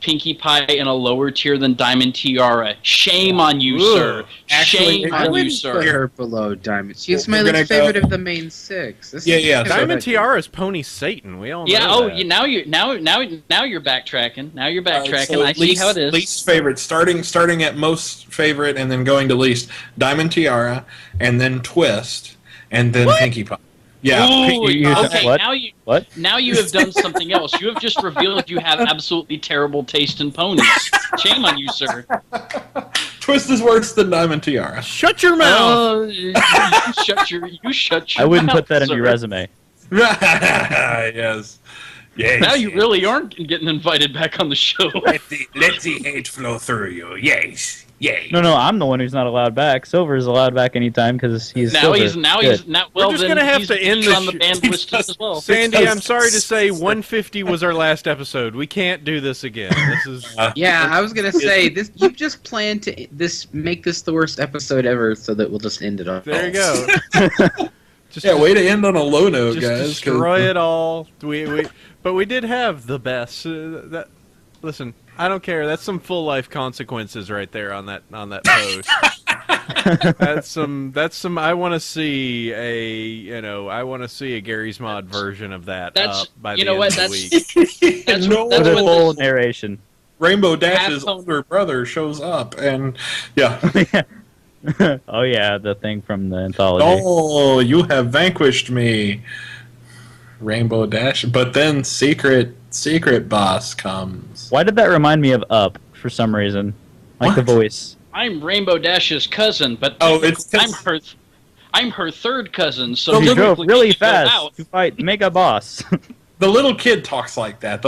Pinkie Pie in a lower tier than Diamond Tiara. Shame on you, sir. Actually, Shame I on you, wouldn't sir. put her below Diamond. She's my We're gonna least go- favorite of the main 6. Yeah. Diamond Tiara's Pony Satan. We all know Yeah. Oh, that. now you're backtracking. Now you're backtracking. So I see how it is. Least favorite, starting at most favorite, and then going to least. Diamond Tiara, and then Twist, and then Pinkie Pie. Yeah. Ooh, you- okay. what? What? Now you have done something else. You have just revealed you have absolutely terrible taste in ponies. Shame on you, sir. Twist is worse than Diamond Tiara. Shut your mouth. You shut your. I wouldn't mouth, put that in your sir. resume. Yes. Yes. Now you really aren't getting invited back on the show. Let the hate flow through you. Yes. Yay. No, I'm the one who's not allowed back. Silver is allowed back anytime because he's Now Silver. he's Good. not. Well, We're just then gonna have he's to end the on the band list as well. Sandy, I'm sorry to say 150 was our last episode. We can't do this again. This is Yeah, I was gonna say this. You just planned to make this the worst episode ever, so that we'll just end it off. there you go. Just, Yeah, way to end on a low note, just guys. destroy it all. But we did have the best. Listen, I don't care. That's some full life consequences right there on that post. That's some. I want to see a Gary's Mod version of that. That's- up by you the know end what, of the week. That's No, what With a this- full narration. Rainbow Dash's Half-tone. older brother shows up, and yeah. Oh yeah, the thing from the anthology. Oh, you have vanquished me, Rainbow Dash. But then secret boss comes. Why did that remind me of Up for some reason. Like the What? voice. I'm Rainbow Dash's cousin, but Oh, it's- I'm her third cousin. So The He little- drove really we go out. fast to fight Mega Boss. The little kid talks like that.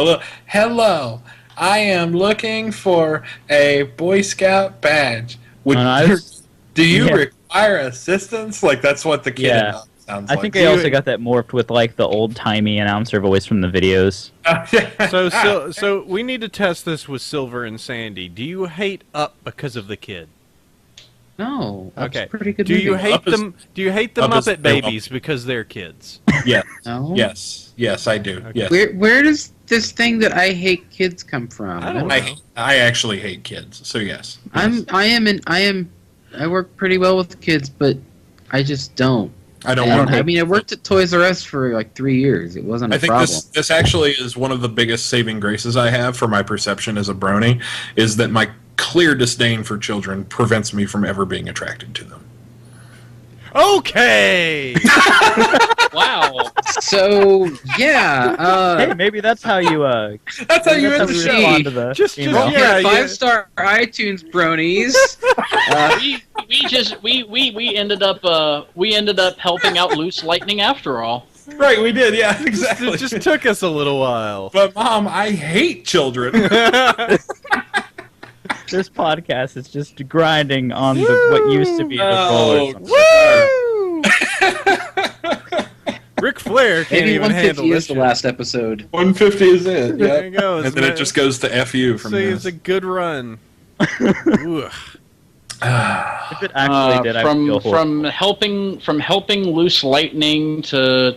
Hello, I am looking for a Boy Scout badge. Do you Yeah. require assistance? Like that's what the kid Yeah. sounds I like. think I also got that morphed with like the old-timey announcer voice from the videos. So we need to test this with Silver and Sandy. Do you hate Up because of the kid? No. That's Okay. a pretty good Do movie. you hate Up is- them? Do you hate the Up is Muppet very Babies because they're kids? yes, No. yes, I do. Okay. Yes. Where does this thing that I hate kids come from? I don't know. I actually hate kids, so yes. I work pretty well with kids, but I just don't. I don't I want to. mean, I worked at Toys R Us for like 3 years. It wasn't a I think problem. this actually is one of the biggest saving graces I have for my perception as a brony, is that my clear disdain for children prevents me from ever being attracted to them. Okay. Wow. So yeah, Hey, maybe that's how you That's how you that's end how the we show. respond to the Just email. yeah, yeah. 5-star iTunes bronies. we ended up helping out Loose Lightning after all. Right, we did, yeah, It exactly. just took us a little while. But Mom, I hate children. This podcast is just grinding on what used to be the Oh, rollers. Ric Flair can't Maybe even handle 150 this. is the shit. last episode. 150 is it. There you go. And then it just goes to FU from See, this. it's a good run. Ugh. If it actually did, I would feel horrible. from helping Loose Lightning to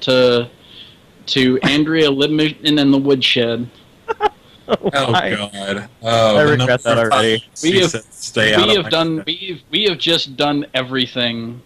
Andrea Libman in the woodshed. Oh Why? God! Oh, I the regret that number of already. times he said, "Stay out of my bed." We have just done everything.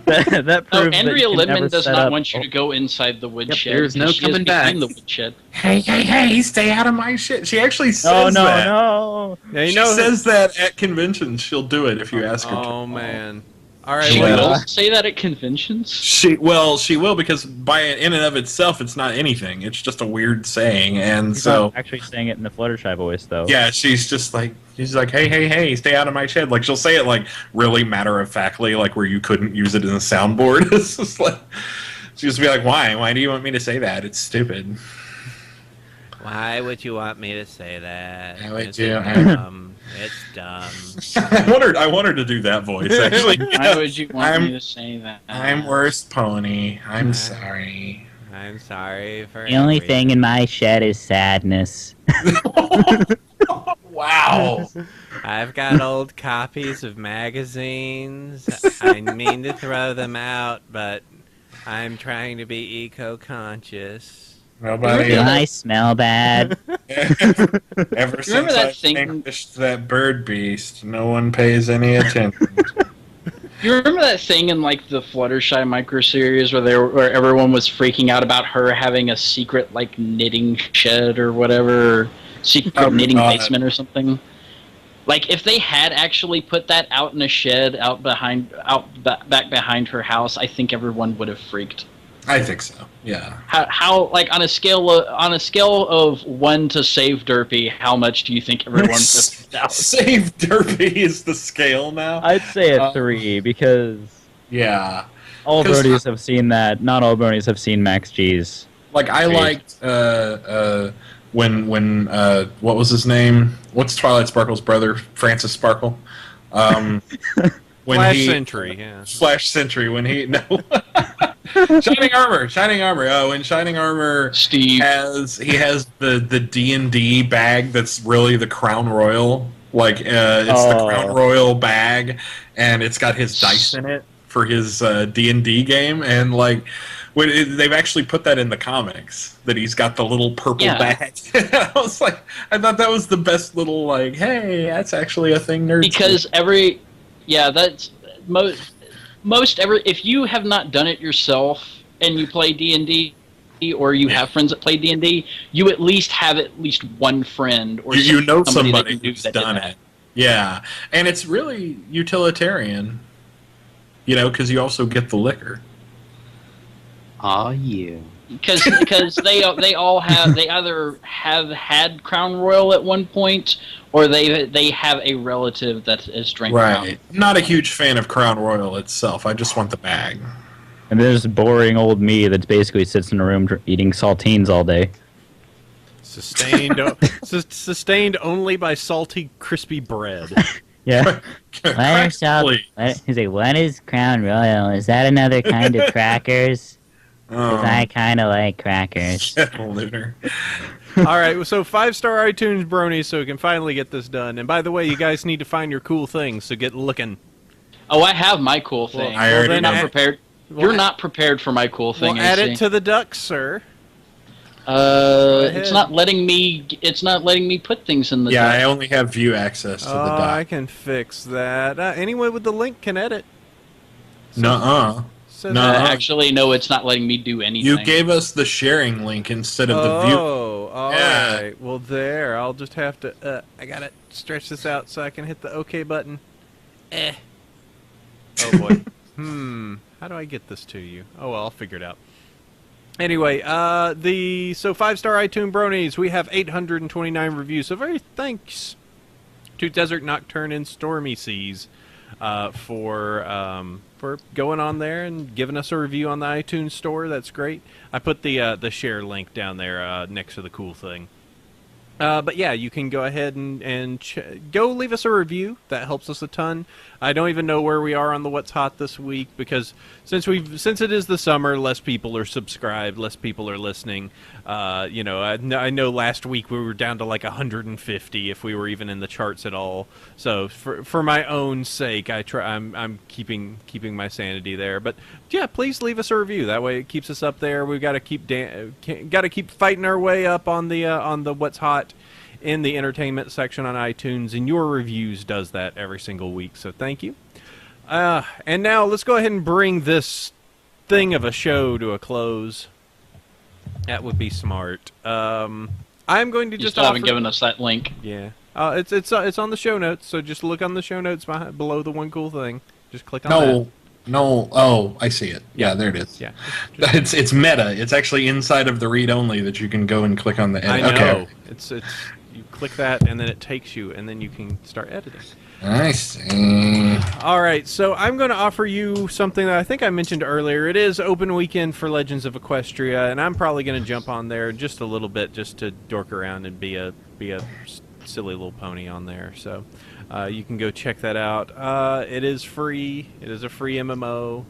that No, proves that Andrea you can never Libman does set not up- want you to go inside the woodshed. there's no because she is coming back. behind the woodshed. Hey, stay out of my shit. She actually says Oh no, that. no! Yeah, you She know. says that at conventions. She'll do it if you ask her to. Oh man. All right. She well, will say that at conventions. She will because in and of itself, it's not anything. It's just a weird saying, and She's so not actually saying it in the Fluttershy voice, though. yeah, she's like, hey, stay out of my shed. Like she'll say it like really matter of factly, like where you couldn't use it in the soundboard. It's just like she'll just be like, why? Why do you want me to say that? It's stupid. Why would you want me to say that? I would It's do. dumb. It's dumb. I want her to do that voice actually. Why would you want me I'm- to say that? I'm worst pony. I'm sorry. I'm sorry for The only everything. thing in my shed is sadness. Wow. I've got old copies of magazines. I mean to throw them out, but I'm trying to be eco-conscious. Nobody Do I smell bad? ever since Remember that I thing- vanquished that bird beast, no one pays any attention. You remember that thing in like the Fluttershy micro series where everyone was freaking out about her having a secret like knitting shed or whatever, or secret Oh, knitting God. basement or something? Like if they had actually put that out in a shed back behind her house, I think everyone would have freaked. I think so. Yeah. How like on a scale of 1 to save Derpy, how much do you think everyone would have freaked out? Save Derpy is the scale now. I'd say a 3 because Yeah. all 'Cause bronies have seen that. Not all bronies have seen Max G's. Like I liked when what was his name? What's Twilight Sparkle's brother? Francis Sparkle. When Flash Sentry. Yeah. Flash Sentry when he no Shining Armor. When Shining Armor Steve. has the D&D bag that's really the Crown Royal. Like it's the Crown Royal bag, and it's got his dice in it for his D&D game, and like they've actually put that in the comics that he's got the little purple bag. I was like, I thought that was the best little like, hey, that's actually a thing nerds Because that's if you have not done it yourself and you play D&D or you have friends that play D&D, you at least have at least one friend or you know that somebody you knew who's that did done that. it. Yeah, and it's really utilitarian, because you also get the liquor. Aw, you. because they either have had Crown Royal at one point, or they have a relative that is drinking. Right. Not a huge fan of Crown Royal itself. I just want the bag. And there's boring old me that basically sits in a room eating saltines all day. Sustained only by salty, crispy bread. Yeah. He's like, what is Crown Royal? Is that another kind of crackers? 'Cause I kind of like crackers. Lunar. All right, so 5-star iTunes bronies, so we can finally get this done. And by the way, you guys need to find your cool things, so get looking. Oh, I have my cool thing. I already You're not know. prepared. You're not prepared for my cool thing. Well, add AC. it to the ducks, sir. It's not letting me. It's not letting me put things in the. Yeah, dock. I only have view access to the dock. I can fix that. Anyone with the link can edit. Nuh-uh. So No. Actually, no. It's not letting me do anything. You gave us the sharing link instead of the view. Oh, all Yeah. right. Well, there. I'll just have to. I gotta stretch this out so I can hit the OK button. Oh boy. How do I get this to you? Oh well, I'll figure it out. Anyway, so 5-star iTunes bronies, we have 829 reviews. So very thanks to Desert Nocturne and Stormy Seas for going on there and giving us a review on the iTunes store. That's great. I put the share link down there next to the cool thing. But yeah, you can go ahead and go leave us a review. That helps us a ton. I don't even know where we are on the What's Hot this week because since it is the summer, less people are subscribed, less people are listening. I know last week we were down to like 150 if we were even in the charts at all. So for my own sake, I'm keeping my sanity there. But yeah, please leave us a review. That way it keeps us up there. We've got to keep fighting our way up on the What's Hot in the entertainment section on iTunes, and your reviews does that every single week, so thank you. And now let's go ahead and bring this thing of a show to a close. That would be smart. I'm going to You just still haven't given us that link. Yeah. It's on the show notes, so just look on the show notes below the one cool thing. Just click on that. No. Oh, I see it. Yeah, there it is. Yeah. It's meta. It's actually inside of the read only that you can go and click on the edit. I know. Okay. It's you click that and then it takes you and then you can start editing. I see. All right, so I'm going to offer you something that I think I mentioned earlier. It is open weekend for Legends of Equestria, and I'm probably going to jump on there just a little bit just to dork around and be a silly little pony on there. So you can go check that out. It is free. It is a free MMO,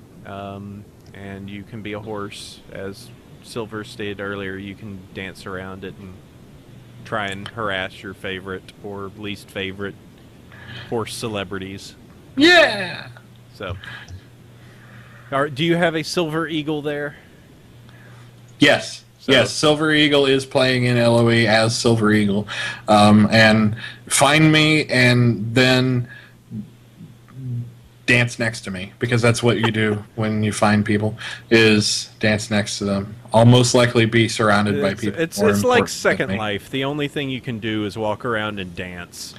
and you can be a horse. As Silver stated earlier, you can dance around it and try and harass your favorite or least favorite horse celebrities. Yeah. So, do you have a Silver Eagle there? Yes. So- Yes, Silver Eagle is playing in LOE as Silver Eagle. And find me and then dance next to me, because that's what you do when you find people, is dance next to them. I'll most likely be surrounded by people. It's more like important Second than me. Life. The only thing you can do is walk around and dance.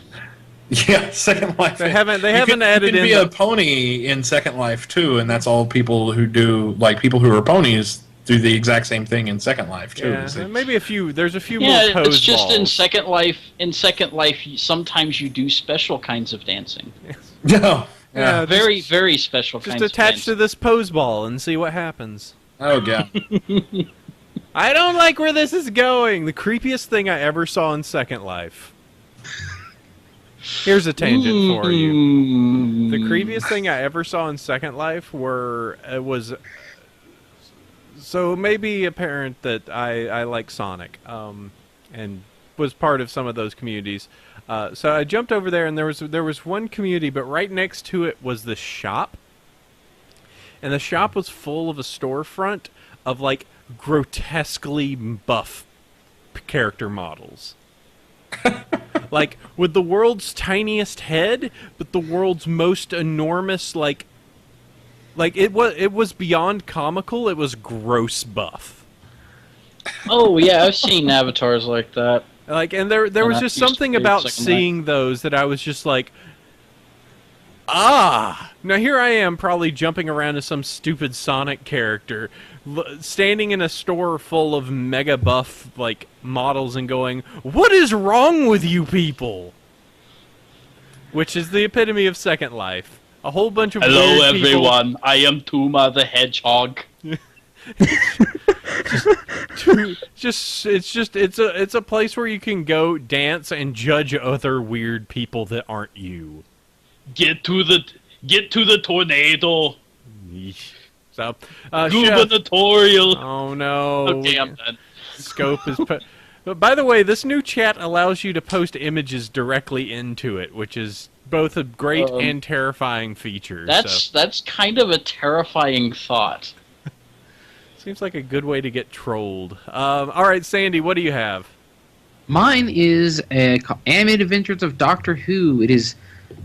Yeah, Second Life. They haven't you added can in be the- a pony in Second Life too, and that's all people who do, like people who are ponies do the exact same thing in Second Life too. Yeah, So- maybe a few. There's a few Yeah, more pose it's just balls. in Second Life. In Second Life, sometimes you do special kinds of dancing. No. Yeah, Very, very special just kinds of attach dancing. to this pose ball and see what happens. Oh god. I don't like where this is going. The creepiest thing I ever saw in Second Life. Here's a tangent for you. The creepiest thing I ever saw in Second Life was so it may be apparent that I like Sonic, and was part of some of those communities. So I jumped over there, and there was one community, but right next to it was the shop, and the shop was full of a storefront of like grotesquely buff character models. Like with the world's tiniest head, but the world's most enormous like it was beyond comical. It was gross buff. Oh yeah, I've seen avatars like that. Like, and there was that just used to something be about Second seeing those that I was just like, ah. Now here I am, probably jumping around as some stupid Sonic character, standing in a store full of mega buff like models and going, "What is wrong with you people?" Which is the epitome of Second Life. A whole bunch of Hello, weird people. everyone. I am Tuma the Hedgehog. It's a place where you can go dance and judge other weird people that aren't you. Get to the tornado. So, gubernatorial. Oh no. Okay, I'm done. Scope is. But by the way, this new chat allows you to post images directly into it, which is both a great and terrifying feature. That's kind of a terrifying thought. Seems like a good way to get trolled. All right, Sandy, what do you have? Mine is Animated Adventures of Doctor Who. It is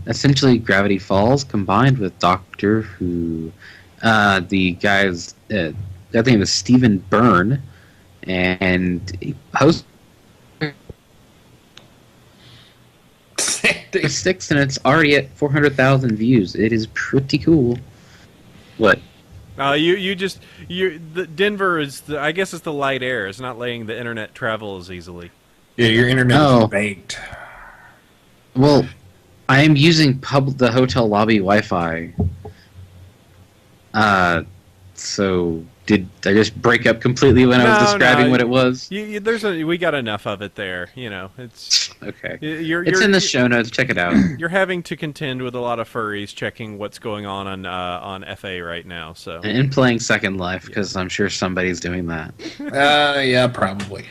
essentially Gravity Falls combined with Doctor Who. The guy's name is Stephen Byrne, and he hosts 6, and it's already at 400,000 views. It is pretty cool. What? Denver is I guess it's the light air. It's not letting the internet travel as easily. Yeah, your internet is baked. Well, I am using the hotel lobby Wi-Fi. So did I just break up completely when I was describing what it was? We got enough of it there. It's okay. It's in the show notes. Check it out. You're having to contend with a lot of furries checking what's going on FA right now. So and playing Second Life because I'm sure somebody's doing that. Yeah, probably.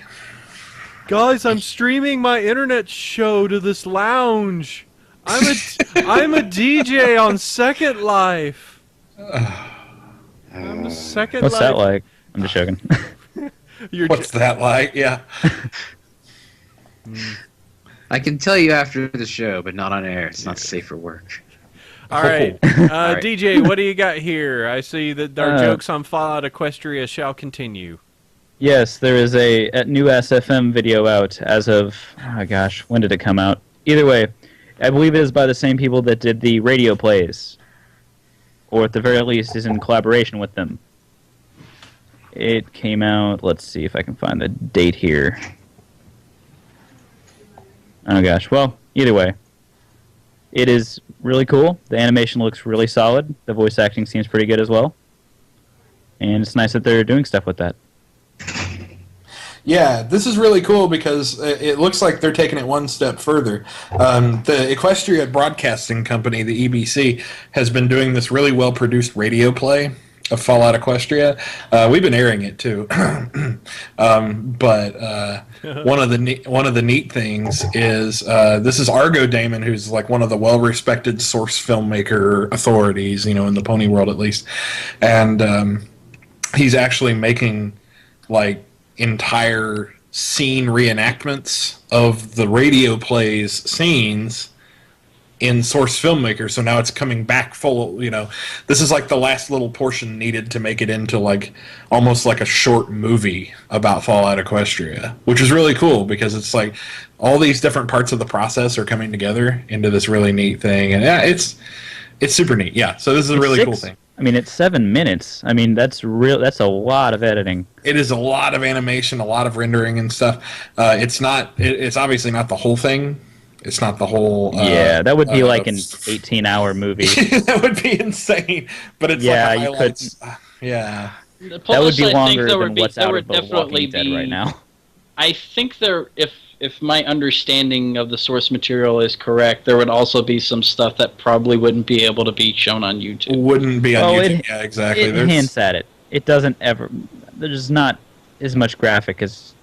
Guys, I'm streaming my internet show to this lounge. I'm a DJ on Second Life. I'm the Second What's Life. that like? I'm just joking. What's that like? Yeah. I can tell you after the show, but not on air. It's not safe for work. All right. DJ, what do you got here? I see that our jokes on Fallout Equestria shall continue. Yes, there is a new SFM video out as of, oh gosh, when did it come out? Either way, I believe it is by the same people that did the radio plays. Or at the very least is in collaboration with them. It came out, let's see if I can find the date here. Oh gosh, well, either way. It is really cool. The animation looks really solid. The voice acting seems pretty good as well. And it's nice that they're doing stuff with that. Yeah, this is really cool because it looks like they're taking it one step further. The Equestria Broadcasting Company, the EBC, has been doing this really well-produced radio play of Fallout Equestria. We've been airing it too, but one of the neat things is this is Argo Damon, who's like one of the well-respected source filmmaker authorities, in the pony world at least, and he's actually making like entire scene reenactments of the radio plays scenes in source filmmaker. So now it's coming back full, this is like the last little portion needed to make it into like almost like a short movie about Fallout Equestria, which is really cool because it's like all these different parts of the process are coming together into this really neat thing. And yeah, it's super neat. Yeah. So this is a really cool thing. I mean, it's 7 minutes. I mean, that's a lot of editing. It is a lot of animation, a lot of rendering and stuff. It's obviously not the whole thing. It's not the whole. Yeah, that would be like an 18-hour movie. That would be insane. But it's like highlights. Yeah. That would be longer than what's out of The Walking Dead right now. I think if my understanding of the source material is correct, there would also be some stuff that probably wouldn't be able to be shown on YouTube. Wouldn't be on YouTube. Yeah, exactly. It hints at it. It doesn't ever. There's not as much graphic as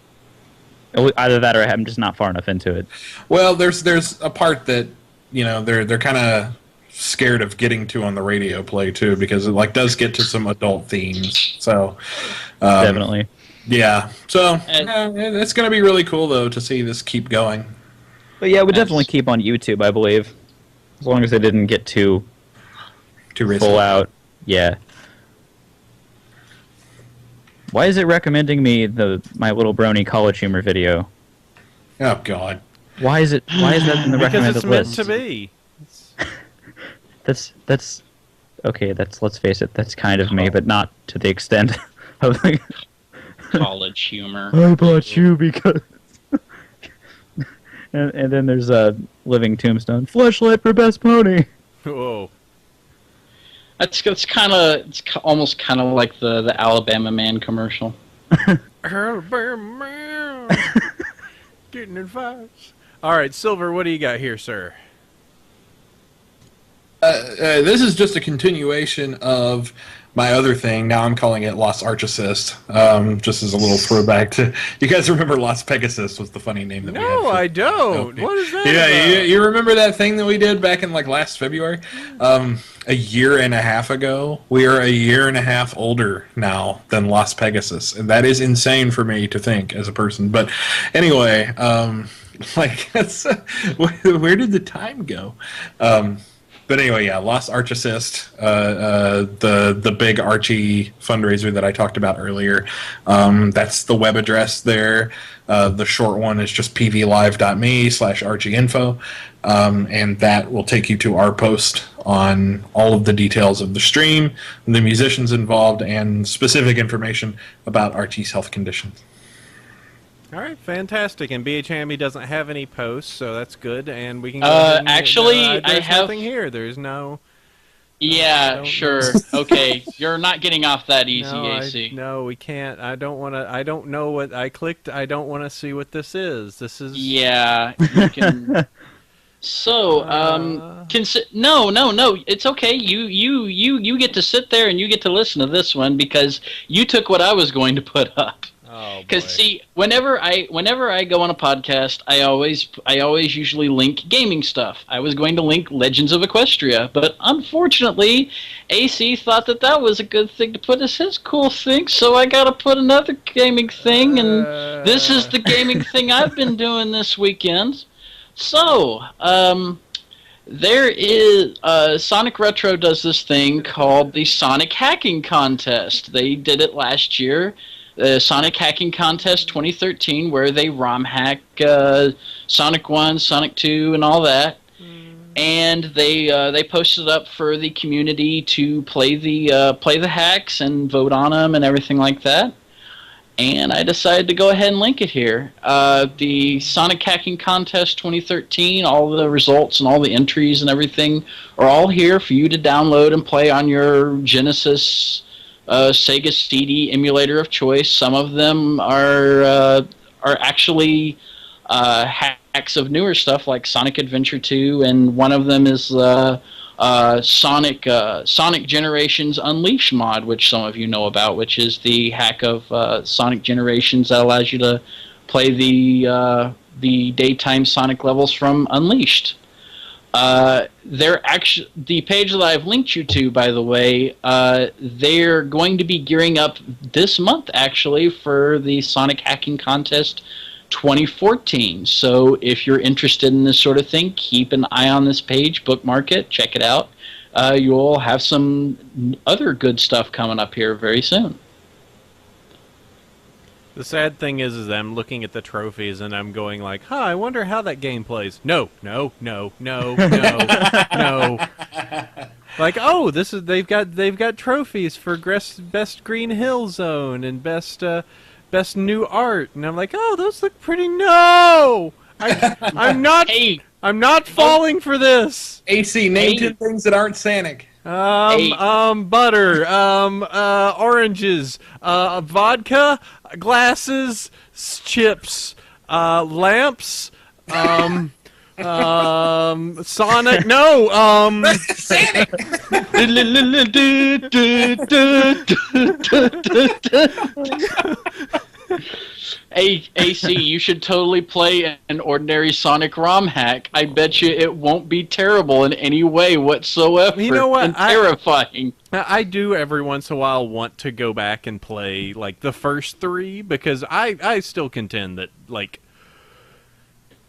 either that or I'm just not far enough into it. Well, there's a part that they're kind of scared of getting to on the radio play too because it like does get to some adult themes. So definitely. Yeah, so it's going to be really cool, though, to see this keep going. But yeah, it would definitely keep on YouTube, I believe. As long as they didn't get too full out. Yeah. Why is it recommending me my little Brony college humor video? Oh, God. Why is that in the recommended list? Because it's meant to be. That's okay, let's face it, that's kind of me, but not to the extent I was like, College humor. I bought you because. and then there's a living tombstone. Fleshlight for best pony. Whoa. It's almost kind of like the Alabama Man commercial. Getting advice. All right, Silver, what do you got here, sir? This is just a continuation of my other thing. Now I'm calling it Lost Arch Assist. Just as a little throwback to... You guys remember Lost Pegasus was the funny name that we had? No, I don't. What is that about? You remember that thing that we did back in like last February? A year and a half ago. We are a year and a half older now than Lost Pegasus. And that is insane for me to think as a person. But anyway, like, where did the time go? But anyway, yeah, Lost Arch Assist, the big Archie fundraiser that I talked about earlier. That's the web address there. The short one is just pvlive.me/archieinfo, and that will take you to our post on all of the details of the stream, the musicians involved, and specific information about Archie's health conditions. All right, fantastic. And BHHammy doesn't have any posts, so that's good. And we can go ahead and, actually, I there's have nothing here. There's no... Yeah, sure. Okay, you're not getting off that easy, no, AC. No, we can't. I don't want to... I don't know what... I clicked. I don't want to see what this is. This is... Yeah, you can... So, no, it's okay. You get to sit there and you get to listen to this one because you took what I was going to put up. Oh, because see, whenever I go on a podcast, I always usually link gaming stuff. I was going to link Legends of Equestria, but unfortunately, AC thought that was a good thing to put as his cool thing, so I got to put another gaming thing, and this is the gaming thing I've been doing this weekend. So, there is Sonic Retro does this thing called the Sonic Hacking Contest. They did it last year. The Sonic Hacking Contest 2013, where they ROM hack Sonic 1, Sonic 2, and all that. And they posted up for the community to play the hacks and vote on them and everything like that. And I decided to go ahead and link it here. The Sonic Hacking Contest 2013, all the results and all the entries and everything are all here for you to download and play on your Genesis, Sega CD emulator of choice. Some of them are actually hacks of newer stuff like Sonic Adventure 2, and one of them is Sonic Generations Unleashed mod, which some of you know about, which is the hack of Sonic Generations that allows you to play the daytime Sonic levels from Unleashed. The page that I've linked you to, by the way, they're going to be gearing up this month, actually, for the Sonic Hacking Contest 2014. So if you're interested in this sort of thing, keep an eye on this page, bookmark it, check it out. You'll have some other good stuff coming up here very soon. The sad thing is that I'm looking at the trophies and I'm going like, I wonder how that game plays. No. Like, oh, they've got trophies for best Green Hill Zone and best new art, and I'm like, oh, those look pretty. No, I'm not. I'm not falling for this. AC, name 10 things that aren't Sonic. Butter, oranges, vodka, glasses, chips, lamps, Sonic, no, Sonic! AC, you should totally play an ordinary Sonic ROM hack. I bet you it won't be terrible in any way whatsoever. You know what? And terrifying. I do every once in a while want to go back and play like the first three, because I still contend that like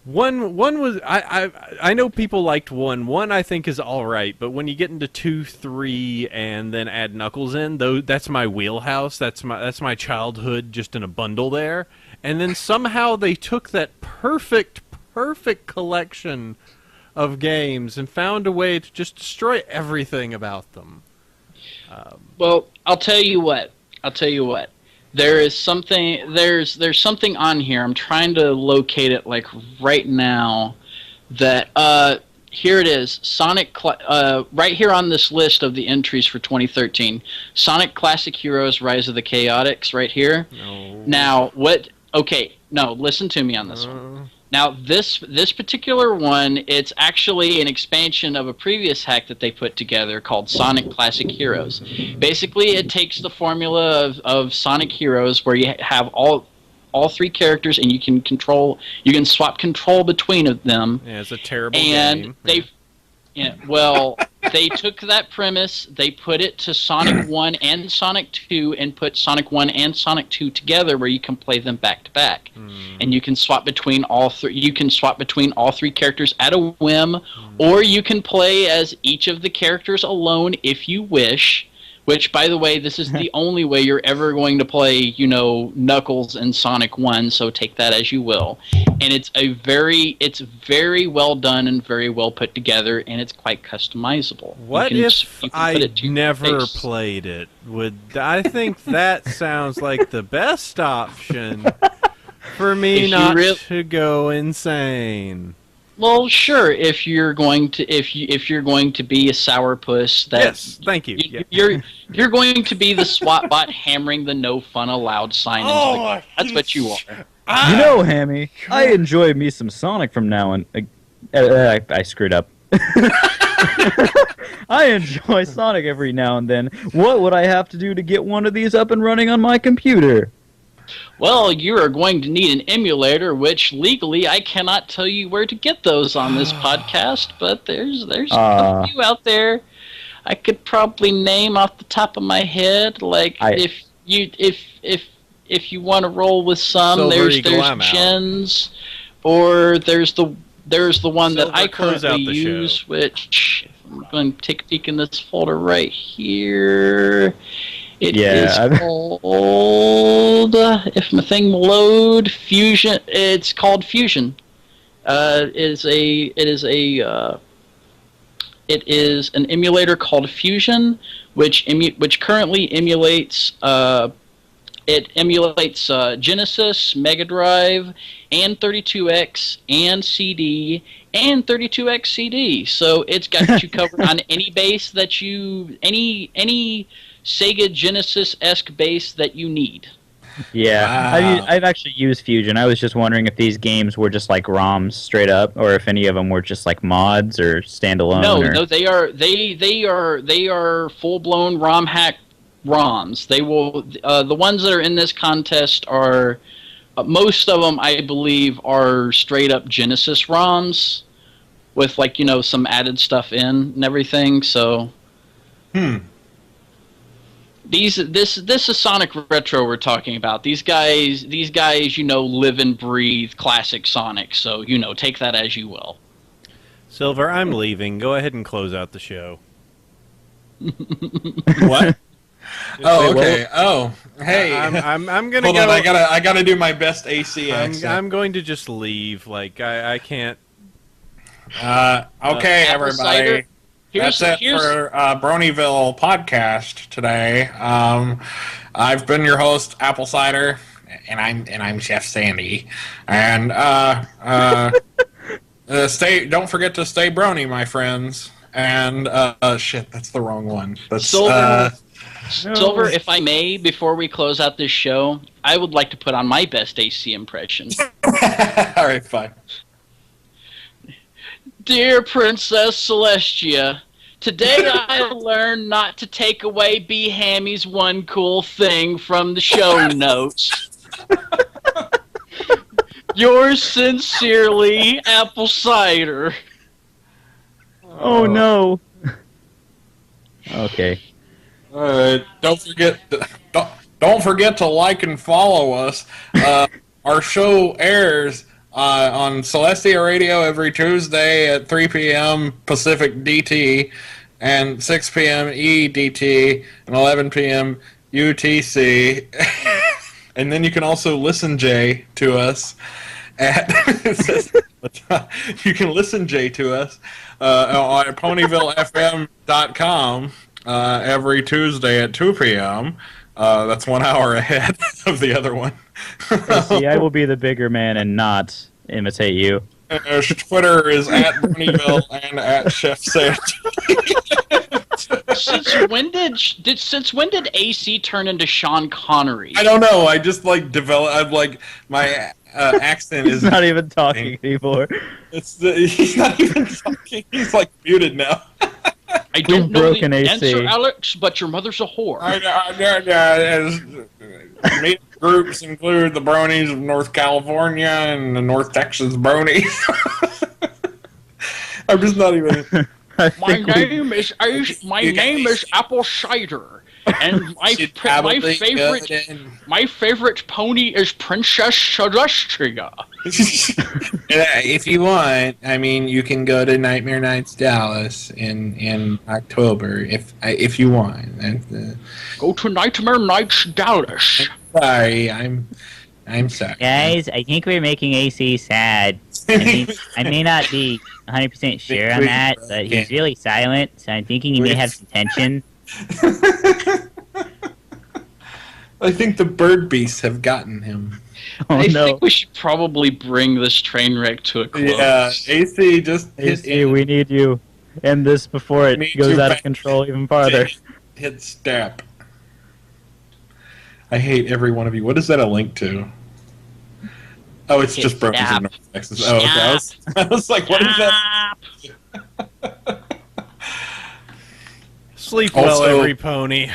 one was I know people liked one I think is all right, but when you get into 2, 3, and then add Knuckles in, though, that's my wheelhouse. That's my childhood just in a bundle there. And then somehow they took that perfect collection of games and found a way to just destroy everything about them. Well, I'll tell you what. There is something. There's something on here. I'm trying to locate it like right now. That here it is. Right here on this list of the entries for 2013. Sonic Classic Heroes: Rise of the Chaotix. Right here. No. Now what? Okay. No. Listen to me on this one. Now, this particular one, it's actually an expansion of a previous hack that they put together called Sonic Classic Heroes. Basically, it takes the formula of Sonic Heroes, where you have all three characters, and you can swap control between them. Yeah, it's a terrible game. game. They took that premise, they put it to Sonic 1 and Sonic 2, and put Sonic 1 and Sonic 2 together, where you can play them back to back, and you can swap between all three. You can swap between all three characters at a whim, or you can play as each of the characters alone if you wish. Which, by the way, this is the only way you're ever going to play, Knuckles and Sonic 1, so take that as you will. And it's very well done and very well put together, and it's quite customizable. What if I never played it? I think that sounds like the best option for me not to go insane. Well, sure. If you're going to be a sourpuss, yes, thank you. You're going to be the SWAT bot hammering the no fun allowed sign. That's what you are. Hammy, I enjoy me some Sonic from now on. I screwed up. I enjoy Sonic every now and then. What would I have to do to get one of these up and running on my computer? Well, you are going to need an emulator, which legally I cannot tell you where to get those on this podcast, but there's a few out there I could probably name off the top of my head. Like if you want to roll with some, there's Gens, or there's the one that I currently use, which I'm going to take a peek in this folder right here. It is called, if my thing will load, Fusion. It's called Fusion. It is an emulator called Fusion, which currently emulates. It emulates Genesis, Mega Drive, and 32X, and CD, and 32X CD. So it's got you covered on any base that any Sega Genesis-esque base that you need. Yeah, wow. I've actually used Fusion. I was just wondering if these games were just like ROMs straight up, or if any of them were just like mods or standalone. No, they are full-blown ROM hack ROMs. They will the ones that are in this contest are most of them, I believe, are straight up Genesis ROMs with some added stuff in and everything. So. This is Sonic Retro we're talking about. These guys, live and breathe classic Sonic. So, take that as you will. Silver, I'm leaving. Go ahead and close out the show. What? Oh, okay. Hey. I'm gonna Hold go. on, I gotta do my best AC accent. I'm going to just leave. Like I can't. Okay, everybody. Cider. That's it for Bronyville podcast today. I've been your host, Apple Cider, and I'm Chef Sandy. And don't forget to stay brony, my friends. And shit, that's the wrong one. That's Silver, if I may, before we close out this show, I would like to put on my best AC impression. All right, fine. Dear Princess Celestia, today I learned not to take away BHHammy's one cool thing from the show notes. Yours sincerely, Apple Cider. Oh no. Okay. Don't forget to like and follow us. Our show airs on Celestia Radio every Tuesday at 3 p.m. Pacific DT and 6 p.m. EDT and 11 p.m. UTC. And then you can also listen, Jay, to us at you can listen, Jay, to us on ponyvillefm.com every Tuesday at 2 p.m. That's 1 hour ahead of the other one. See, I will be the bigger man and not imitate you. Twitter is at Bronyville and at Chef Sage. Since when did AC turn into Sean Connery? I don't know. I just like develop. I'm like my accent is He's not even talking anymore. He's not even talking. He's like muted now. I don't know broken the AC. answer, Alex, but your mother's a whore. Meet groups include the Bronies of North California and the North Texas Bronies. I'm just not even. My name is Apple Cider, and my favorite pony is Princess Celestia. If you want, I mean, you can go to Nightmare Nights Dallas in October if you want. Go to Nightmare Nights Dallas. Sorry, I'm sorry. Guys, I think we're making AC sad. I may not be 100% sure on that, but he's really silent, so I'm thinking he may have some tension. I think the bird beasts have gotten him. Oh I no. think we should probably bring this train wreck to a close. Yeah, AC just hit AC, we need you. End this before it Need goes you out of back. control even farther. Hit step. I hate every one of you. What is that a link to? Oh, it's just Bronies Stop. of North Texas. Oh, okay. I was like, what is that? Stop. Sleep Also- well, every pony.